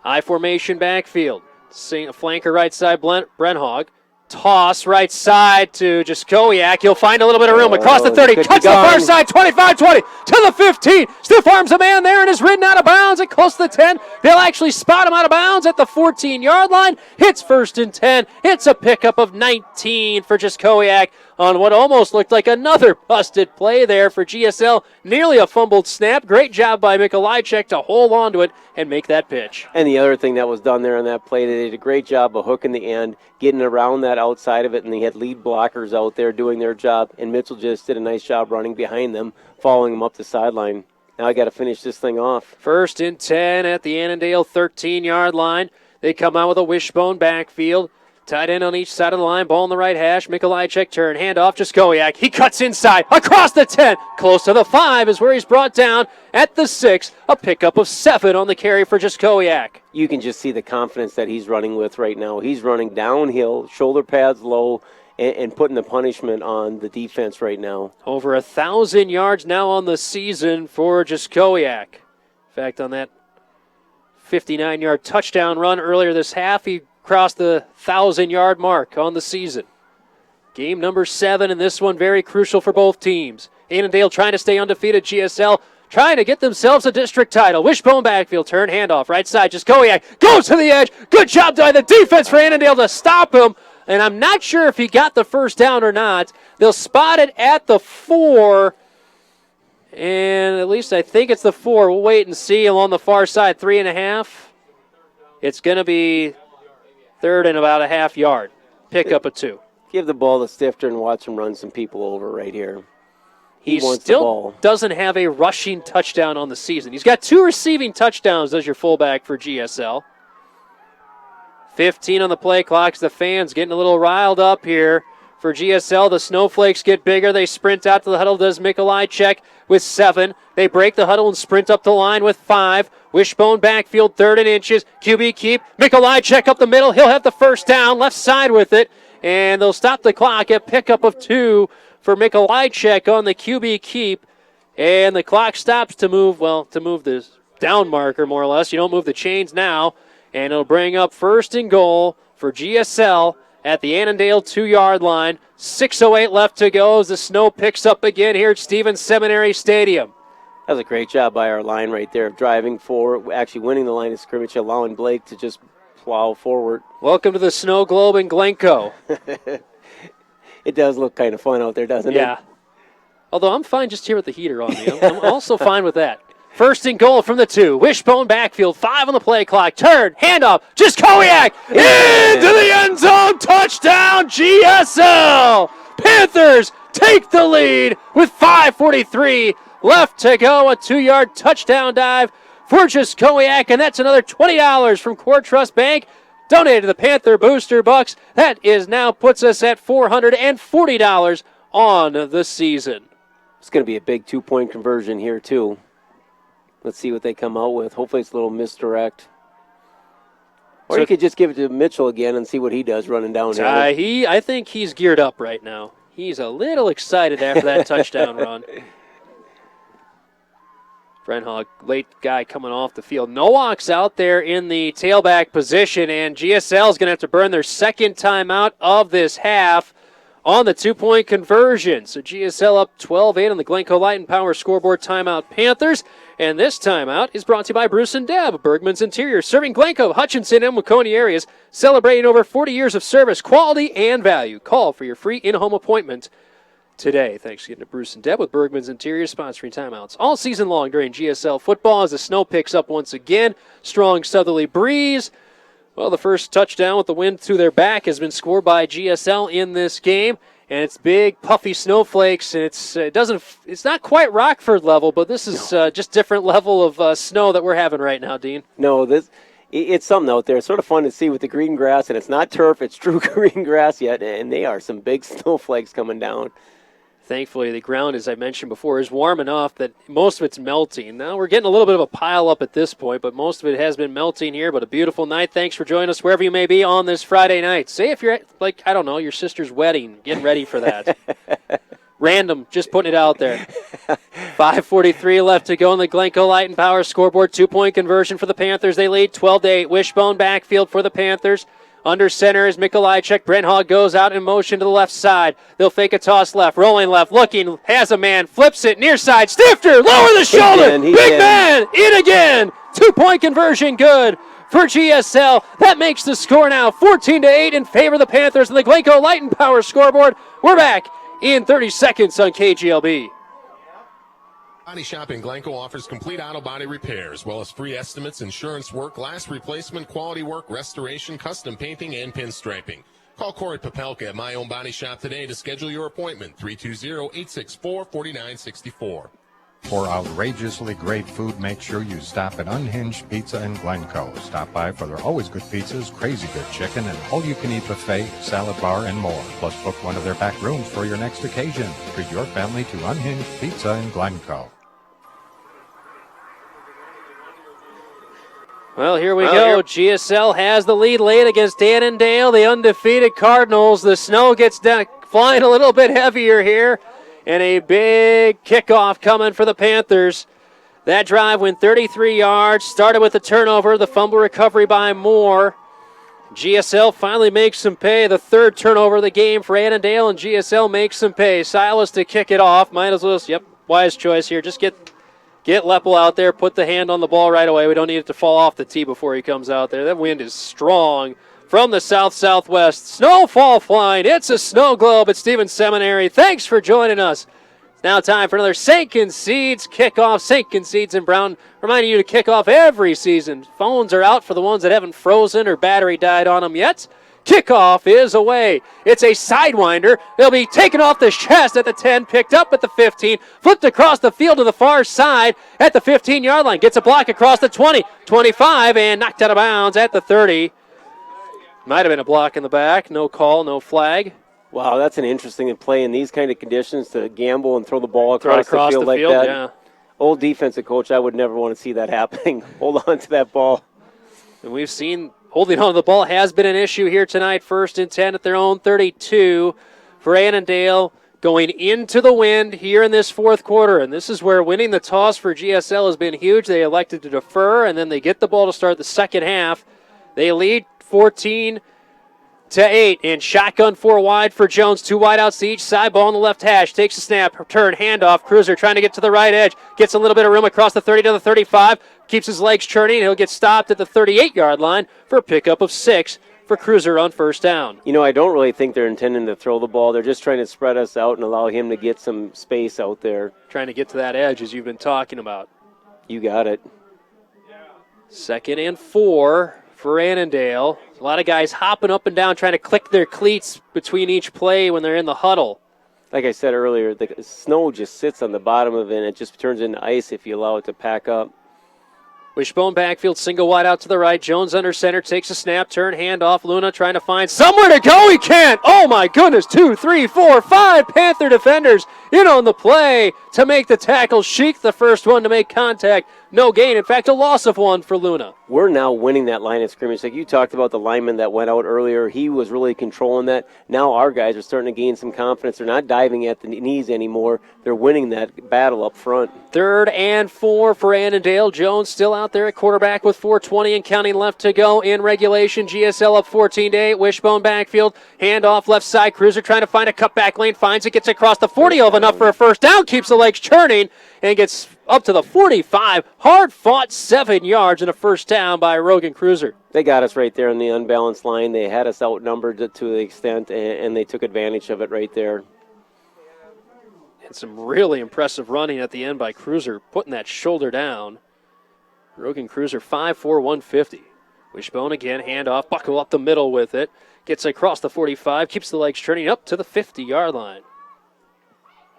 I formation backfield. Flanker right side, Brenhog. Toss right side to Jaskowiak. He'll find a little bit of room across the 30. Cuts to the far side, 25-20 to the 15. Stiff arms a man there and is ridden out of bounds at close to the 10. They'll actually spot him out of bounds at the 14-yard line. Hits 1st and 10. It's a pickup of 19 for Jaskowiak on what almost looked like another busted play there for GSL. Nearly a fumbled snap. Great job by Mikolajczyk to hold on to it and make that pitch. And the other thing that was done there on that play, they did a great job of hooking the end, getting around that outside of it, and they had lead blockers out there doing their job, and Mitchell just did a nice job running behind them, following them up the sideline. Now I got to finish this thing off. 1st and 10 at the Annandale 13-yard line. They come out with a wishbone backfield. Tight end on each side of the line, ball on the right hash. Mikolajczyk turn, handoff, Jaskowiak. He cuts inside, across the 10, close to the 5 is where he's brought down at the 6. A pickup of 7 on the carry for Jaskowiak. You can just see the confidence that he's running with right now. He's running downhill, shoulder pads low, and putting the punishment on the defense right now. Over 1,000 yards now on the season for Jaskowiak. In fact, on that 59-yard touchdown run earlier this half, he crossed the 1,000-yard mark on the season. Game number 7, and this one very crucial for both teams. Annandale trying to stay undefeated. GSL trying to get themselves a district title. Wishbone backfield, turn, handoff, right side. Jaskowiak goes to the edge. Good job by the defense for Annandale to stop him. And I'm not sure if he got the first down or not. They'll spot it at the 4. And at least I think it's the 4. We'll wait and see. Along the far side, 3.5. It's going to be 3rd and about a half yard. Pick up a 2. Give the ball to Stifter and watch him run some people over right here. He still doesn't have a rushing touchdown on the season. He's got 2 receiving touchdowns as your fullback for GSL. 15 on the play clock. The fans getting a little riled up here for GSL. The snowflakes get bigger. They sprint out to the huddle. Does Mikolajczyk with 7. They break the huddle and sprint up the line with 5. Wishbone backfield, 3rd and inches. QB keep. Mikolajczyk up the middle. He'll have the first down. Left side with it. And they'll stop the clock at pickup of 2 for Mikolajczyk on the QB keep. And the clock stops to move the down marker more or less. You don't move the chains now. And it'll bring up 1st and goal for GSL at the Annandale 2-yard line. 6:08 left to go as the snow picks up again here at Stevens Seminary Stadium. That was a great job by our line right there of driving forward, actually winning the line of scrimmage, allowing Blake to just plow forward. Welcome to the Snow Globe in Glencoe. It does look kind of fun out there, doesn't it? Yeah. Although I'm fine just here with the heater on me. I'm also fine with that. 1st and goal from the 2. Wishbone backfield, 5 on the play clock. Turn, handoff, Jaskowiak into the end zone. Touchdown, GSL. Panthers take the lead with 5:43 left to go. A 2-yard touchdown dive for Jaskowiak, and that's another $20 from Core Trust Bank donated to the Panther Booster Bucks. That is now puts us at $440 on the season. It's going to be a big 2-point conversion here, too. Let's see what they come out with. Hopefully it's a little misdirect. Or you could just give it to Mitchell again and see what he does running down here. I think he's geared up right now. He's a little excited after that touchdown run. Brenhog, late guy coming off the field. Nowak's out there in the tailback position, and GSL is going to have to burn their second timeout of this half on the 2-point conversion. So GSL up 12-8 on the Glencoe Light and Power scoreboard. Timeout Panthers. And this timeout is brought to you by Bruce and Deb, Bergman's Interior, serving Glencoe, Hutchinson, and Waconia areas, celebrating over 40 years of service, quality, and value. Call for your free in-home appointment today. Thanks again to Bruce and Deb with Bergman's Interior sponsoring timeouts all season long during GSL football as the snow picks up once again. Strong southerly breeze. Well, the first touchdown with the wind to their back has been scored by GSL in this game, and it's big, puffy snowflakes, and it's not quite Rockford level, but this is just different level of snow that we're having right now, Dean. No, it's something out there. It's sort of fun to see with the green grass, and it's not turf, it's true green grass yet, and they are some big snowflakes coming down. Thankfully, the ground, as I mentioned before, is warm enough that most of it's melting. Now, we're getting a little bit of a pile up at this point, but most of it has been melting here. But a beautiful night. Thanks for joining us wherever you may be on this Friday night. Say if you're at, I don't know, your sister's wedding, getting ready for that. Random, just putting it out there. 5:43 left to go in the Glencoe Light and Power scoreboard. 2-point conversion for the Panthers. They lead 12-8. Wishbone backfield for the Panthers. Under center is Mikolajczyk. Brenhog goes out in motion to the left side. They'll fake a toss left, rolling left, looking, has a man, flips it, near side. Stifter, lower the shoulder. Big man, in again. 2-point conversion, good for GSL. That makes the score now 14-8 in favor of the Panthers on the Glencoe Light and Power scoreboard. We're back in 30 seconds on KGLB. Body Shop in Glencoe offers complete auto body repair, as well as free estimates, insurance work, glass replacement, quality work, restoration, custom painting, and pinstriping. Call Corey Popelka at My Own Body Shop today to schedule your appointment, 320-864-4964. For outrageously great food, make sure you stop at Unhinged Pizza in Glencoe. Stop by for their always good pizzas, crazy good chicken, and all-you-can-eat buffet, salad bar, and more. Plus, book one of their back rooms for your next occasion. Treat your family to Unhinged Pizza in Glencoe. Well, here we go. GSL has the lead late against Annandale, the undefeated Cardinals. The snow gets down, flying a little bit heavier here, and a big kickoff coming for the Panthers. That drive went 33 yards, started with a turnover, the fumble recovery by Moore. GSL finally makes some pay. The third turnover of the game for Annandale, and GSL makes some pay. Silas to kick it off. Might as well, wise choice here. Just get Leppel out there, put the hand on the ball right away. We don't need it to fall off the tee before he comes out there. That wind is strong from the south-southwest. Snowfall flying. It's a snow globe at Stevens Seminary. Thanks for joining us. It's now time for another Sankin Seeds kickoff. Sankin Seeds in Brown, reminding you to kick off every season. Phones are out for the ones that haven't frozen or battery died on them yet. Kickoff is away. It's a sidewinder. They'll be taken off the chest at the 10, picked up at the 15, flipped across the field to the far side at the 15-yard line. Gets a block across the 20, 25, and knocked out of bounds at the 30. Might have been a block in the back. No call, no flag. Wow, that's an interesting play in these kind of conditions to gamble and throw the ball across the field like that. Yeah. Old defensive coach, I would never want to see that happening. Hold on to that ball. And we've seen holding on to the ball has been an issue here tonight. 1st and 10 at their own 32 for Annandale going into the wind here in this fourth quarter. And this is where winning the toss for GSL has been huge. They elected to defer, and then they get the ball to start the second half. They lead 14-8, and shotgun 4 wide for Jones. 2 wideouts to each side. Ball on the left hash. Takes a snap. Return. Handoff. Cruiser trying to get to the right edge. Gets a little bit of room across the 30 to the 35. Keeps his legs churning. He'll get stopped at the 38-yard line for a pickup of 6 for Cruiser on first down. You know, I don't really think they're intending to throw the ball. They're just trying to spread us out and allow him to get some space out there. Trying to get to that edge, as you've been talking about. You got it. 2nd and 4 for Annandale. A lot of guys hopping up and down, trying to click their cleats between each play when they're in the huddle. Like I said earlier, the snow just sits on the bottom of it, and it just turns into ice if you allow it to pack up. Wishbone backfield, single wide out to the right. Jones under center, takes a snap, turn, handoff. Luna trying to find somewhere to go. He can't. Oh, my goodness. 2, 3, 4, 5 Panther defenders in on the play to make the tackle. Sheik, the first one to make contact. No gain. In fact, a loss of 1 for Luna. We're now winning that line of scrimmage. Like you talked about the lineman that went out earlier, he was really controlling that. Now our guys are starting to gain some confidence. They're not diving at the knees anymore. They're winning that battle up front. 3rd and 4 for Annandale. Jones still out there at quarterback with 4:20 and counting left to go in regulation. GSL up 14-8. Wishbone backfield. Handoff left side. Cruiser trying to find a cutback lane. Finds it. Gets across the 40 of enough for a first down. Keeps the legs churning and gets up to the 45. Hard-fought 7 yards and a first down by Rogan Cruiser. They got us right there on the unbalanced line. They had us outnumbered to the extent, and they took advantage of it right there. And some really impressive running at the end by Cruiser, putting that shoulder down. Rogan Cruiser 5'4", 150. Wishbone again, handoff, buckle up the middle with it. Gets across the 45, keeps the legs turning up to the 50-yard line.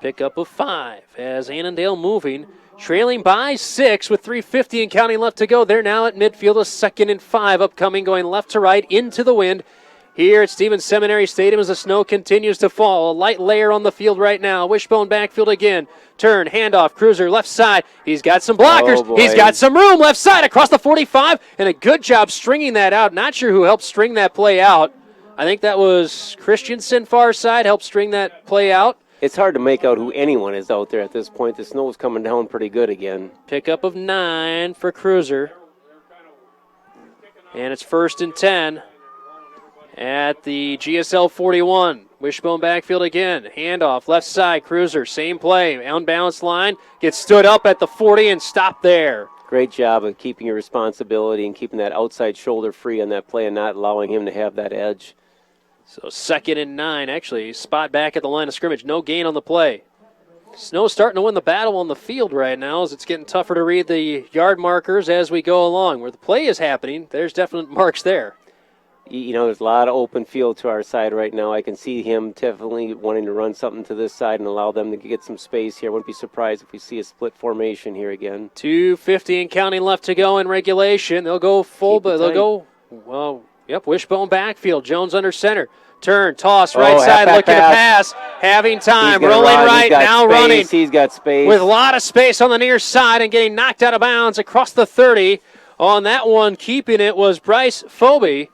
Pickup of 5 as Annandale moving, trailing by 6 with 3:50 and counting left to go. They're now at midfield, a 2nd and 5 upcoming, going left to right into the wind. Here at Stevens Seminary Stadium as the snow continues to fall. A light layer on the field right now. Wishbone backfield again. Turn, handoff, Cruiser left side. He's got some blockers. Oh, he's got some room left side across the 45, and a good job stringing that out. Not sure who helped string that play out. I think that was Christensen far side helped string that play out. It's hard to make out who anyone is out there at this point. The snow's coming down pretty good again. Pickup of 9 for Cruiser. And it's 1st and 10 at the GSL 41. Wishbone backfield again. Handoff, left side, Cruiser, same play. Unbalanced line, gets stood up at the 40 and stopped there. Great job of keeping your responsibility and keeping that outside shoulder free on that play and not allowing him to have that edge. So 2nd and 9, actually, spot back at the line of scrimmage. No gain on the play. Snow's starting to win the battle on the field right now as it's getting tougher to read the yard markers as we go along. Where the play is happening, there's definite marks there. You know, there's a lot of open field to our side right now. I can see him definitely wanting to run something to this side and allow them to get some space here. I wouldn't be surprised if we see a split formation here again. 2:50 and counting left to go in regulation. They'll go full, but they'll go, well, yep, Wishbone backfield. Jones under center. Turn, toss, right side, looking to pass. Having time, rolling right, now running. He's got space. With a lot of space on the near side and getting knocked out of bounds across the 30. On that one, keeping it was Bryce Phoebe.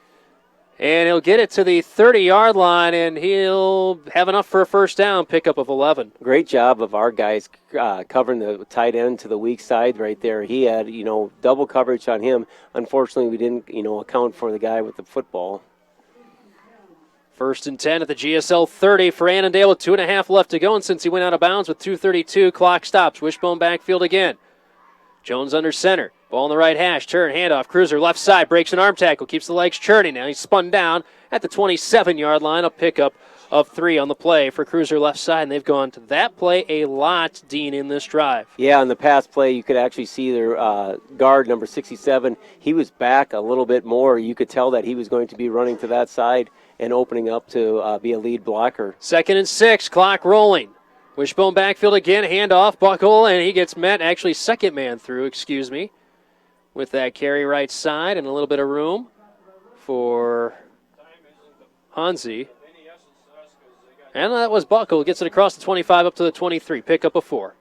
And he'll get it to the 30-yard line, and he'll have enough for a first down, pickup of 11. Great job of our guys covering the tight end to the weak side right there. He had, double coverage on him. Unfortunately, we didn't, account for the guy with the football. 1st and 10 at the GSL 30 for Annandale with 2.5 left to go, and since he went out of bounds with 2:32, clock stops. Wishbone backfield again. Jones under center. Ball on the right hash. Turn, handoff. Cruiser left side. Breaks an arm tackle. Keeps the legs churning. Now he's spun down at the 27-yard line. A pickup of 3 on the play for Cruiser left side. And they've gone to that play a lot, Dean, in this drive. Yeah, on the pass play, you could actually see their guard, number 67. He was back a little bit more. You could tell that he was going to be running to that side and opening up to be a lead blocker. 2nd and 6. Clock rolling. Wishbone backfield again. Handoff. Buckle. And he gets met. Actually, second man through, with that carry right side and a little bit of room for Hansi. And that was Buckle. Gets it across the 25 up to the 23. Pickup of 4.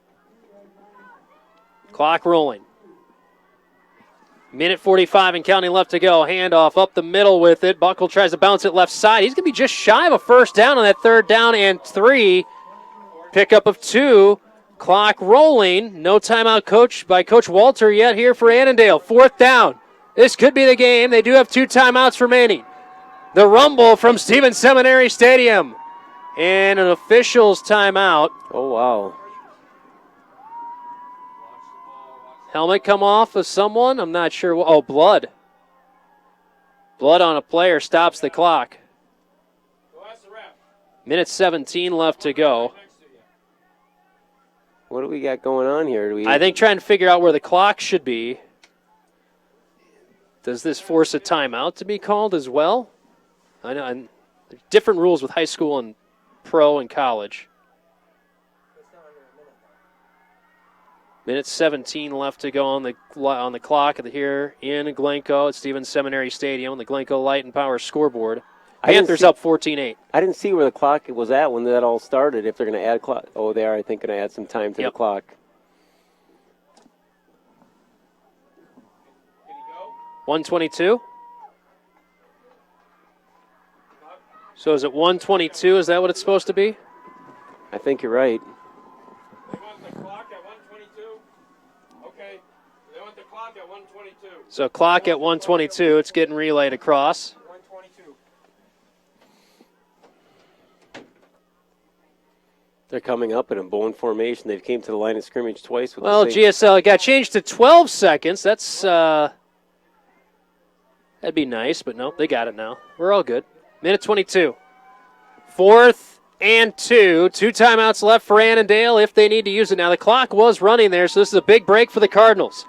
Clock rolling. Minute 45 and counting left to go. Handoff up the middle with it. Buckle tries to bounce it left side. He's going to be just shy of a first down on that 3rd down and 3. Pickup of 2. Clock rolling. No timeout by Coach Walter yet here for Annandale. 4th down. This could be the game. They do have 2 timeouts remaining. The rumble from Stevens Seminary Stadium. And an official's timeout. Oh, wow. Helmet come off of someone. I'm not sure. Oh, blood. Blood on a player stops the clock. Minute 17 left to go. What do we got going on here? I think trying to figure out where the clock should be. Does this force a timeout to be called as well? I know there's different rules with high school and pro and college. Minute 17 left to go on the clock here in Glencoe at Stevens Seminary Stadium on the Glencoe Light and Power scoreboard. Panthers up 14-8. I didn't see where the clock was at when that all started, if they're going to add clock. Oh, they are, I think, going to add some time to the clock. 1:22. So is it 1:22? Is that what it's supposed to be? I think you're right. They want the clock at 1:22? Okay. They want the clock at 1:22. So clock at 1:22. It's getting relayed across. 1:22. They're coming up in a bone formation. They came to the line of scrimmage twice. With Well, the same GSL got changed to 12 seconds. That's that'd be nice, but no, they got it now. We're all good. Minute 22. 4th and 2. 2 timeouts left for Annandale if they need to use it. Now, the clock was running there, so this is a big break for the Cardinals.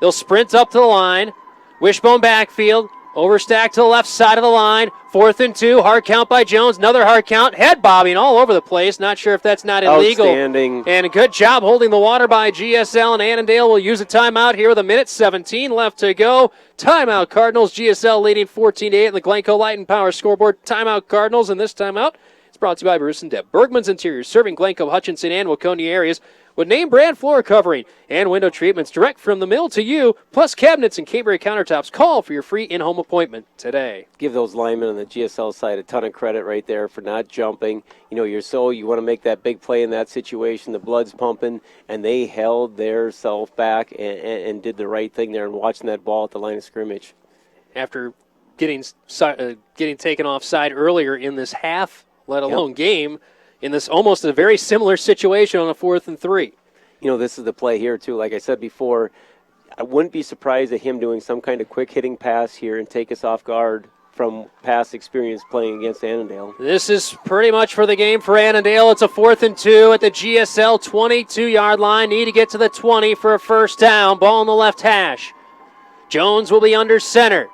They'll sprint up to the line. Wishbone backfield. Overstack to the left side of the line. 4th and 2. Hard count by Jones. Another hard count. Head bobbing all over the place. Not sure if that's not illegal. Outstanding. And a good job holding the water by GSL. And Annandale will use a timeout here with a minute 17 left to go. Timeout Cardinals. GSL leading 14-8 in the Glencoe Light and Power scoreboard. Timeout Cardinals. And this timeout is brought to you by Bruce and Deb. Bergman's Interiors, serving Glencoe, Hutchinson, and Waconia areas with name brand floor covering and window treatments direct from the mill to you, plus cabinets and Cambria countertops. Call for your free in-home appointment today. Give those linemen on the GSL side a ton of credit right there for not jumping. You know, you want to make that big play in that situation. The blood's pumping, and they held their self back and did the right thing there and watching that ball at the line of scrimmage. After getting taken offside earlier in this half, let alone game, in this almost a very similar situation on a 4th and 3. You know, this is the play here, too. Like I said before, I wouldn't be surprised at him doing some kind of quick-hitting pass here and take us off guard from past experience playing against Annandale. This is pretty much for the game for Annandale. It's a 4th and 2 at the GSL 22-yard line. Need to get to the 20 for a first down. Ball on the left hash. Jones will be under center.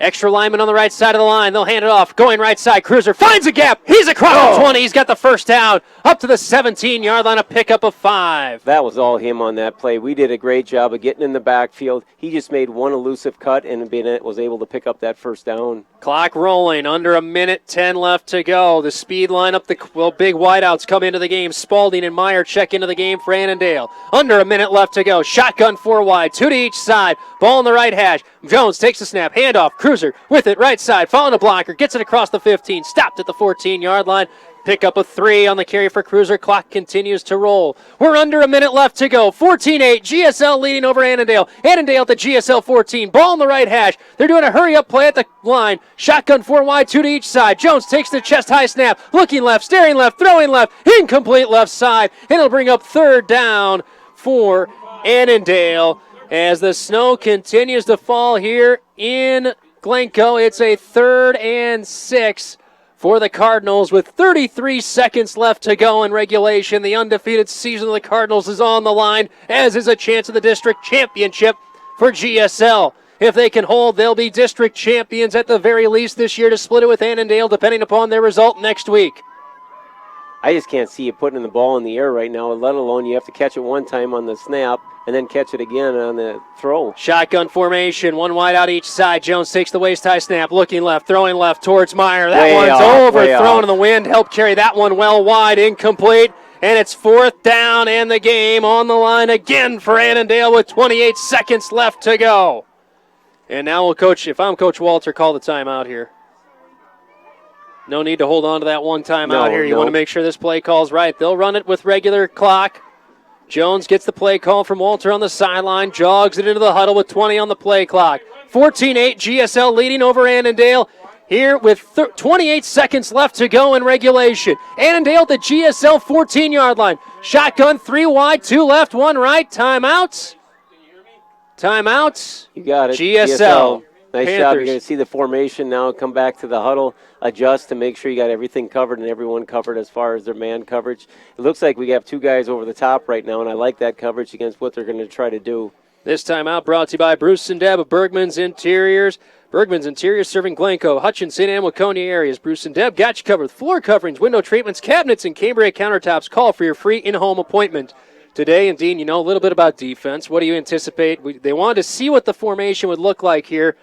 Extra lineman on the right side of the line. They'll hand it off. Going right side. Cruiser finds a gap. He's across the 20. He's got the first down. Up to the 17-yard line. A pickup of 5. That was all him on that play. We did a great job of getting in the backfield. He just made one elusive cut and was able to pick up that first down. Clock rolling. Under a minute 10 left to go. The speed lineup. Big wideouts come into the game. Spalding and Meyer check into the game for Annandale. Under a minute left to go. Shotgun 4 wide. 2 to each side. Ball on the right hash. Jones takes the snap. Handoff. Cruiser with it right side. Following a blocker. Gets it across the 15. Stopped at the 14-yard line. Pick up a 3 on the carry for Cruiser. Clock continues to roll. We're under a minute left to go. 14-8. GSL leading over Annandale. Annandale at the GSL 14. Ball on the right hash. They're doing a hurry-up play at the line. Shotgun 4 wide, 2 to each side. Jones takes the chest-high snap. Looking left, staring left, throwing left. Incomplete left side. And it'll bring up 3rd down for Annandale. As the snow continues to fall here in Glencoe, it's a 3rd and 6 for the Cardinals with 33 seconds left to go in regulation. The undefeated season of the Cardinals is on the line, as is a chance of the district championship for GSL. If they can hold, they'll be district champions at the very least this year to split it with Annandale, depending upon their result next week. I just can't see you putting the ball in the air right now, let alone you have to catch it one time on the snap and then catch it again on the throw. Shotgun formation, 1 wide out each side. Jones takes the waist-high snap, looking left, throwing left towards Meyer. That one's overthrown in the wind. Helped carry that one well wide, incomplete. And it's 4th down and the game on the line again for Annandale with 28 seconds left to go. And now if I'm Coach Walter, call the timeout here. No need to hold on to that one timeout here. You want to make sure this play call's right. They'll run it with regular clock. Jones gets the play call from Walter on the sideline, jogs it into the huddle with 20 on the play clock. 14-8, GSL leading over Annandale here with 28 seconds left to go in regulation. Annandale at the GSL 14-yard line. Shotgun 3 wide, 2 left, 1 right. Timeouts. Timeouts. You got it. GSL. Nice Panthers. job. You're going to see the formation now come back to the huddle, adjust to make sure you got everything covered and everyone covered as far as their man coverage. It looks like we have 2 guys over the top right now, and I like that coverage against what they're going to try to do. This timeout brought to you by Bruce and Deb of Bergman's Interiors. Bergman's Interiors serving Glencoe, Hutchinson, and Waconia areas. Bruce and Deb got you covered with floor coverings, window treatments, cabinets, and Cambria countertops. Call for your free in-home appointment today. And, Dean, you know a little bit about defense. What do you anticipate? They wanted to see what the formation would look like here.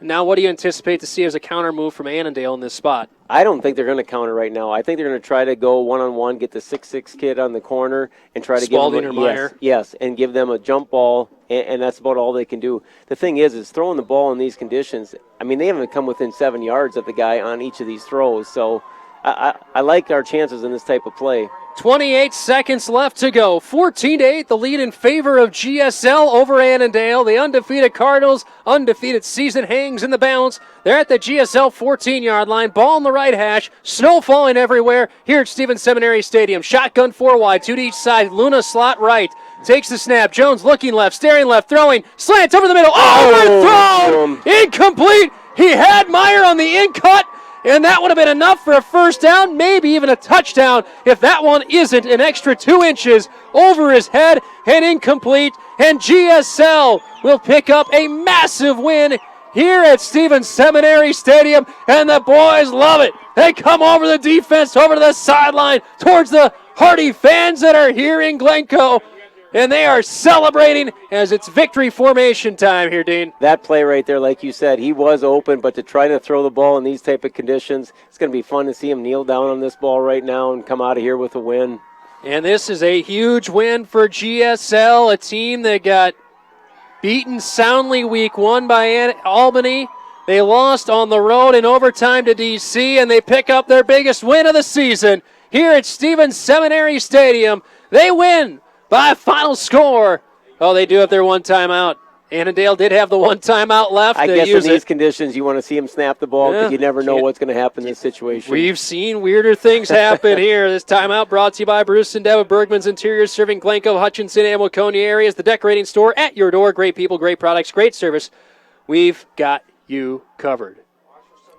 Now, what do you anticipate to see as a counter move from Annandale in this spot? I don't think they're going to counter right now. I think they're going to try to go one-on-one, get the 6'6" kid on the corner, and try to Spalding give or Meyer. yes, and give them a jump ball, and that's about all they can do. The thing is throwing the ball in these conditions, I mean, they haven't come within 7 yards of the guy on each of these throws, so I like our chances in this type of play. 28 seconds left to go. 14-8, the lead in favor of GSL over Annandale. The undefeated Cardinals, undefeated season hangs in the balance. They're at the GSL 14-yard line. Ball in the right hash. Snow falling everywhere here at Stevens Seminary Stadium. Shotgun 4 wide, 2 to each side. Luna slot right. Takes the snap. Jones looking left, staring left, throwing. Slants over the middle. Overthrown! Incomplete! He had Meyer on the in-cut. And that would have been enough for a first down, maybe even a touchdown, if that one isn't an extra 2 inches over his head and incomplete. And GSL will pick up a massive win here at Stevens Seminary Stadium, and the boys love it. They come over the defense, over to the sideline, towards the hardy fans that are here in Glencoe. And they are celebrating as it's victory formation time here, Dean. That play right there, like you said, he was open, but to try to throw the ball in these type of conditions, it's going to be fun to see him kneel down on this ball right now and come out of here with a win. And this is a huge win for GSL, a team that got beaten soundly week 1 by Albany. They lost on the road in overtime to DC, and they pick up their biggest win of the season here at Stevens Seminary Stadium. They win by a final score. Oh, they do have their one timeout. Annandale did have the one timeout left. I guess in these conditions you want to see him snap the ball because you never know what's going to happen in this situation. We've seen weirder things happen here. This timeout brought to you by Bruce and Deb Bergman's Interiors, serving Glencoe, Hutchinson, and Waconia areas. The decorating store at your door. Great people, great products, great service. We've got you covered.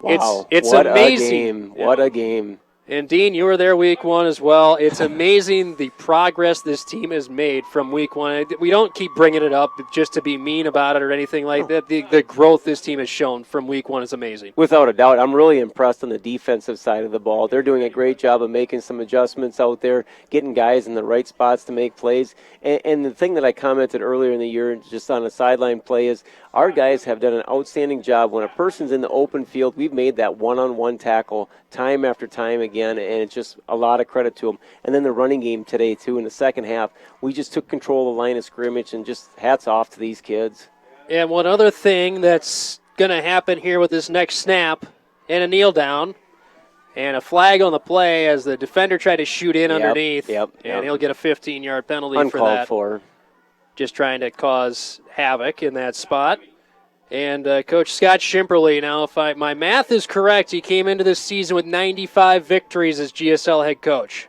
Wow. It's what amazing. A game. What a game. And, Dean, you were there week 1 as well. It's amazing the progress this team has made from week 1. We don't keep bringing it up just to be mean about it or anything like that. The growth this team has shown from week 1 is amazing. Without a doubt. I'm really impressed on the defensive side of the ball. They're doing a great job of making some adjustments out there, getting guys in the right spots to make plays. And the thing that I commented earlier in the year just on a sideline play is our guys have done an outstanding job. When a person's in the open field, we've made that one-on-one tackle time after time again, and it's just a lot of credit to them. And then the running game today, too, in the second half, we just took control of the line of scrimmage, and just hats off to these kids. And one other thing that's going to happen here with this next snap, and a kneel down, and a flag on the play as the defender tried to shoot in underneath, and he'll get a 15-yard penalty for that. Uncalled for. Just trying to cause havoc in that spot. And Coach Scott Shimperly, now if my math is correct, he came into this season with 95 victories as GSL head coach.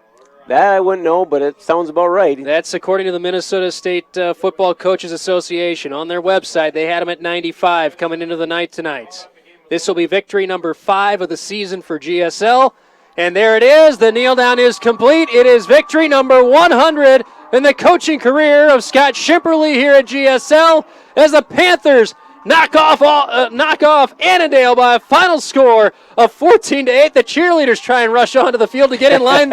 That I wouldn't know, but it sounds about right. That's according to the Minnesota State Football Coaches Association. On their website, they had him at 95 coming into the night tonight. This will be victory number 5 of the season for GSL. And there it is. The kneel down is complete. It is victory number 100 in the coaching career of Scott Shimperly here at GSL as the Panthers knock off Annandale by a final score of 14-8. The cheerleaders try and rush onto the field to get in line there.